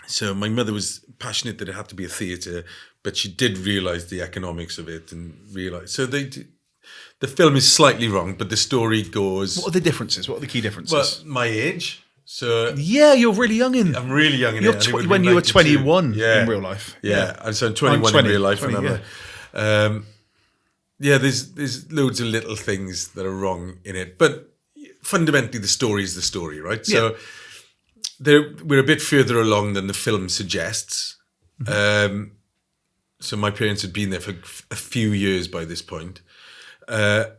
So my mother was passionate that it had to be a theatre, but she did realise the economics of it and realise. So the film is slightly wrong, but the story goes. What are the differences? What are the key differences? Well, my age. So yeah, you're really young in. I'm really young in you're it. When you were 21 in real life. Yeah, and so I'm 21 in real life. 20, there's loads of little things that are wrong in it, but fundamentally the story is the story, right? So. We're a bit further along than the film suggests. Mm-hmm. So my parents had been there for a few years by this point. But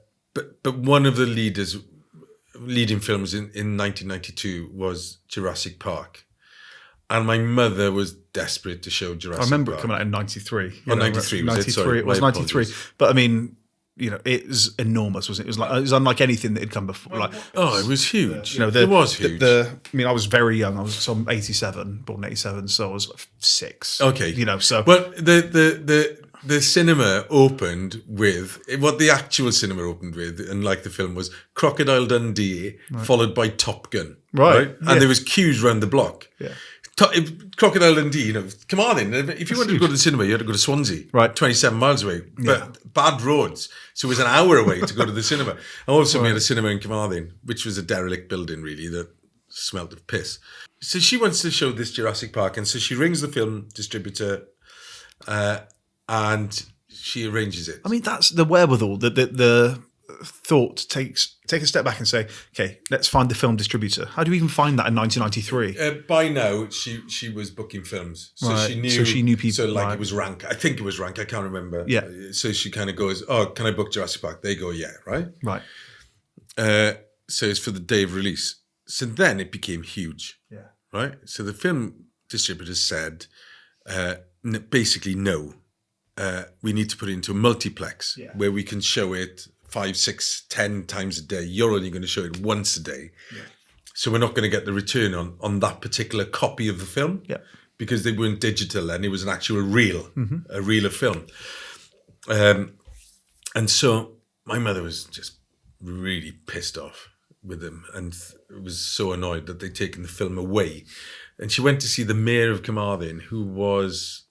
one of the leading films in 1992 was Jurassic Park. And my mother was desperate to show Jurassic Park. I remember it coming out in 93. 93 was it? Sorry, it was 93. But I mean, you know, it was enormous, wasn't it? It was unlike anything that had come before. Like, it was huge. You know, it was huge. I mean, I was very young. I'm 87, born in 87, so I was 6. Okay, you know, so but the cinema opened with what the actual cinema opened with, and like the film was Crocodile Dundee, followed by Top Gun, right? And there was queues around the block. Yeah. Crocodile Dundee, you know, Carmarthen. If you wanted to go to the cinema, you had to go to Swansea, right, 27 miles away, but bad roads, so it was an hour away to go to the cinema. And also, we had a cinema in Carmarthen, which was a derelict building, really, that smelt of piss. So she wants to show this Jurassic Park, and so she rings the film distributor, and she arranges it. I mean, that's the wherewithal, the thought to take a step back and say, okay, let's find the film distributor. How do you even find that in 1993? By now, she was booking films, so she knew people. So like it was Rank. I think it was Rank. I can't remember. Yeah. So she kind of goes, "Oh, can I book Jurassic Park?" They go, "Yeah, right." Right. So it's for the day of release. So then it became huge. Yeah. Right. So the film distributor said, basically, no. We need to put it into a multiplex where we can show it 5, 6, 10 times a day. You're only going to show it once a day. Yeah. So we're not going to get the return on that particular copy of the film because they weren't digital and it was an actual reel, a reel of film. And so my mother was just really pissed off with them and was so annoyed that they'd taken the film away. And she went to see the mayor of Carmarthen, who was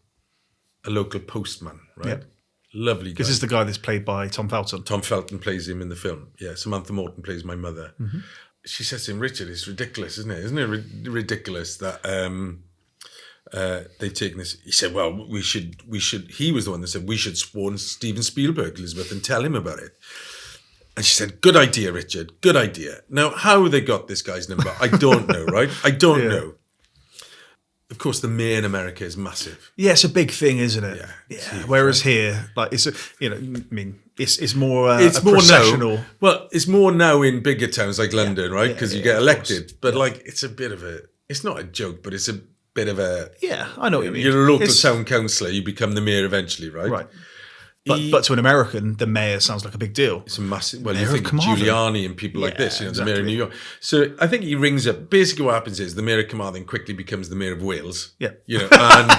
a local postman, right? Yeah. Lovely guy. This is the guy that's played by Tom Felton. Tom Felton plays him in the film. Yeah, Samantha Morton plays my mother. Mm-hmm. She says to him, "Richard, it's ridiculous, isn't it? Isn't it ridiculous that they've taken this?" He said, "Well, we should." He was the one that said we should warn Steven Spielberg, Elizabeth, and tell him about it. And she said, "Good idea, Richard. Good idea." Now, how they got this guy's number, I don't know, right? I don't know. Of course, the mayor in America is massive. Yeah, it's a big thing, isn't it? Yeah. Whereas here, like it's it's more it's more processional. Now. Well, it's more now in bigger towns like London, right? Because you get elected. But like, it's a bit of a. It's not a joke, but it's a bit of a. Yeah, I know what you mean. You're a local town councillor. You become the mayor eventually, right? Right. But to an American, the mayor sounds like a big deal. It's a massive. Well, you Mayor of think Carmarthen. Giuliani and people like this, the exactly. mayor of New York. So I think he rings up. Basically, what happens is the mayor of Carmarthen quickly becomes the mayor of Wales. Yeah. And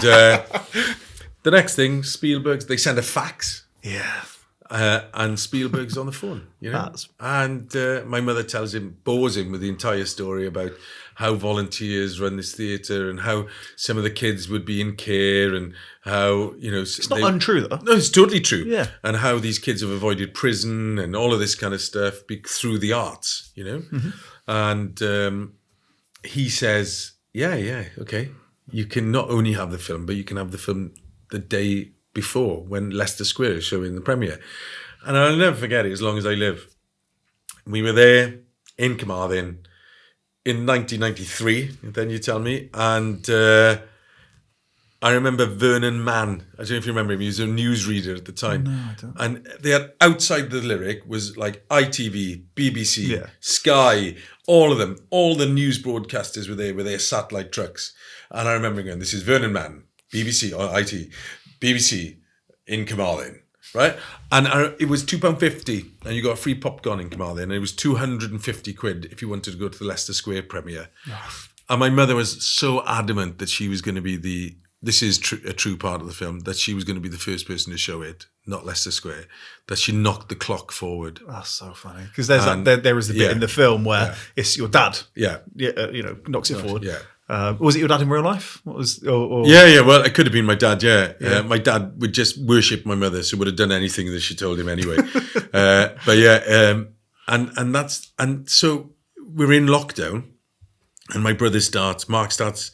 the next thing, they send a fax. Yeah. And Spielberg's on the phone, And my mother bores him with the entire story about how volunteers run this theatre and how some of the kids would be in care and how, It's not untrue, though. No, it's totally true. Yeah. And how these kids have avoided prison and all of this kind of stuff through the arts, Mm-hmm. And he says, yeah, okay. You can not only have the film, but you can have the film the day before when Leicester Square is showing the premiere. And I'll never forget it as long as I live. We were there in Carmarthen in 1993, then you tell me. And I remember Vernon Mann. I don't know if you remember him. He was a newsreader at the time. No, I don't. And they had outside the lyric was like ITV, BBC, Yeah. Sky, all of them. All the news broadcasters were there with their satellite trucks. And I remember going, this is Vernon Mann, BBC or IT, BBC in Carmarthen, right? And it was £2.50 and you got a free popcorn in Carmarthen, and it was 250 quid if you wanted to go to the Leicester Square premiere. And my mother was so adamant that she was going to be this is a true part of the film, that she was going to be the first person to show it, not Leicester Square, that she knocked the clock forward. That's so funny. Because there is the bit in the film where it's your dad. Yeah. Knocks it forward. Yeah. Was it your dad in real life? What was? Yeah. Well, it could have been my dad. Yeah. My dad would just worship my mother, so would have done anything that she told him anyway. And so we're in lockdown, and my brother Mark starts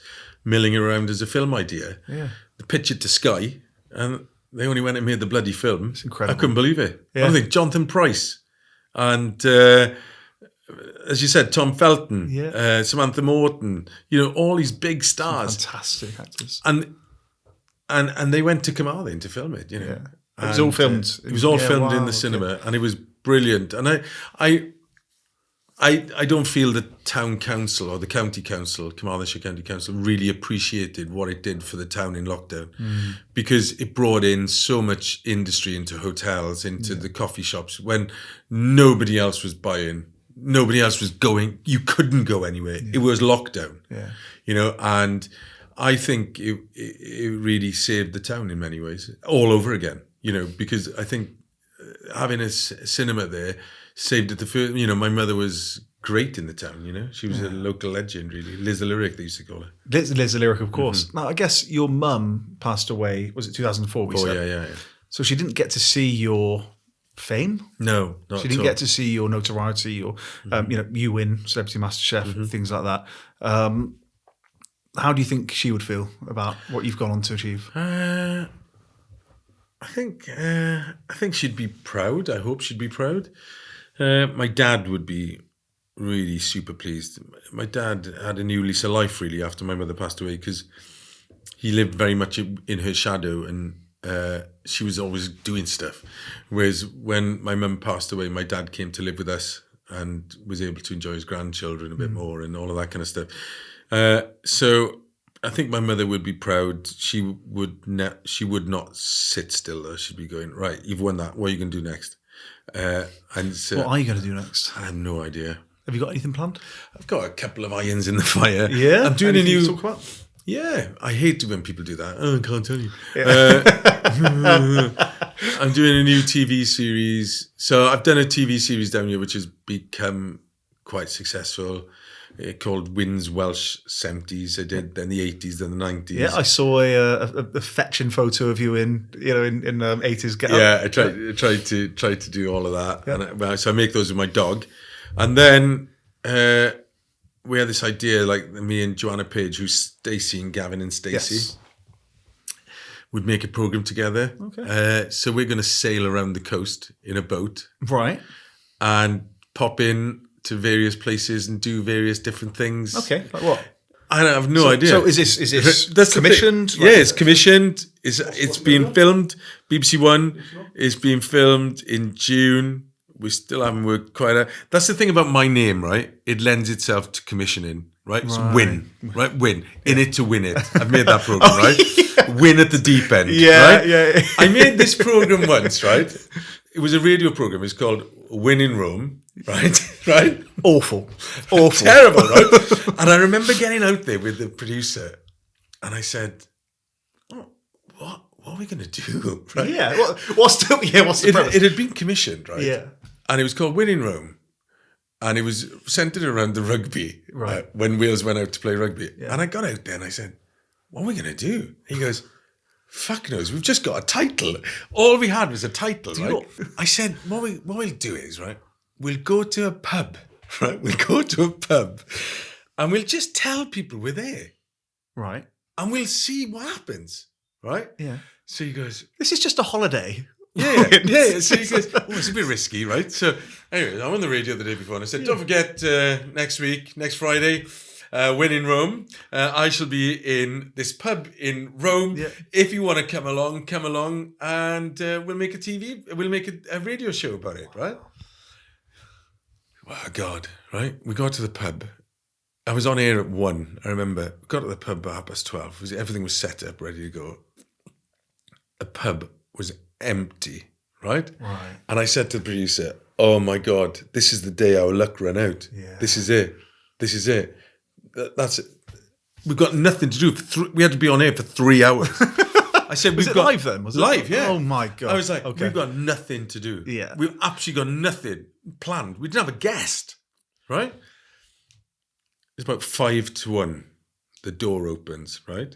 milling around as a film idea. Yeah. They pitched it to Sky, and they only went and made the bloody film. It's incredible. I couldn't believe it. Yeah. I think Jonathan Pryce and. As you said, Tom Felton, Samantha Morton, all these big stars. Fantastic actors. And they went to Carmarthen to film it, Yeah. It was all filmed. It was all filmed in the cinema, and it was brilliant. And I don't feel the town council or the county council, Carmarthenshire County Council, really appreciated what it did for the town in lockdown, because it brought in so much industry into hotels, into the coffee shops, when nobody else was buying. Nobody else was going. You couldn't go anywhere. It was lockdown. Yeah. And I think it really saved the town in many ways, all over again. Because I think having a cinema there saved it. My mother was great in the town. She was a local legend, really. Liz the Lyric, they used to call her. Liz the Lyric, of course. Now, I guess your mum passed away. Was it 2004? Yeah. So she didn't get to see your fame. No, not she didn't get to see your notoriety, or you win Celebrity MasterChef, things like that. How do you think she would feel about what you've gone on to achieve? I think she'd be proud. I hope she'd be proud. My dad would be really super pleased. My dad had a new lease of life, really, after my mother passed away, because he lived very much in her shadow, and she was always doing stuff. Whereas when my mum passed away, my dad came to live with us and was able to enjoy his grandchildren a bit more and all of that kind of stuff. So I think my mother would be proud. She would not sit still, though. She'd be going, right, you've won that. What are you going to do next? And so, what are you going to do next? I have no idea. Have you got anything planned? I've got a couple of irons in the fire. Yeah? I'm doing Anything a new... to talk about? Yeah, I hate it when people do that. Oh, I can't tell you. Yeah. I'm doing a new TV series. So I've done a TV series down here which has become quite successful, called Wynne's Welsh 70s. I did then the 80s, then the 90s. Yeah, I saw a fetching photo of you in 80s get up. Yeah, I tried to do all of that. Yeah. So I make those with my dog. And then we had this idea, like me and Joanna Page, who's Stacey and Gavin and Stacey, would make a program together. Okay. So we're going to sail around the coast in a boat. Right. And pop in to various places and do various different things. Okay. Like what? I have no idea. So is this That's commissioned? Yeah, it's commissioned. It's being filmed. BBC One is being filmed in June. We still haven't worked quite out. That's the thing about my name, right? It lends itself to commissioning, right? It's Wynne, right? Wynne. In it to win it. I've made that program, right? Win at the deep end, right? Yeah. I made this program once, right? It was a radio program. It's called Win in Rome, right? Right? Awful. Terrible, right? And I remember getting out there with the producer and I said, what are we going to do? Right? Yeah. What's the premise? It had been commissioned, right? Yeah. And it was called Win in Rome. And it was centered around the rugby, Right. when Wales went out to play rugby. Yeah. And I got out there and I said, what are we going to do? He goes, fuck knows, we've just got a title. All we had was a title, right? I said, what we'll do is, right, we'll go to a pub, right? We'll go to a pub and we'll just tell people we're there. Right. And we'll see what happens, right? Yeah. So he goes, This is just a holiday. Yeah. So he goes, it's a bit risky, right? So anyway, I'm on the radio the day before and I said, don't forget next Friday, Win in Rome. I shall be in this pub in Rome. Yeah. If you want to come along, and we'll make a radio show about it, right? Oh, God, right? We got to the pub. I was on air at 1, I remember. Got to the pub at 12:30. Everything was set up, ready to go. The pub was empty, right? Right. And I said to the producer, oh my God, this is the day our luck ran out. Yeah. This is it. That's it. We've got nothing to do. We had to be on air for 3 hours. I said, Was it live then? Was it live? Yeah. Oh my God. I was like, okay. we've got nothing to do. Yeah. We've absolutely got nothing planned. We didn't have a guest, right? It's about 5 to 1. The door opens, right?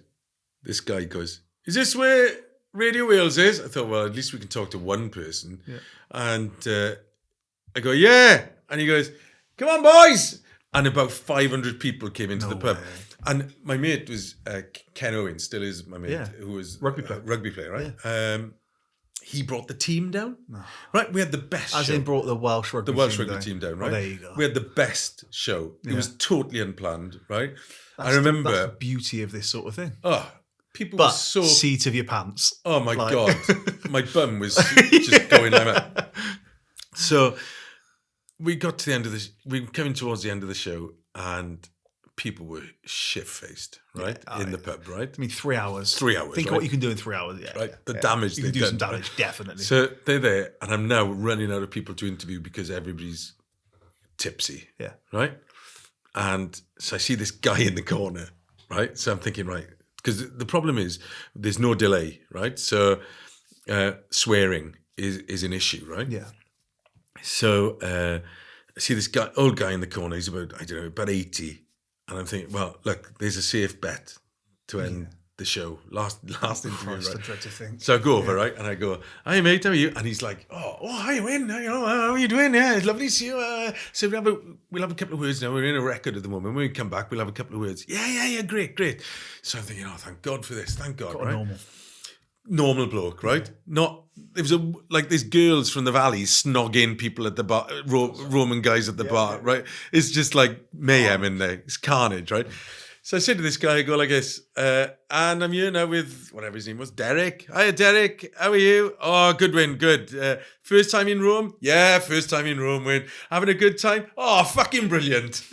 This guy goes, is this where Radio Wales is? I thought, well, at least we can talk to one person. Yeah. And I go, yeah. And he goes, come on, boys. And about 500 people came into the pub. way. And my mate was Ken Owen, still is my mate, who was Rugby player. Rugby player, right? He brought the team down. Right? We had the best As show. in brought the Welsh rugby Team down, right? Oh, there you go. We had the best show. It was totally unplanned, right? That's I remember. that's the beauty of this sort of thing. People But were so. seat of your pants. Oh my God. My bum was just going like that. So we got to the end of we were coming towards the end of the show and people were shit-faced, right? In the pub, right? I mean, 3 hours. 3 hours, Think right? of what you can do in 3 hours. Yeah. Right? The damage You they've can do some done, damage, definitely. So they're there and I'm now running out of people to interview because everybody's tipsy. Yeah. Right? And so I see this guy in the corner, right? So I'm thinking, right, because the problem is there's no delay, right? So swearing is an issue, right? Yeah. So I see this old guy in the corner. He's about 80, and I'm thinking, well, look, there's a safe bet to end the show. Last interview, Christ, I right? dread to think. So I go over, right, and I go, "Hi mate, how are you?" And he's like, "Oh, hi Wynne, how are you doing? Yeah, it's lovely to see you." So we'll have a couple of words now. We're in a record at the moment. When we come back, we'll have a couple of words. Yeah, great. So I'm thinking, oh, thank God for this, thank God, right? Normal bloke, right? There was there's girls from the valleys snogging people at the bar, Roman guys at the bar, right? It's just like mayhem in there. It's carnage, right? So I said to this guy, I go like this, and I'm here now with whatever his name was, Derek. Hiya, Derek. How are you? Oh, good, Wynne, good. First time in Rome? Yeah, first time in Rome, Wynne. Having a good time? Oh, fucking brilliant.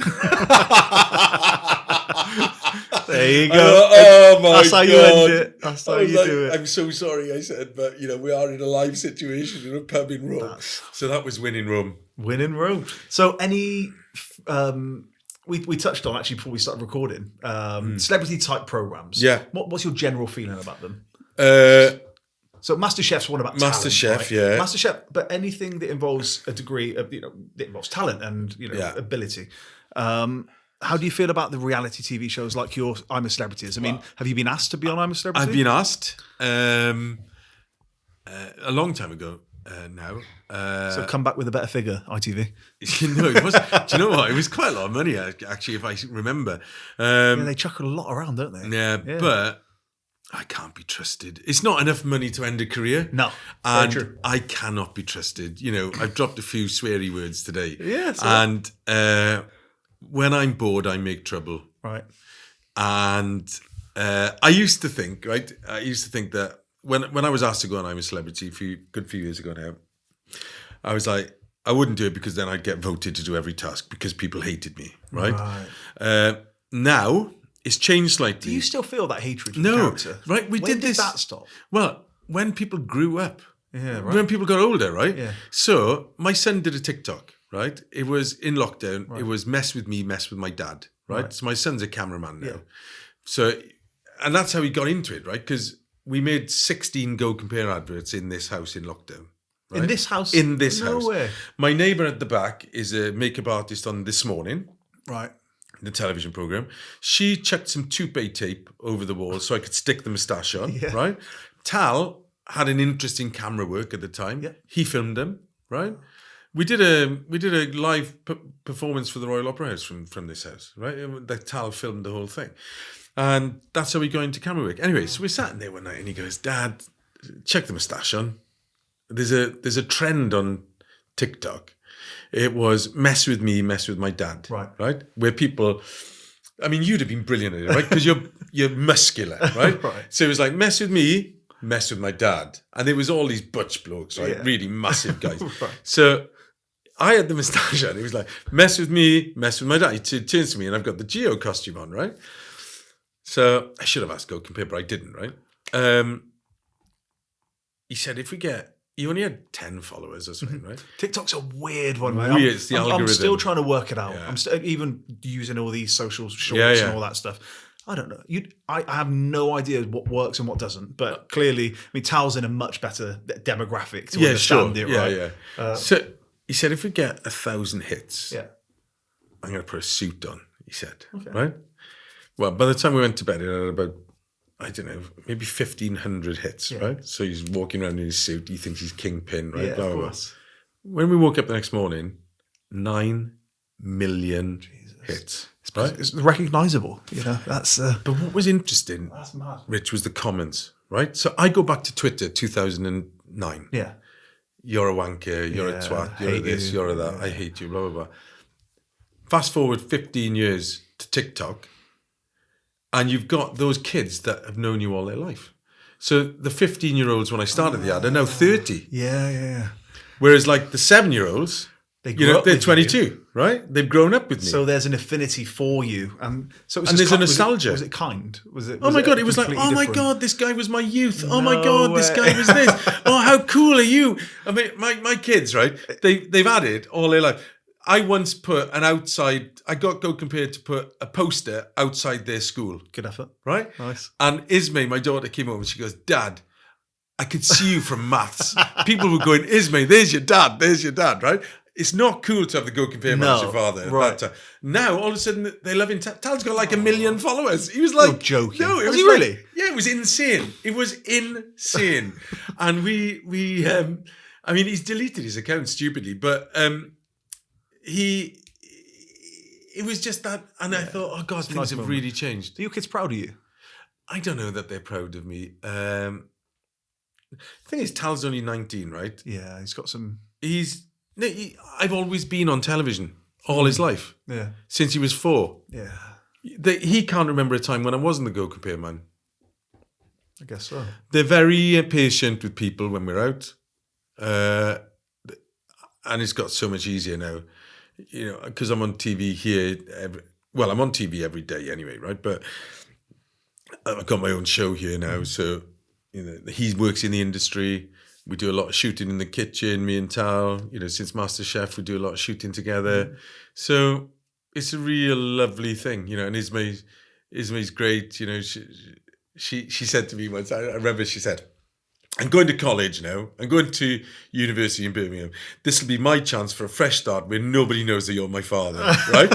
There you go. Oh my God. That's how you end it. That's how you do it. I'm so sorry, I said, but we are in a live situation in a pub in Rome. So that was Wynne in Rome. Wynne in Rome. So any... We touched on actually before we started recording celebrity type programs. Yeah. What's your general feeling about them? So MasterChef's one about MasterChef, talent, right? yeah. MasterChef, but anything that involves a degree of that involves talent and ability. How do you feel about the reality TV shows like your I'm a Celebrity? I mean, have you been asked to be on I'm a Celebrity? I've been asked a long time ago now. So come back with a better figure, ITV. It was. Do you know what? It was quite a lot of money, actually, if I remember. They chuck a lot around, don't they? Yeah, but I can't be trusted. It's not enough money to end a career. No, and very true. I cannot be trusted. I've dropped a few sweary words today. Yeah, and when I'm bored, I make trouble. Right. And I used to think, right? I used to think that when I was asked to go on I'm a Celebrity a few years ago now, I was like, I wouldn't do it because then I'd get voted to do every task because people hated me, right? Now, it's changed slightly. Do you still feel that hatred for the No, character? right? When did that stop? Well, when people grew up. Yeah, right. When people got older, right? Yeah. So my son did a TikTok, right? It was in lockdown. Right. It was mess with me, mess with my dad, right? So my son's a cameraman now. Yeah. So, and that's how he got into it, right? Because we made 16 GoCompare adverts in this house in lockdown. Right? In this house? In this house. No way. My neighbour at the back is a makeup artist on This Morning. Right. The television program. She chucked some toupee tape over the wall so I could stick the moustache on, right? Tal had an interest in camera work at the time. Yeah. He filmed them, right? We did a live performance for the Royal Opera House from this house, right? The Tal filmed the whole thing. And that's how we got into camera work. Anyway, so we sat in there one night and he goes, Dad, check the moustache on. There's a trend on TikTok. It was mess with me, mess with my dad. Right? Where people, I mean, you'd have been brilliant at it, right? Because you're muscular, right? So it was like mess with me, mess with my dad. And there was all these butch blokes, right? Yeah. Really massive guys. So I had the moustache on. It was like, mess with me, mess with my dad. He turns to me and I've got the Gio costume on, right? So I should have asked GoCompare, but I didn't, right? He said, you only had 10 followers or something, right? TikTok's a weird one, man. Weird, it's the algorithm. I'm still trying to work it out. Yeah. I'm still even using all these social shorts and all that stuff. I don't know. I have no idea what works and what doesn't. But clearly, I mean, Tal's in a much better demographic to understand it, right? Yeah. So he said, if we get 1,000 hits, I'm going to put a suit on, he said, right? Well, by the time we went to bed, it had about, I don't know, maybe 1,500 hits, right? So he's walking around in his suit. He thinks he's kingpin, right? Yeah, of course. When we woke up the next morning, 9 million hits. It's recognisable, you know. That's. But what was interesting, that's mad. Rich, was the comments, right? So I go back to Twitter, 2009. Yeah. You're a wanker. You're a twat. You're a this. You're a that. I hate you. Blah blah blah. Fast forward 15 years to TikTok. And you've got those kids that have known you all their life. So the 15-year-olds when I started the ad are now 30. Yeah. Whereas like the 7-year-olds, they're 22, right? They've grown up with me. So there's an affinity for you. And there's a nostalgia. Was it kind? Was it? Oh my God, it was like, oh my God, this guy was my youth. Oh my God, this guy was this. Oh, how cool are you? I mean, my kids, right? They've added all their life. I once put I got GoCompare to put a poster outside their school. Good effort. Right? Nice. And Ismay, my daughter, came over and she goes, Dad, I could see you from maths. People were going, Ismay, there's your dad, right? It's not cool to have the GoCompare as your father. Right. But, now, all of a sudden, they're loving Tal's got like 1 million followers. He was like... You're joking. No, it was he really? Yeah, it was insane. It was insane. And we I mean, he's deleted his account stupidly, but... it was just that, and I thought, oh God, things have really changed. Are your kids proud of you? I don't know that they're proud of me. The thing is, Tal's only 19, right? Yeah, he's got some... I've always been on television all his life. Yeah. Since he was 4. Yeah. He can't remember a time when I wasn't the GoCompare man. I guess so. They're very patient with people when we're out. And it's got so much easier now. You know, because I'm on TV here. I'm on TV every day anyway, right? But I've got my own show here now, so you know he works in the industry. We do a lot of shooting in the kitchen, me and Tal. You know, since MasterChef, we do a lot of shooting together. So it's a real lovely thing, you know. And Ismay's great. You know, she said to me once. I remember she said, I'm going to college now. I'm going to university in Birmingham. This will be my chance for a fresh start where nobody knows that you're my father, right?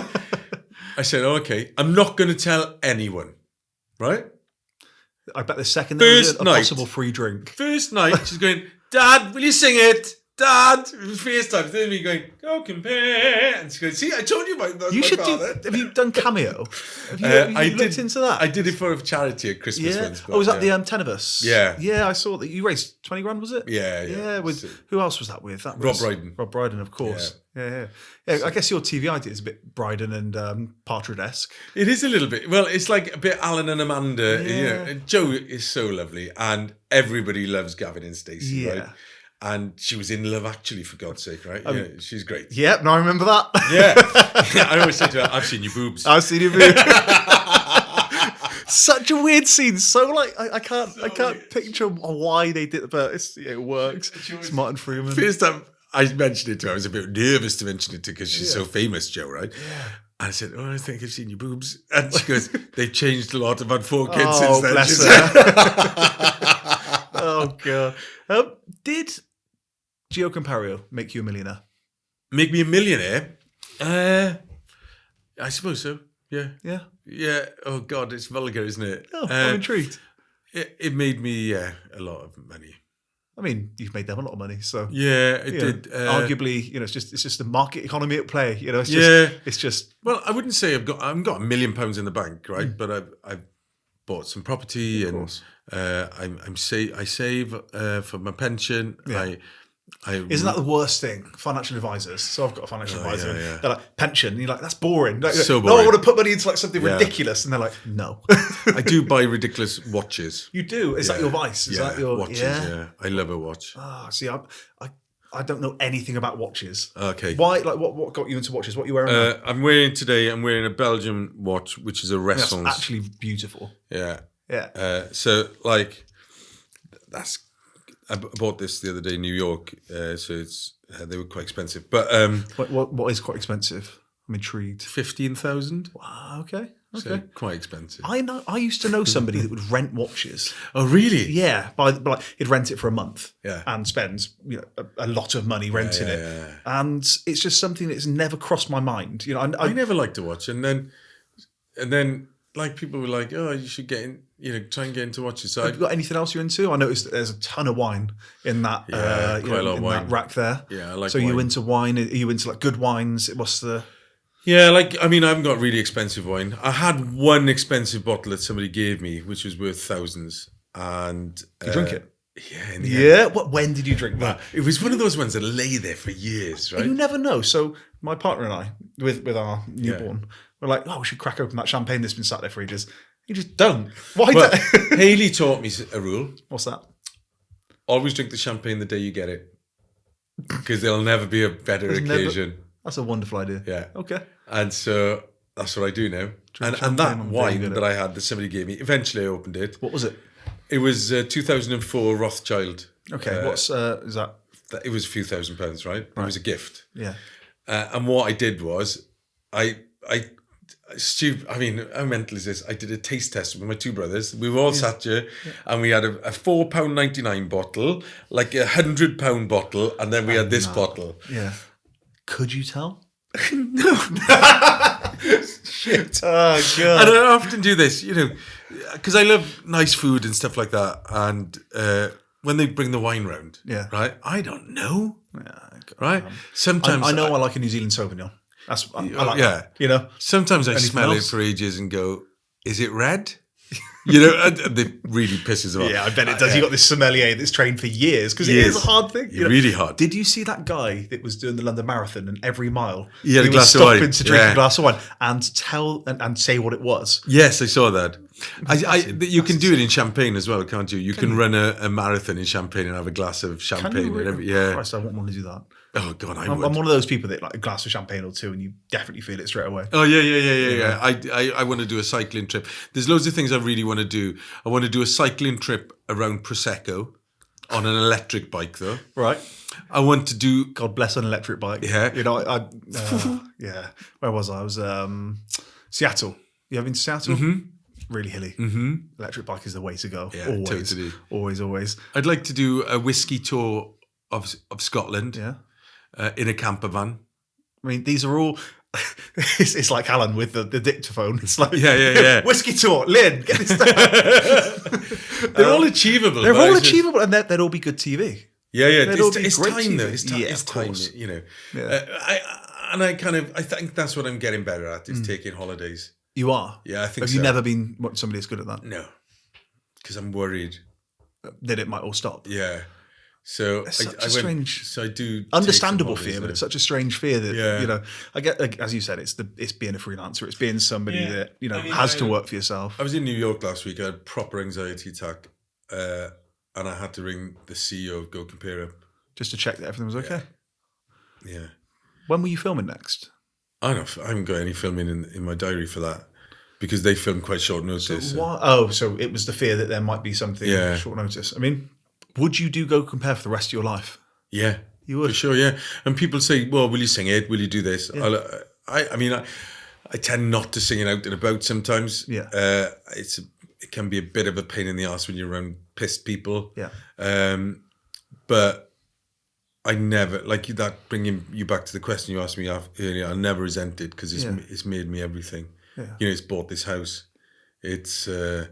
I said, oh, okay. I'm not going to tell anyone, right? I bet the second there was a possible free drink. First night, she's going, Dad, will you sing it? Dad, it was first time. Then me going, GoCompare. And she goes, see, I told you about that. You should father. Have you done Cameo? Have you looked into that? I did it for a charity at Christmas once. Was that the 10 of us? Yeah. Yeah, I saw that. You raised 20 grand, was it? Yeah. Yeah, who else was that with? That was Rob Brydon. Rob Brydon, of course. Yeah, I guess your TV idea is a bit Brydon and Partridge-esque. It is a little bit. Well, it's like a bit Alan and Amanda. You know, and Joe is so lovely, and everybody loves Gavin and Stacey, right? And she was in Love Actually, for God's sake, right? Yeah, she's great. Yep, no, I remember that. Yeah. I always say to her, I've seen your boobs. I've seen your boobs. Such a weird scene. So like, I can't picture why they did it, but it works. It's Martin Freeman. First time I mentioned it to her, I was a bit nervous to mention it to her because she's so famous, Joe, right? Yeah. And I said, I think I've seen your boobs. And she goes, they've changed a lot. I've had 4 kids since then. Bless her. Oh, God. Did Gio Compario make you a millionaire? Make me a millionaire? I suppose so. Yeah. Yeah? Yeah. Oh, God, it's vulgar, isn't it? Oh, I'm intrigued. It made me, a lot of money. I mean, you've made them a lot of money, so yeah, it did. Arguably, it's just the market economy at play. It's just. Well, I wouldn't say I've got £1 million in the bank, right? But I've bought some property, and I save for my pension. Yeah. Isn't that the worst thing? Financial advisors. So I've got a financial advisor. Yeah. They're like, pension. And you're like, that's boring. Like, so no, boring. I want to put money into like something ridiculous. And they're like, no. I do buy ridiculous watches. You do? Is that your vice? Is that your watches? Yeah, I love a watch. See, I don't know anything about watches. Okay. Why? Like, what got you into watches? What are you wearing now? I'm wearing a Belgian watch, which is a Ressons. That's actually beautiful. Yeah. Yeah. So like, I bought this the other day in New York, so it's they were quite expensive. But what is quite expensive? I'm intrigued. 15,000. Wow. Okay. So quite expensive. I used to know somebody that would rent watches. Oh, really? Yeah, but he'd rent it for a month. Yeah. And spend a lot of money renting it. Yeah. And it's just something that's never crossed my mind. I never liked to watch, and then like people were like, oh, you should get in. Try and get into watches. So have you got anything else you're into? I noticed that there's a ton of wine in that. Quite a lot of wine. That rack there. Yeah, I like. So wine. you into wine? Are you into like good wines? What's the? Yeah, I haven't got really expensive wine. I had one expensive bottle that somebody gave me, which was worth thousands, and you drink it. Yeah. In the end. When did you drink that? It was one of those ones that lay there for years, right? You never know. So my partner and I, with our newborn, we're like, we should crack open that champagne that's been sat there for ages. You just don't. Why? Well, Hayley taught me a rule. What's that? Always drink the champagne the day you get it, because there'll never be a better occasion. That's a wonderful idea. Yeah. Okay. And so that's what I do now. And that wine that I had that somebody gave me, eventually I opened it. What was it? It was 2004 Rothschild. Okay. What's is that? It was a few £1,000s, right? It was a gift. Yeah. And what I did was, how mental is this? I did a taste test with my 2 brothers. We were all sat here, and we had a £4.99 bottle, like a £100 bottle, and then we had this bottle. Yeah. Could you tell? No. Shit. Oh, God. And I often do this, because I love nice food and stuff like that. And when they bring the wine round, right? I don't know, right? Sometimes I know I like a New Zealand Sauvignon. I like that. Sometimes I smell it for ages and go, is it red? And it really pisses them off. Yeah, I bet it does. You got this sommelier that's trained for years, because it is a hard thing. Really hard. Did you see that guy that was doing the London Marathon, and every mile he had a glass of wine to drink a glass of wine and tell and say what it was? Yes, I saw that. You can do it in Champagne as well, can't you? You can run a marathon in Champagne and have a glass of champagne. Christ, I wouldn't want to do that. Oh God, I'm one of those people that like a glass of champagne or two, and you definitely feel it straight away. Oh yeah. I want to do a cycling trip. There's loads of things I really want to do. I want to do a cycling trip around Prosecco on an electric bike, though. Right. I want to do. God bless an electric bike. Yeah. Yeah. Where was I? I was Seattle. You ever been to Seattle? Mm-hmm. Really hilly. Mm-hmm. Electric bike is the way to go. Yeah, always. totally. Always. I'd like to do a whiskey tour of Scotland. Yeah. In a camper van. I mean, these are all. It's like Alan with the dictaphone. It's like whiskey tour, Lynn, get this down. They're all achievable. They're all achievable, and they'd all be good TV. Yeah. It's time TV. though. It's time. Yeah. I think that's what I'm getting better at is taking holidays. You are. Yeah, I think. Have you never been somebody that's good at that? No, because I'm worried that it might all stop. Yeah. So I do understandable fear, but it's such a strange fear that I get. Like, as you said, it's being a freelancer. It's being somebody that has to work for yourself. I was in New York last week. I had a proper anxiety attack, and I had to ring the CEO of GoCompare. just to check that everything was okay. Yeah. When were you filming next? I haven't got any filming in my diary for that because they filmed quite short notice. So it was the fear that there might be something short notice. I mean, would you do GoCompare for the rest of your life? Yeah, you would for sure. Yeah, and people say, "Well, will you sing it? Will you do this?" Yeah. I tend not to sing it out and about sometimes. Yeah, it can be a bit of a pain in the ass when you're around pissed people. Yeah, but I never like that. Bringing you back to the question you asked me earlier, I never resented because it's made me everything. Yeah. You know, it's bought this house. It's bought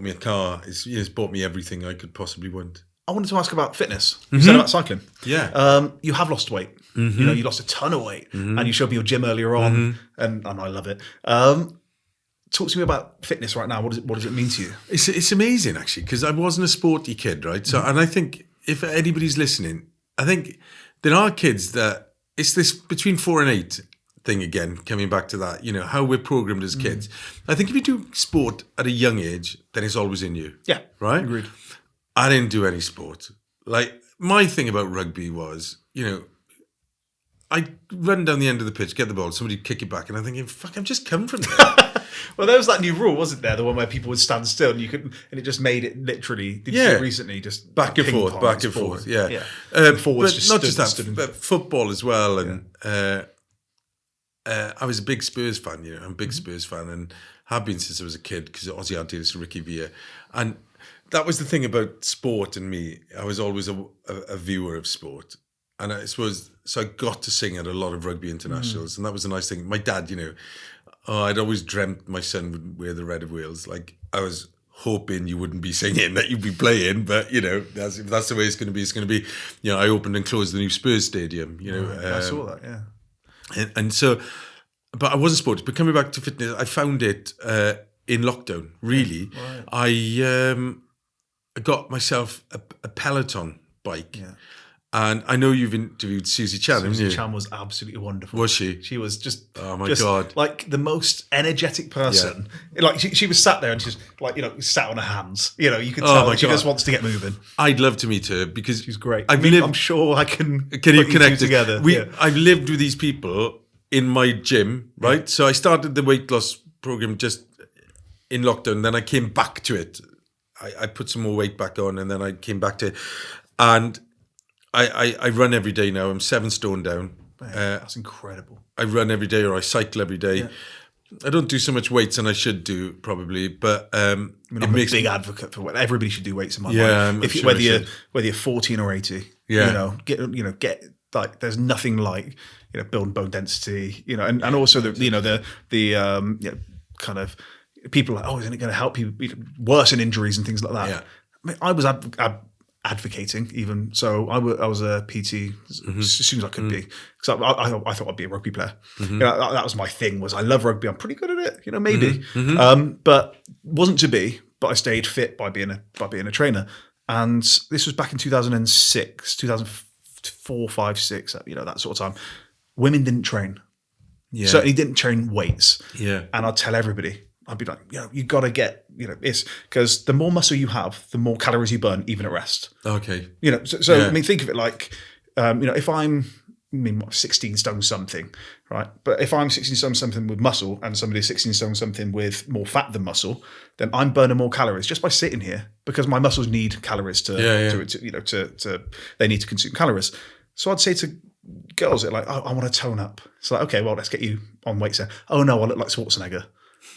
me a car. It's bought me everything I could possibly want. I wanted to ask about fitness. You said about cycling. Yeah. You have lost weight. You know, you lost a ton of weight, and you showed me your gym earlier on, and I love it. Talk to me about fitness right now. What does it mean to you? It's amazing actually because I wasn't a sporty kid, right? So, and I think if anybody's listening, I think there are kids that it's this between 4 and 8 thing again. Coming back to that, you know how we're programmed as kids. I think if you do sport at a young age, then it's always in you. Yeah, right. Agreed. I didn't do any sport. Like my thing about rugby was, you know, I'd run down the end of the pitch, get the ball, somebody'd kick it back, and I'm thinking, fuck, I've just come from there. Well, there was that new rule, wasn't there? The one where people would stand still and you couldn't, and it just made it literally. Did you see it recently? Just back and forth. Yeah. Forwards, but just not stood, just that, but football as well. And I was a big Spurs fan. You know, I'm a big Spurs fan, and have been since I was a kid because Ozzy Ardiles and Ricky Villa, and that was the thing about sport and me. I was always a viewer of sport. And I suppose, so I got to sing at a lot of rugby internationals. And that was a nice thing. My dad, you know, I'd always dreamt my son would wear the red of Wales. Like, I was hoping you wouldn't be singing, that you'd be playing. But, you know, if that's the way it's going to be, it's going to be, you know, I opened and closed the new Spurs stadium, you know. I saw that, yeah. And so, but I wasn't sporty. But coming back to fitness, I found it in lockdown, really. Right. I got myself a Peloton bike. Yeah. And I know you've interviewed Susie Chan, haven't you? Susie Chan was absolutely wonderful. Was she? She was just, oh my God, like the most energetic person. Yeah. Like she was sat there and she's like, you know, sat on her hands. You know, you could tell she just wants to get moving. I'd love to meet her because she's great. I'm sure I can. Can you connect together? I've lived with these people in my gym, right? Yeah. So I started the weight loss program just in lockdown. Then I came back to it. I put some more weight back on, and then I came back to it, and I run every day now. I'm 7 stone down. That's incredible. I run every day, or I cycle every day. Yeah. I don't do so much weights, and I should do probably. But I'm a big advocate for everybody should do weights in my mind. Whether you're 14 or 80, you know, get like there's nothing like building bone density, and also the kind of people are like, isn't it going to help you worsen injuries and things like that? Yeah. I mean, I was advocating even. So I was a PT as soon as I could be, because I thought I'd be a rugby player. That was my thing. Was I love rugby. I'm pretty good at it. Maybe, but wasn't to be. But I stayed fit by being a trainer. And this was back in 2006, 2004, 5, 6. That sort of time. Women didn't train. Yeah. Certainly didn't train weights. Yeah. And I'd tell everybody. I'd be like, you got to get, it's because the more muscle you have, the more calories you burn, even at rest. Okay. So yeah. I mean, think of it like, if I'm 16 stone something, right? But if I'm 16 stone something with muscle and somebody's 16 stone something with more fat than muscle, then I'm burning more calories just by sitting here because my muscles need calories to they need to consume calories. So I'd say to girls, like, I want to tone up. It's like, okay, well, let's get you on weights there. Oh no, I look like Schwarzenegger.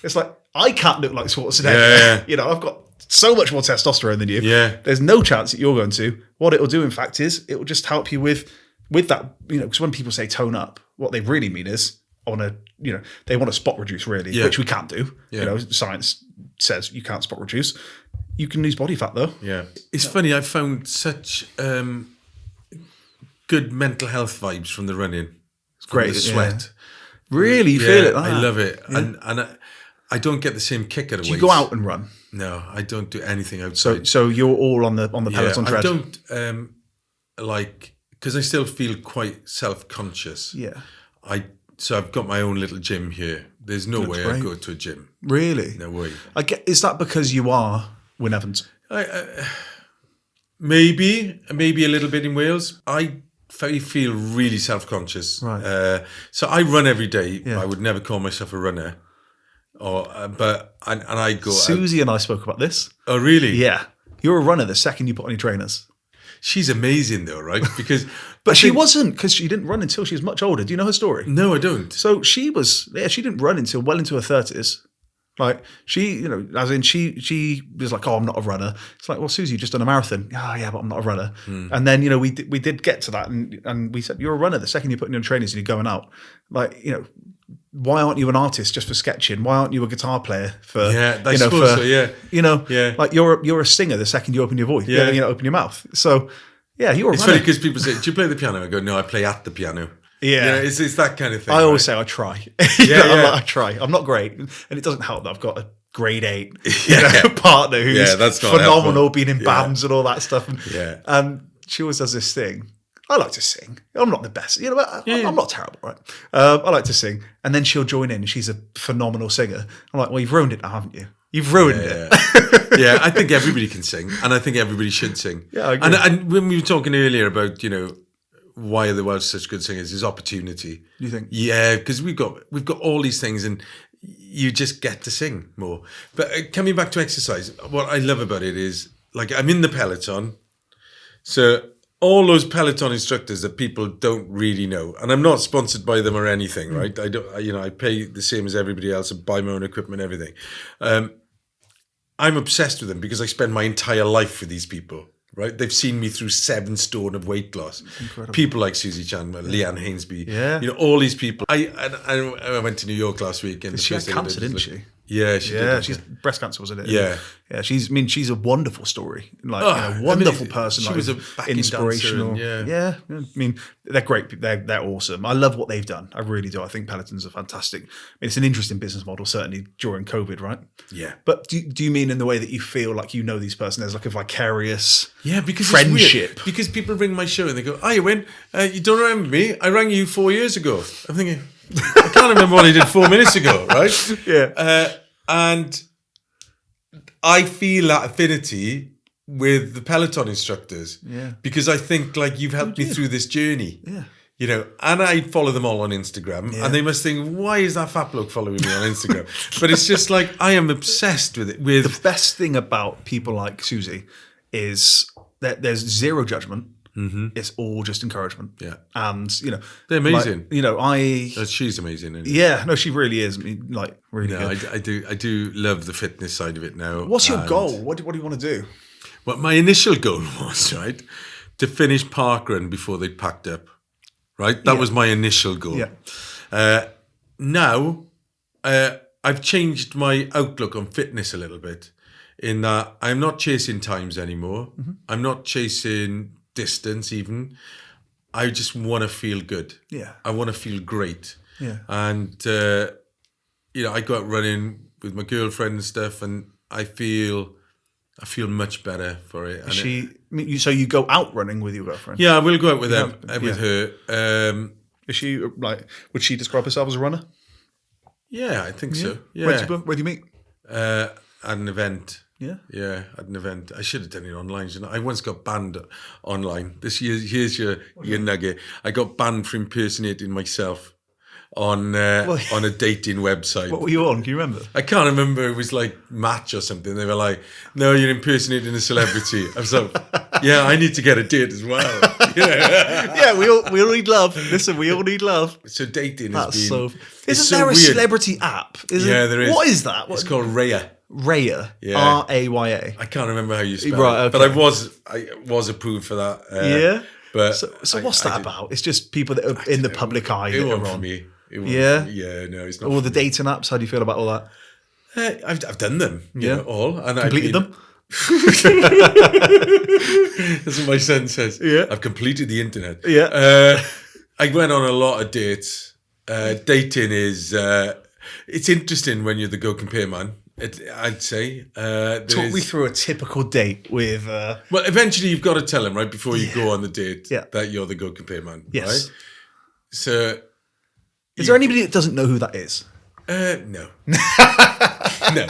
It's like, I can't look like Schwarzenegger. Yeah. I've got so much more testosterone than you. Yeah. There's no chance that you're going to. What it'll do, in fact, is it will just help you with that, because when people say tone up, what they really mean is they want to spot reduce, really, which we can't do. Yeah. Science says you can't spot reduce. You can lose body fat, though. Yeah. It's funny, I found such good mental health vibes from the running. It's great. The sweat. Yeah. Really? You feel it? Like I love it. Yeah. And I don't get the same kick out of weights. Do you go out and run? No, I don't do anything outside. So you're all on the Peloton tread? I don't because I still feel quite self-conscious. Yeah. So I've got my own little gym here. There's no way I'd go to a gym. Really? No way. Is that because you are Wynne Evans? Maybe a little bit in Wales. I feel really self-conscious. Right. So I run every day. Yeah. I would never call myself a runner. But I go out. Susie and I spoke about this. Oh, really? Yeah. You're a runner the second you put on your trainers. She's amazing though, right? Because But she wasn't, because she didn't run until she was much older. Do you know her story? No, I don't. So she didn't run until well into her 30s. Like she was like, oh, I'm not a runner. It's like, well, Susie, you just done a marathon. Oh, yeah, but I'm not a runner. And then, we did get to that, and we said, you're a runner the second you're putting on trainers and you're going out. Like, why aren't you an artist just for sketching? Why aren't you a guitar player for? Yeah, I suppose so. Yeah, yeah. Like you're a singer the second you open your voice. Yeah, open your mouth. So yeah, you're. It's funny because people say, "Do you play the piano?" I go, "No, I play at the piano." Yeah, it's that kind of thing. I always say I try. I try. I'm not great, and it doesn't help that I've got a grade 8 partner who's that's not phenomenal, helpful. being in bands and all that stuff. And she always does this thing. I like to sing. I'm not the best, but I'm not terrible, right? I like to sing, and then she'll join in. And she's a phenomenal singer. I'm like, well, you've ruined it now, haven't you? You've ruined it. Yeah, I think everybody can sing, and I think everybody should sing. Yeah, I agree. And when we were talking earlier about why are the Welsh such good singers, is opportunity. You think? Yeah, because we've got all these things, and you just get to sing more. But coming back to exercise, what I love about it is, like, I'm in the peloton, so all those peloton instructors that people don't really know, and I'm not sponsored by them or anything, right? I don't, I pay the same as everybody else and buy my own equipment, everything. I'm obsessed with them because I spend my entire life with these people. Right, they've seen me through 7 stone of weight loss. Incredible. People like Susie Chandler, Leanne Hainsby, Yeah. All these people. I went to New York last week, and She had cancer, didn't she? Yeah, she did. She's breast cancer, wasn't it? Yeah. Yeah, she's a wonderful story. Like, wonderful person. She like, was a backing inspirational. dancer, yeah. I mean, they're great. They're awesome. I love what they've done. I really do. I think Pelotons are fantastic. I mean, it's an interesting business model, certainly during COVID, right? Yeah. But do you mean in the way that you feel like these person? There's like a vicarious because friendship. It's weird, because people ring my show and they go, "Hi, Wynne, you don't remember me? I rang you 4 years ago." I'm thinking, I can't remember what I did 4 minutes ago, right? Yeah. And I feel that affinity with the Peloton instructors, because I think, like, you've helped me through this journey, and I follow them all on Instagram, and they must think, why is that fat bloke following me on Instagram? But it's just like, I am obsessed with it. The best thing about people like Susie is that there's zero judgment. Mm-hmm. It's all just encouragement. Yeah. And, they're amazing. She's amazing. Isn't yeah, no, she really is. I mean, like, really good. I do love the fitness side of it now. What's your goal? What do you want to do? Well, my initial goal was, right, to finish parkrun before they'd packed up. Right? That was my initial goal. Yeah. Now, I've changed my outlook on fitness a little bit, in that I'm not chasing times anymore. Mm-hmm. I'm not chasing distance even. I just want to feel good. Yeah. I want to feel great. Yeah. And, I go out running with my girlfriend and stuff, and I feel much better for it. And so you go out running with your girlfriend? Yeah, I will go out with them, with her. Is she would she describe herself as a runner? Yeah, I think so. Yeah. Where do you meet? At an event. Yeah. Yeah, at an event. I should have done it online. I once got banned online. Here's your nugget. I got banned for impersonating myself on a dating website. What were you on? Do you remember? I can't remember. It was like Match or something. They were like, "No, you're impersonating a celebrity." I was like, "Yeah, I need to get a date as well." Yeah, we all need love. Listen, we all need love. So dating That's has been. Isn't there a celebrity app? There is. What is that? It's called Raya. Raya. Yeah. RAYA. I can't remember how you spell it. Okay. But I was approved for that. Yeah. But so what's that about? It's just people that are in the public eye. It wasn't for me. Yeah. Yeah. No, it's not. All the dating apps. How do you feel about all that? I've done them. You know, all and completed them. That's what my son says. Yeah. I've completed the internet. Yeah. I went on a lot of dates. Dating is it's interesting when you're the GoCompare man. I'd say. Talk me through a typical date with. Well, eventually you've got to tell him right before you go on the date that you're the GoCompare man. Yes. Right? So. Is there anybody that doesn't know who that is? No. No.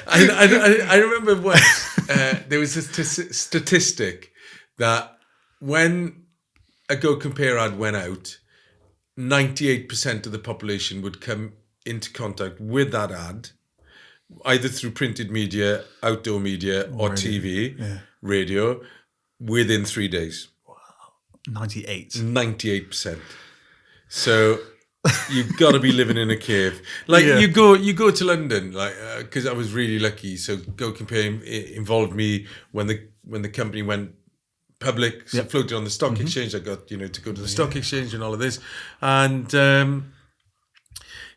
I remember once there was a statistic that when a GoCompare ad went out, 98% of the population would come into contact with that ad, either through printed media, outdoor media, or TV, radio, within 3 days. 98%. So you've got to be living in a cave. Like you go to London, like because I was really lucky. So GoCompare involved me when the company went public, so floated on the stock exchange. I got to go to the stock exchange and all of this, and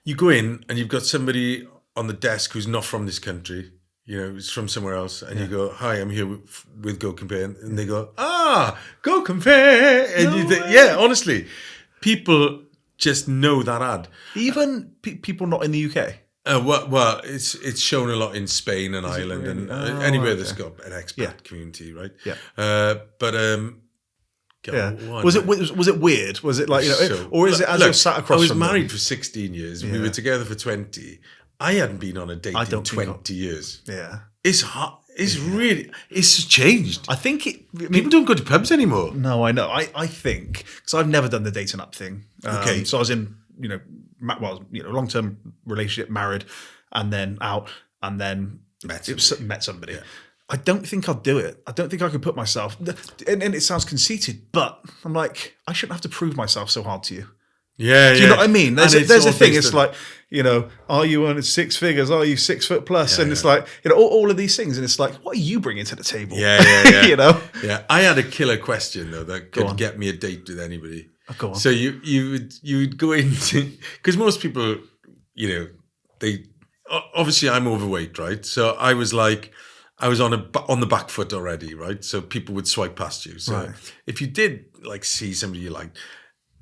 you go in and you've got somebody on the desk who's not from this country. It's from somewhere else, and you go, "Hi, I'm here with GoCompare," and they go, GoCompare, and you think, honestly, people just know that ad. Even people not in the UK. Well, it's shown a lot in Spain and Ireland and anywhere that's got an expat community, right? Yeah. Was it weird? Was it like or is it as you're sat across? I was from married them? for 16 years. We were together for 20. I hadn't been on a date in 20 years. Yeah. It's hot. It's really, it's changed. I think people don't go to pubs anymore. No, I know. I think, because I've never done the dating app thing. Okay. So I was in, long-term relationship, married, and then out, and then met somebody. Yeah. I don't think I'd do it. I don't think I could put myself, and it sounds conceited, but I'm like, I shouldn't have to prove myself so hard to you. Yeah, do you know what I mean? There's a thing. It's like, are you on 6 figures? Are you 6 foot plus? And it's like, all of these things. And it's like, what are you bringing to the table? Yeah. Yeah. I had a killer question though that could get me a date with anybody. Go on. So you would go into, because most people, they obviously I'm overweight, right? So I was on the back foot already, right? So people would swipe past you. So if you did like see somebody you liked,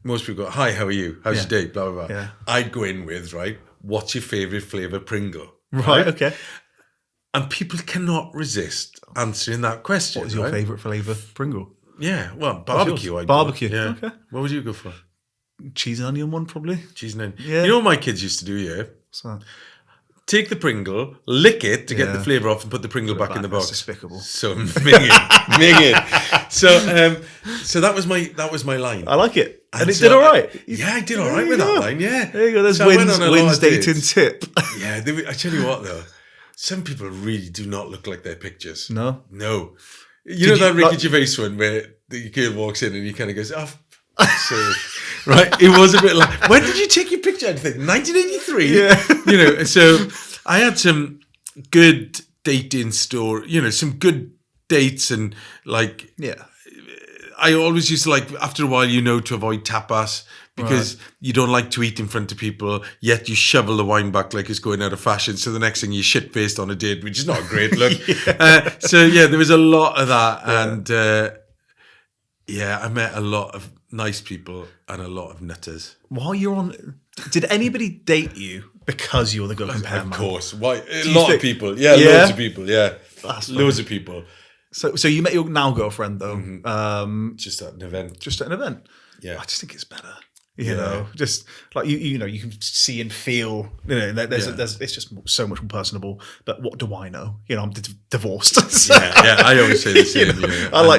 most people go, "Hi, how are you? How's your day?" Blah, blah, blah. Yeah. I'd go in with, right, what's your favourite flavour Pringle? Right, okay. And people cannot resist answering that question. What is your favourite flavour Pringle? Yeah, well, barbecue. Barbecue, yeah. Okay. What would you go for? Cheese and onion one, probably. Cheese and onion. Yeah. You know what my kids used to do, yeah? What's that? Take the Pringle, lick it to get the flavour off, and put the Pringle back in the box. That's despicable. So minging. So that was my line. I like it. And it did all right. Yeah, I did all right with that line, yeah. There you go. There's Wynne's dating tip. Yeah, I tell you what, though. Some people really do not look like their pictures. No? No. You know that Ricky Gervais one where the girl walks in and he kind of goes, right? It was a bit like, when did you take your picture? I think 1983. Yeah. So I had some good dating some good dates and like, I always used to after a while, to avoid tapas because you don't like to eat in front of people, yet you shovel the wine back like it's going out of fashion. So the next thing you're shit-faced on a date, which is not a great look. There was a lot of that. And I met a lot of nice people and a lot of nutters. While you're on, did anybody date you because you're the GoCompare man? Of course. Why? A lot of people. Yeah, loads of people. Yeah. Loads of people. So you met your now girlfriend though, just at an event. Yeah, I just think it's better. You know, just like you can see and feel. There's it's just so much more personable. But what do I know? I'm divorced. So, I always say the same.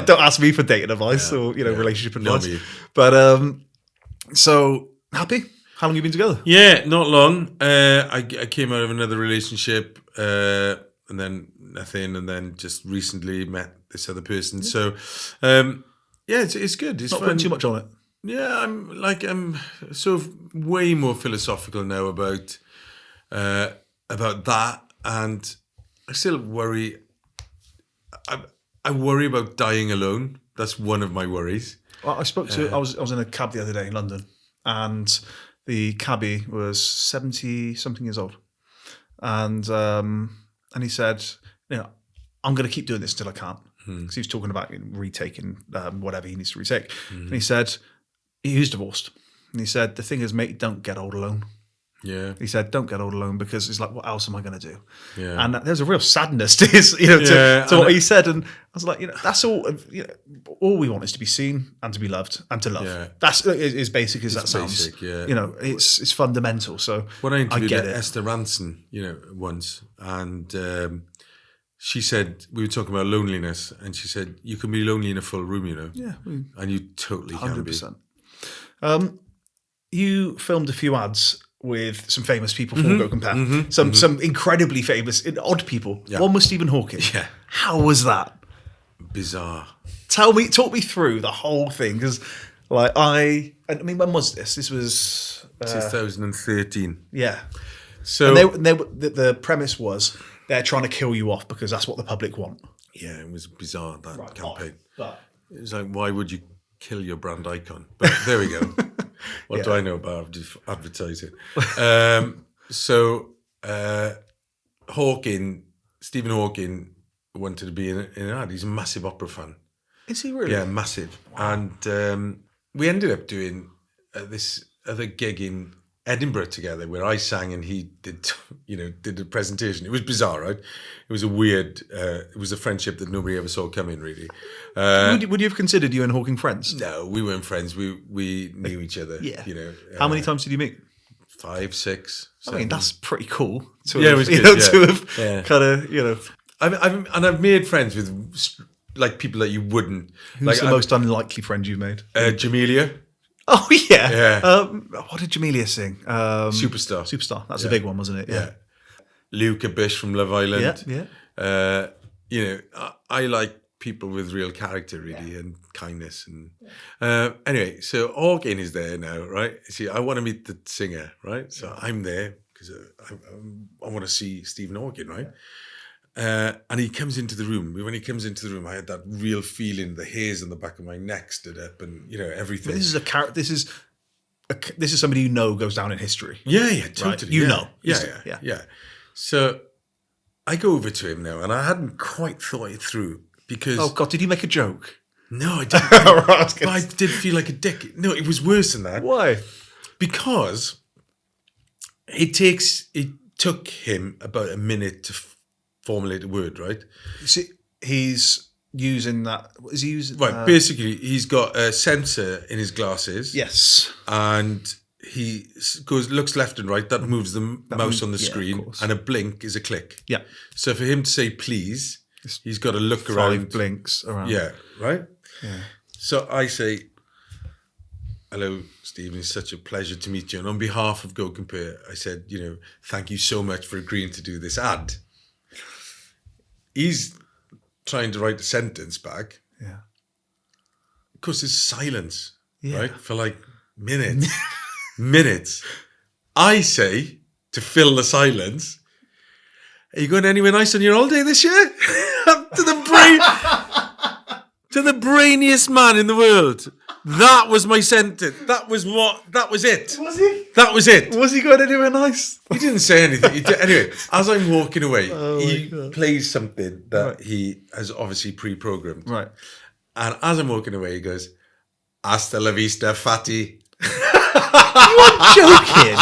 Don't ask me for dating advice or relationship advice. But so happy. How long have you been together? Yeah, not long. I came out of another relationship. And then nothing, and then just recently met this other person. So, it's good. It's not fun. putting too much on it. Yeah, I'm sort of way more philosophical now about that, and I still worry. I worry about dying alone. That's one of my worries. Well, I spoke to. I was in a cab the other day in London, and the cabbie was 70-something years old, and he said, I'm going to keep doing this till I can't. Because he was talking about retaking whatever he needs to retake. And he said, he was divorced. And he said, the thing is, mate, don't get old alone. Yeah. He said, don't get old alone because it's like, what else am I going to do? Yeah. And there's a real sadness to his, to what he said. And I was like, that's all, all we want is to be seen and to be loved and to love. Yeah. That's as basic as that sounds. It's fundamental. So when I interviewed Esther Ranson, once, and she said, we were talking about loneliness, and she said, you can be lonely in a full room, you know? Yeah. And you totally can be. 100%. You filmed a few ads with some famous people for GoCompare. Some incredibly famous, odd people. Yeah. One was Stephen Hawking. Yeah. How was that? Bizarre. Talk me through the whole thing, because I mean, when was this? This was 2013. Yeah. So And the premise was they're trying to kill you off because that's what the public want. yeah, it was bizarre, that campaign. But It was like, why would you kill your brand icon? But there we go. What do I know about advertising? Stephen Hawking wanted to be in an ad. He's a massive opera fan. is he really? Yeah, massive. Wow. And we ended up doing this other gig in Edinburgh together where I sang and he did a presentation. It was bizarre, right? It was a weird, it was a friendship that nobody ever saw coming, really. Would you have considered you and Hawking friends? No, we weren't friends. We knew each other. Yeah. You know. How many times did you meet? 5, 6. I mean, that's pretty cool. It was good. To have kind of, I've made friends with like people that you wouldn't. Who's the most unlikely friend you've made? Jamelia. Oh yeah. Yeah. What did Jamelia sing? Superstar. Superstar. That's a big one, wasn't it? Yeah. Luca Bish from Love Island. Yeah. I like people with real character, really, and kindness. And anyway, so Hawking is there now, right? See, I want to meet the singer, right? So I'm there because I want to see Stephen Hawking, right? And he comes into the room. When he comes into the room, I had that real feeling. The hairs on the back of my neck stood up, and everything. This is a character. This is somebody you know goes down in history. Yeah, totally. Right? You know. Yeah. So I go over to him now, and I hadn't quite thought it through because. Oh God! Did he make a joke? No, I didn't. But I did feel like a dick. No, it was worse than that. Why? Because it took him about a minute to formulate a word, right? See, he's using that. What is he using? Right. Basically, he's got a sensor in his glasses. Yes. And he looks left and right. That moves the mouse on the screen, and a blink is a click. Yeah. So for him to say please, he's got to look around. 5 blinks around. Yeah. Right. Yeah. So I say, hello, Stephen. It's such a pleasure to meet you. And on behalf of GoCompare, I said, thank you so much for agreeing to do this ad. He's trying to write a sentence back. Yeah. Of course, there's silence, right? For like minutes. I say, to fill the silence, are you going anywhere nice on your holiday this year? To the brainiest man in the world. That was my sentence. That was it. Was he? That was it. Was he going anywhere nice? He didn't say anything. Anyway, as I'm walking away, he plays something that he has obviously pre-programmed. Right. And as I'm walking away, he goes, hasta la vista, fatty. You are joking.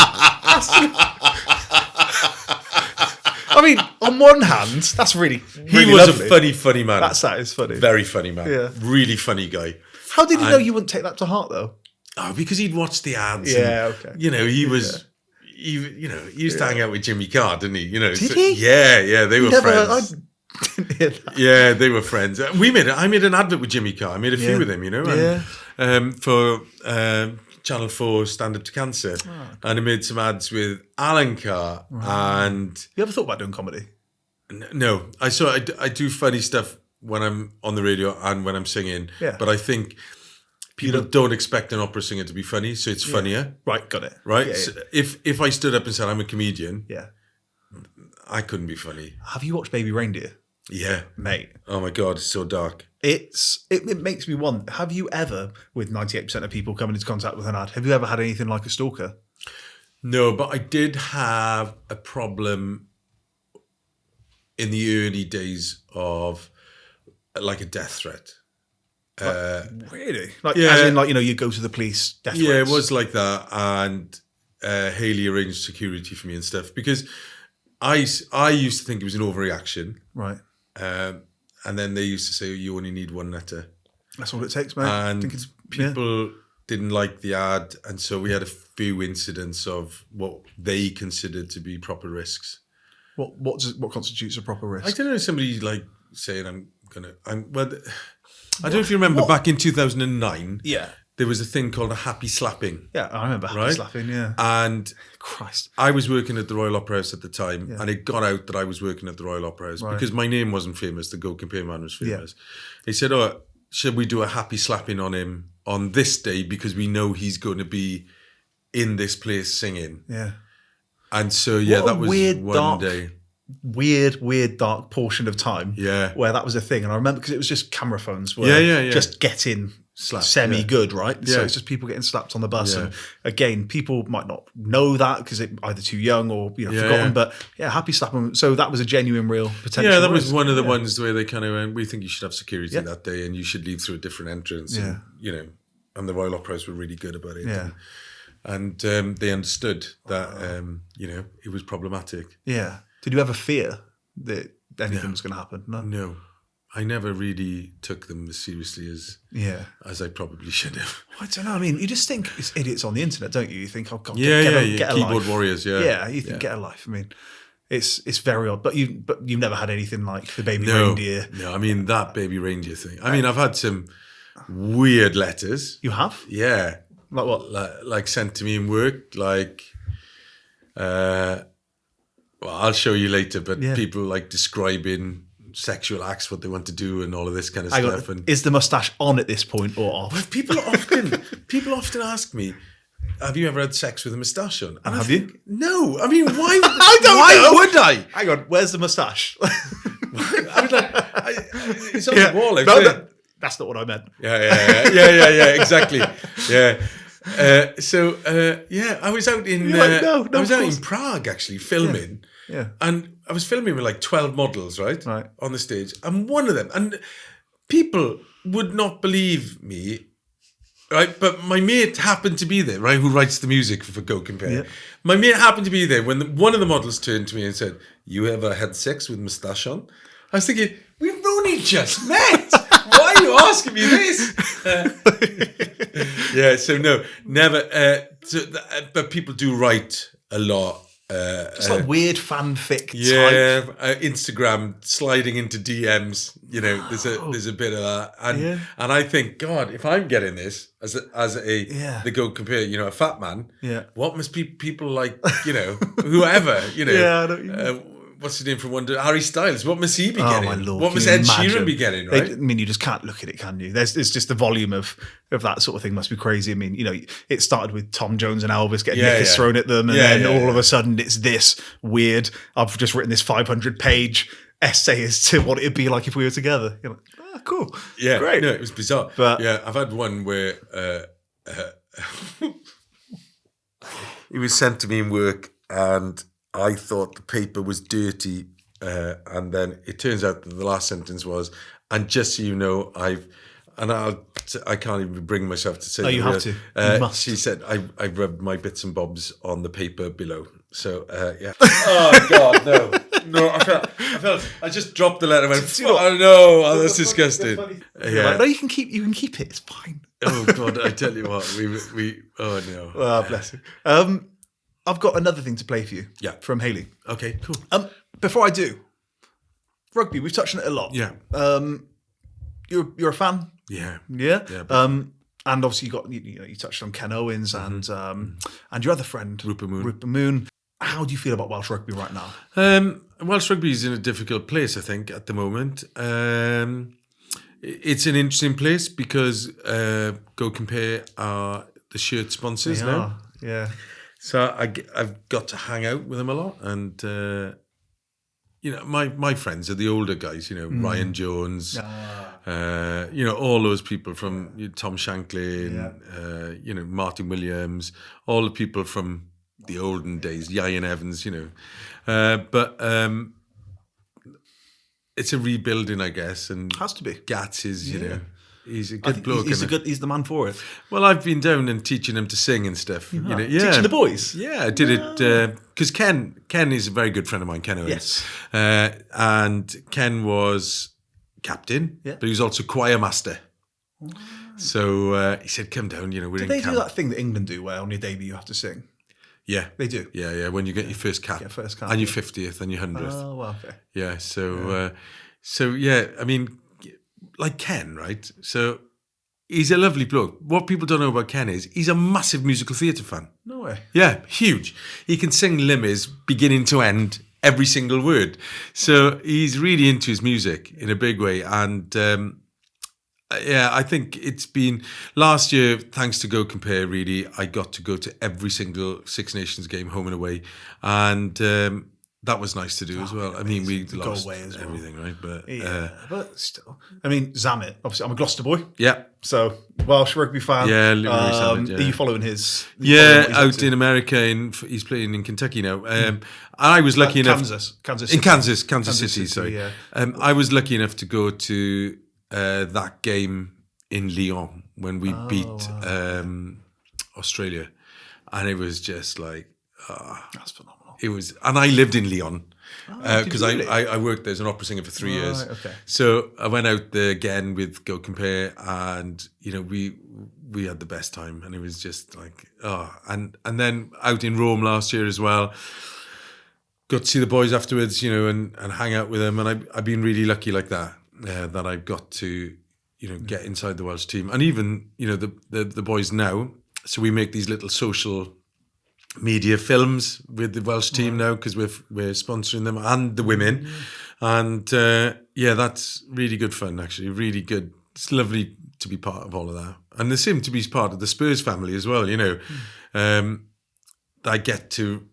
I mean, on one hand, that's really He was lovely. a funny man. That is funny. Very funny man. Yeah. Really funny guy. How did he know you wouldn't take that to heart, though? Oh, because he'd watched the ads. Yeah, and, okay. He was... He used to hang out with Jimmy Carr, didn't he? Did he? Yeah, they were friends. I didn't hear that. Yeah, they were friends. I made an advert with Jimmy Carr. I made a few with him, and, for Channel 4 Stand Up to Cancer. Oh, and I made some ads with Alan Carr. Right. And you ever thought about doing comedy? No, I do funny stuff when I'm on the radio and when I'm singing. Yeah. But I think people don't expect an opera singer to be funny, so it's funnier. Right, got it. Right? Yeah, so if I stood up and said I'm a comedian, yeah, I couldn't be funny. Have you watched Baby Reindeer? Yeah. Mate. Oh my God, it's so dark. It makes me wonder, have you ever, with 98% of people coming into contact with an ad, have you ever had anything like a stalker? No, but I did have a problem in the early days of like a death threat. Really? As in, you go to the police, death threats? Yeah, it was like that. And Hayley arranged security for me and stuff because I used to think it was an overreaction. Right. And then they used to say, you only need one letter. That's all it takes, mate. And people didn't like the ad. And so we had a few incidents of what they considered to be proper risks. What constitutes a proper risk? I don't know, somebody like saying I don't know if you remember back in 2009, there was a thing called a happy slapping. Yeah, I remember happy slapping, yeah. And Christ. I was working at the Royal Opera House at the time, and it got out that I was working at the Royal Opera House because my name wasn't famous, the GoCompare man was famous. He said, should we do a happy slapping on him on this day because we know he's going to be in this place singing. Yeah. And so, that was one day. Weird, dark portion of time where that was a thing. And I remember because it was just camera phones were just getting semi-good, right? Yeah. So it's just people getting slapped on the bus. Yeah. And again, people might not know that because they're either too young or forgotten. But happy slapping. So that was a genuine, real potential. Yeah, that was one of the ones where they kind of went, we think you should have security that day and you should leave through a different entrance. Yeah. And, and the Royal Opera House were really good about it. Yeah. And they understood that, it was problematic. Yeah. Did you ever fear that anything was going to happen? No. I never really took them as seriously as I probably should have. I don't know. I mean, you just think it's idiots on the internet, don't you? You think, oh God, get a keyboard life. Warriors, Yeah, you think get a life. I mean, it's very odd. But you've never had anything like the baby reindeer. No, I mean that baby reindeer thing. I mean, I've had some weird letters. You have? Yeah. Like what? Like sent to me in work, like well, I'll show you later, but people like describing sexual acts, what they want to do and all of this kind of stuff. And is the mustache on at this point or off? Well, people often ask me, have you ever had sex with a moustache on? And have you? No. I mean, why? Why would I? Hang on, where's the moustache? I was like, it's on the wall. That's not what I meant. Yeah, exactly. Yeah. I was out in in Prague actually filming. Yeah. And I was filming with like 12 models, right? On the stage. And one of them, and people would not believe me, right? But my mate happened to be there, right? Who writes the music for GoCompare. Yeah. My mate happened to be there when one of the models turned to me and said, "You ever had sex with moustache on?" I was thinking, we've only just met. Why are you asking me this? So no, never. But people do write a lot. It's like weird fanfic type. Instagram sliding into DMs. There's a bit of that, and I think, God, if I'm getting this as the GoCompare, a fat man, what must be people like, whoever, what's his name from Wonder? Harry Styles. What must he be getting? My Lord, what must Ed Sheeran be getting? Right? I mean, you just can't look at it, can you? There's just the volume of that sort of thing must be crazy. I mean, it started with Tom Jones and Elvis getting knickers thrown at them, and then all of a sudden it's this weird. I've just written this 500-page essay as to what it'd be like if we were together. You're like, cool, great. No, it was bizarre. But I've had one where he was sent to me in work and I thought the paper was dirty, and then it turns out that the last sentence was, and just so you know, I can't even bring myself to say. No, you have to. You must. She said, I rubbed my bits and bobs on the paper below. So, Oh, God, no. No, I just dropped the letter and went, oh, no, that's disgusting. No, you can keep it. It's fine. Oh, God, I tell you what, we oh, no. Oh, bless you. I've got another thing to play for you. Yeah. From Hayley. Okay, cool. Before I do, rugby, we've touched on it a lot. Yeah. You're a fan? Yeah. Yeah? And obviously you touched on Ken Owens and your other friend, Rupert Moon. How do you feel about Welsh rugby right now? Welsh rugby is in a difficult place, I think, at the moment. It's an interesting place because GoCompare are the shirt sponsors now. Yeah. So I've got to hang out with them a lot, and my friends are the older guys. Ryan Jones, all those people from Tom Shanklin, Martin Williams, all the people from the olden days, Wynne Evans. But it's a rebuilding, I guess, and has to be. Gats is he's a good bloke. He's the man for it. Well, I've been down and teaching him to sing and stuff. Teaching the boys. Yeah, I did it because Ken is a very good friend of mine. Ken Owens. Yes. And Ken was captain, but he was also choir master. So he said, "Come down. We're in camp." Did they do that thing that England do, where on your debut you have to sing? Yeah. They do. Yeah. When you get your first cap. Get first cap, And your 50th and your 100th. Oh, well, okay. Yeah. So yeah, I mean, like Ken, right? So he's a lovely bloke. What people don't know about Ken is he's a massive musical theatre fan. No way. Yeah, huge. He can sing Limmies beginning to end, every single word. So he's really into his music in a big way. And yeah, I think it's been last year, thanks to GoCompare, really, I got to go to every single Six Nations game, home and away. And that was nice to do as well. I mean, we lost away as well. everything, right? But but still, I mean, Zamet. Obviously, I'm a Gloucester boy, yeah. so Welsh rugby fan. Yeah, Zamet, yeah. Are you following his? Yeah, out in America, he's playing in Kentucky now. I was lucky enough. Kansas In City. Kansas City, sorry. Yeah. I was lucky enough to go to that game in Lyon when we beat Australia, and it was just like That's phenomenal. it was. And I lived in Lyon because really? I worked there as an opera singer for 3 years. Okay. So I went out there again with GoCompare, and we had the best time, and it was just like and then out in Rome last year as well. Got to see the boys afterwards, and hang out with them, and I've been really lucky like that that I've got to get inside the Welsh team, and even the boys now. So we make these little social media films with the Welsh team now because we're sponsoring them and the women, and that's really good fun actually, really good. It's lovely to be part of all of that, and the same to be part of the Spurs family as well. I get to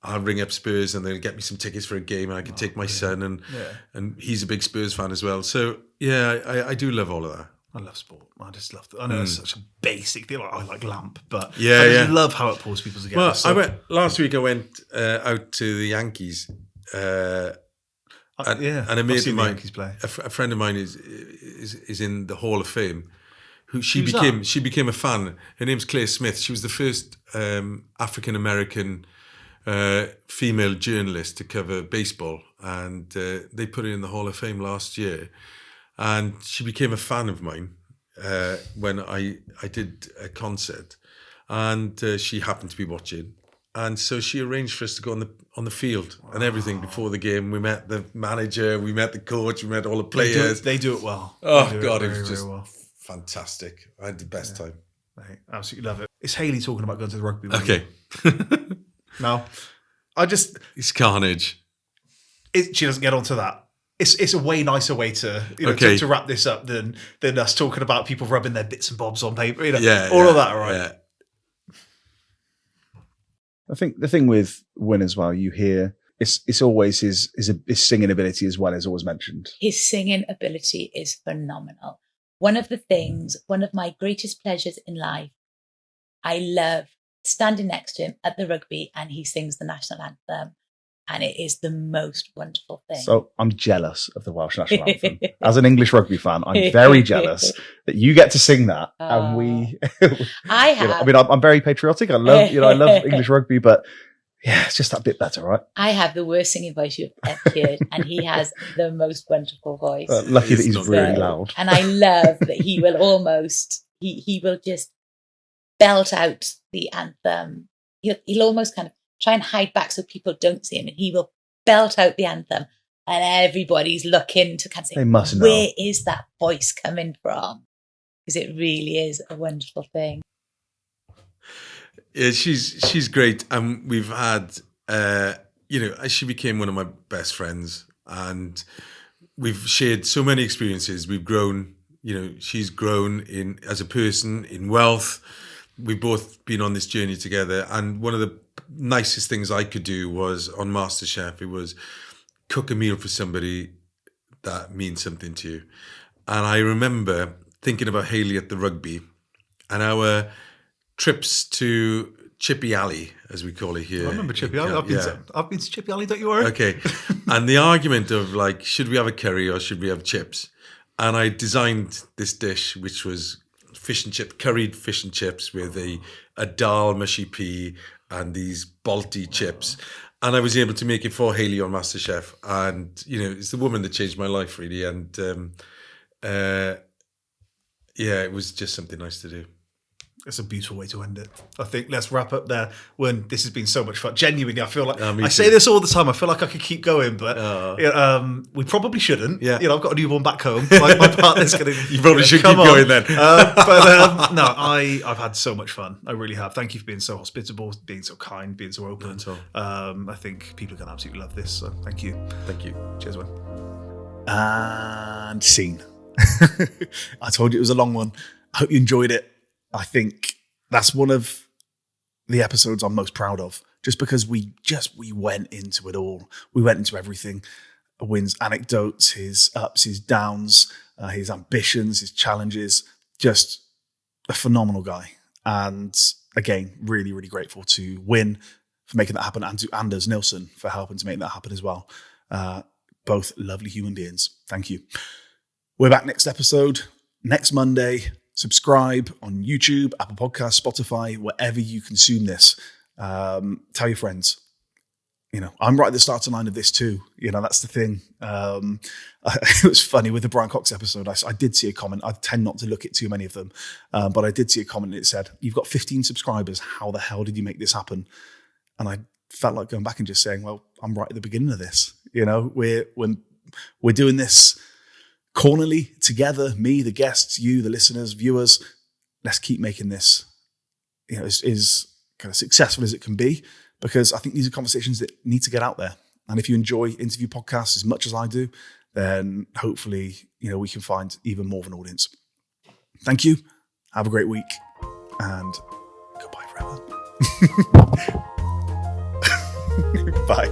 I'll ring up Spurs and they'll get me some tickets for a game, and I can take my son and he's a big Spurs fan as well. So yeah, I do love all of that. I love sport. I just love. I know it's such a basic thing. I like lamp, but Yeah, I just yeah. love how it pulls people together. Well, So- last week. I went out to the Yankees. yeah, And a I've mate seen of the mine, Yankees play. a friend of mine is in the Hall of Fame. Who's she became a fan. Her name's Claire Smith. She was the first African American female journalist to cover baseball, and they put her in the Hall of Fame last year. And she became a fan of mine when I did a concert, and she happened to be watching. And so she arranged for us to go on the field and everything before the game. We met the manager, we met the coach, we met all the players. They do it well. Oh They do God, very, it was very just well. fantastic. I had the best time. I absolutely love it. It's Hayley talking about going to the rugby. Okay, No, it's carnage. she doesn't get onto that. It's a way nicer way to Okay. to wrap this up than us talking about people rubbing their bits and bobs on paper. All of that, right? Yeah. I think the thing with Wynne as well, you hear it's always his singing ability as well is always mentioned. His singing ability is phenomenal. One of my greatest pleasures in life, I love standing next to him at the rugby and he sings the national anthem. And it is the most wonderful thing. So I'm jealous of the Welsh national anthem. As an English rugby fan, I'm very jealous that you get to sing that, and we. I have. I'm very patriotic. I love English rugby, but yeah, it's just that bit better, right? I have the worst singing voice you've ever heard, and he has the most wonderful voice. Lucky that It's he's not really good. loud. And I love that he will almost he will just belt out the anthem. He'll almost kind of try and hide back so people don't see him, and he will belt out the anthem, and everybody's looking to kind of say, They must know. where is that voice coming from? Because it really is a wonderful thing. Yeah, she's great, and we've had she became one of my best friends, and we've shared so many experiences. We've grown, she's grown in as a person, in wealth. We've both been on this journey together, and one of the nicest things I could do was on MasterChef. It was cook a meal for somebody that means something to you. And I remember thinking about Hayley at the rugby and our trips to Chippy Alley, as we call it here. I remember Chippy Alley. Yeah. I've been to Chippy Alley, don't you worry. Okay. And the argument of like, should we have a curry or should we have chips? And I designed this dish, which was curried fish and chips with a dal mushy pea and these balti chips. And I was able to make it for Hayley on MasterChef. And, it's the woman that changed my life, really. And, it was just something nice to do. It's a beautiful way to end it. I think let's wrap up there. When this has been so much fun. Genuinely, I feel like me I too. say this all the time. I feel like I could keep going, but we probably shouldn't. Yeah. I've got a newborn back home. My partner's going to. You probably should keep going then. No, I've had so much fun. I really have. Thank you for being so hospitable, being so kind, being so open. Not at I think people are going to absolutely love this. So thank you. Thank you. Cheers, Wynne. And scene. I told you it was a long one. I hope you enjoyed it. I think that's one of the episodes I'm most proud of, just because we went into it all. We went into everything. Wynne's anecdotes, his ups, his downs, his ambitions, his challenges. Just a phenomenal guy. And again, really, really grateful to Wynne for making that happen, and to Anders Nilsson for helping to make that happen as well. Both lovely human beings. Thank you. We're back next episode, next Monday. Subscribe on YouTube, Apple Podcasts, Spotify, wherever you consume this. Tell your friends. I'm right at the starting line of this too. That's the thing. It was funny with the Brian Cox episode. I did see a comment. I tend not to look at too many of them, but I did see a comment that said, "You've got 15 subscribers. How the hell did you make this happen?" And I felt like going back and just saying, "Well, I'm right at the beginning of this. We're doing this cornerly together. Me, the guests, you, the listeners, viewers. Let's keep making this, as kind of successful as it can be." Because I think these are conversations that need to get out there. And if you enjoy interview podcasts as much as I do, then hopefully, we can find even more of an audience. Thank you. Have a great week. And goodbye forever. Bye.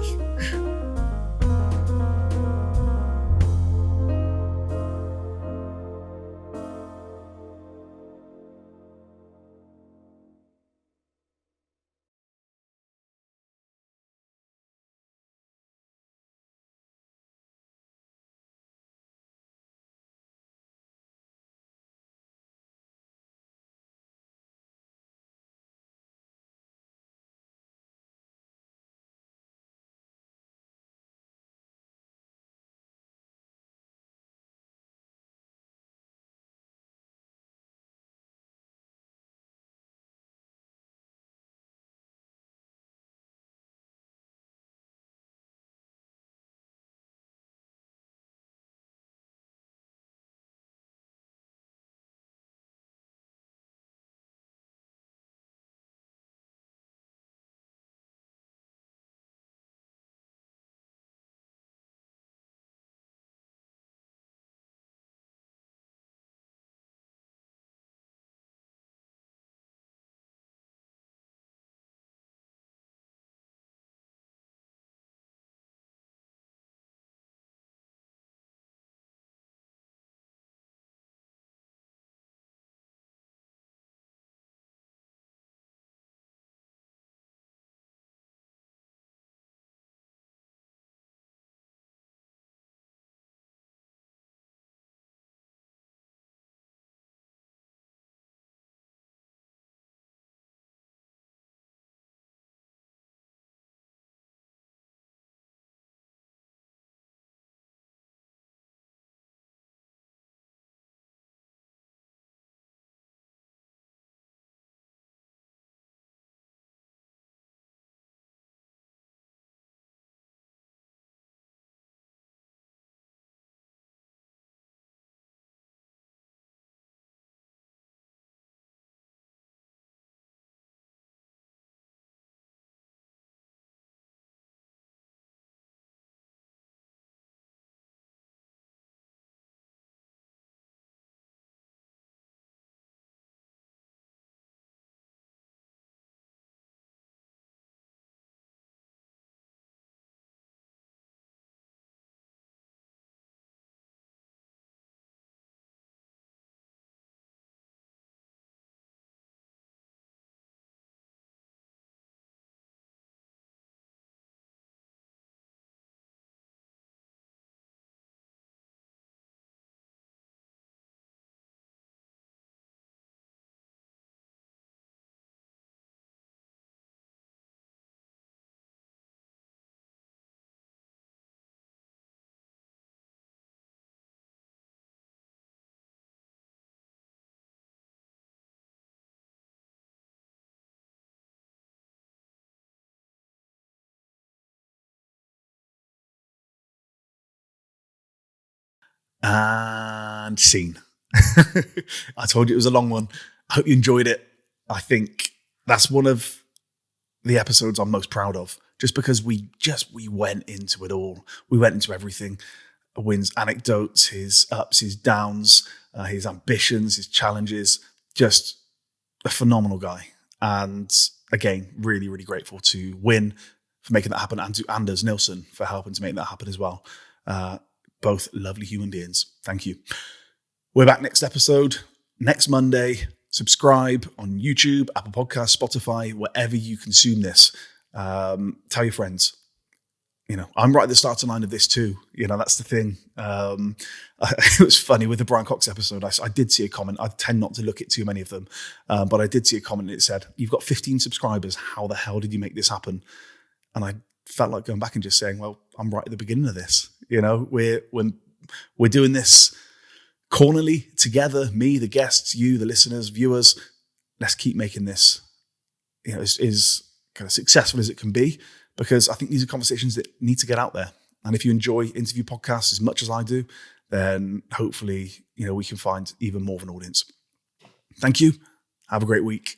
And scene. I told you it was a long one. I hope you enjoyed it. I think that's one of the episodes I'm most proud of, just because we went into it all. We went into everything. Wynne's anecdotes, his ups, his downs, his ambitions, his challenges. Just a phenomenal guy. And again, really, really grateful to Wynne for making that happen, and to Anders Nilsson for helping to make that happen as well. Both lovely human beings. Thank you. We're back next episode, next Monday. Subscribe on YouTube, Apple Podcasts, Spotify, wherever you consume this. Tell your friends. You know, I'm right at the starting line of this too. You know, that's the thing. It was funny with the Brian Cox episode. I did see a comment. I tend not to look at too many of them. But I did see a comment that said, "You've got 15 subscribers. How the hell did you make this happen?" And I felt like going back and just saying, well, I'm right at the beginning of this. You know, we're doing this cornerly together, me, the guests, you, the listeners, viewers. Let's keep making this, you know, as kind of successful as it can be, because I think these are conversations that need to get out there. And if you enjoy interview podcasts as much as I do, then hopefully, you know, we can find even more of an audience. Thank you. Have a great week,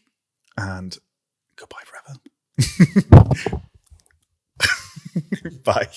and goodbye forever. Bye.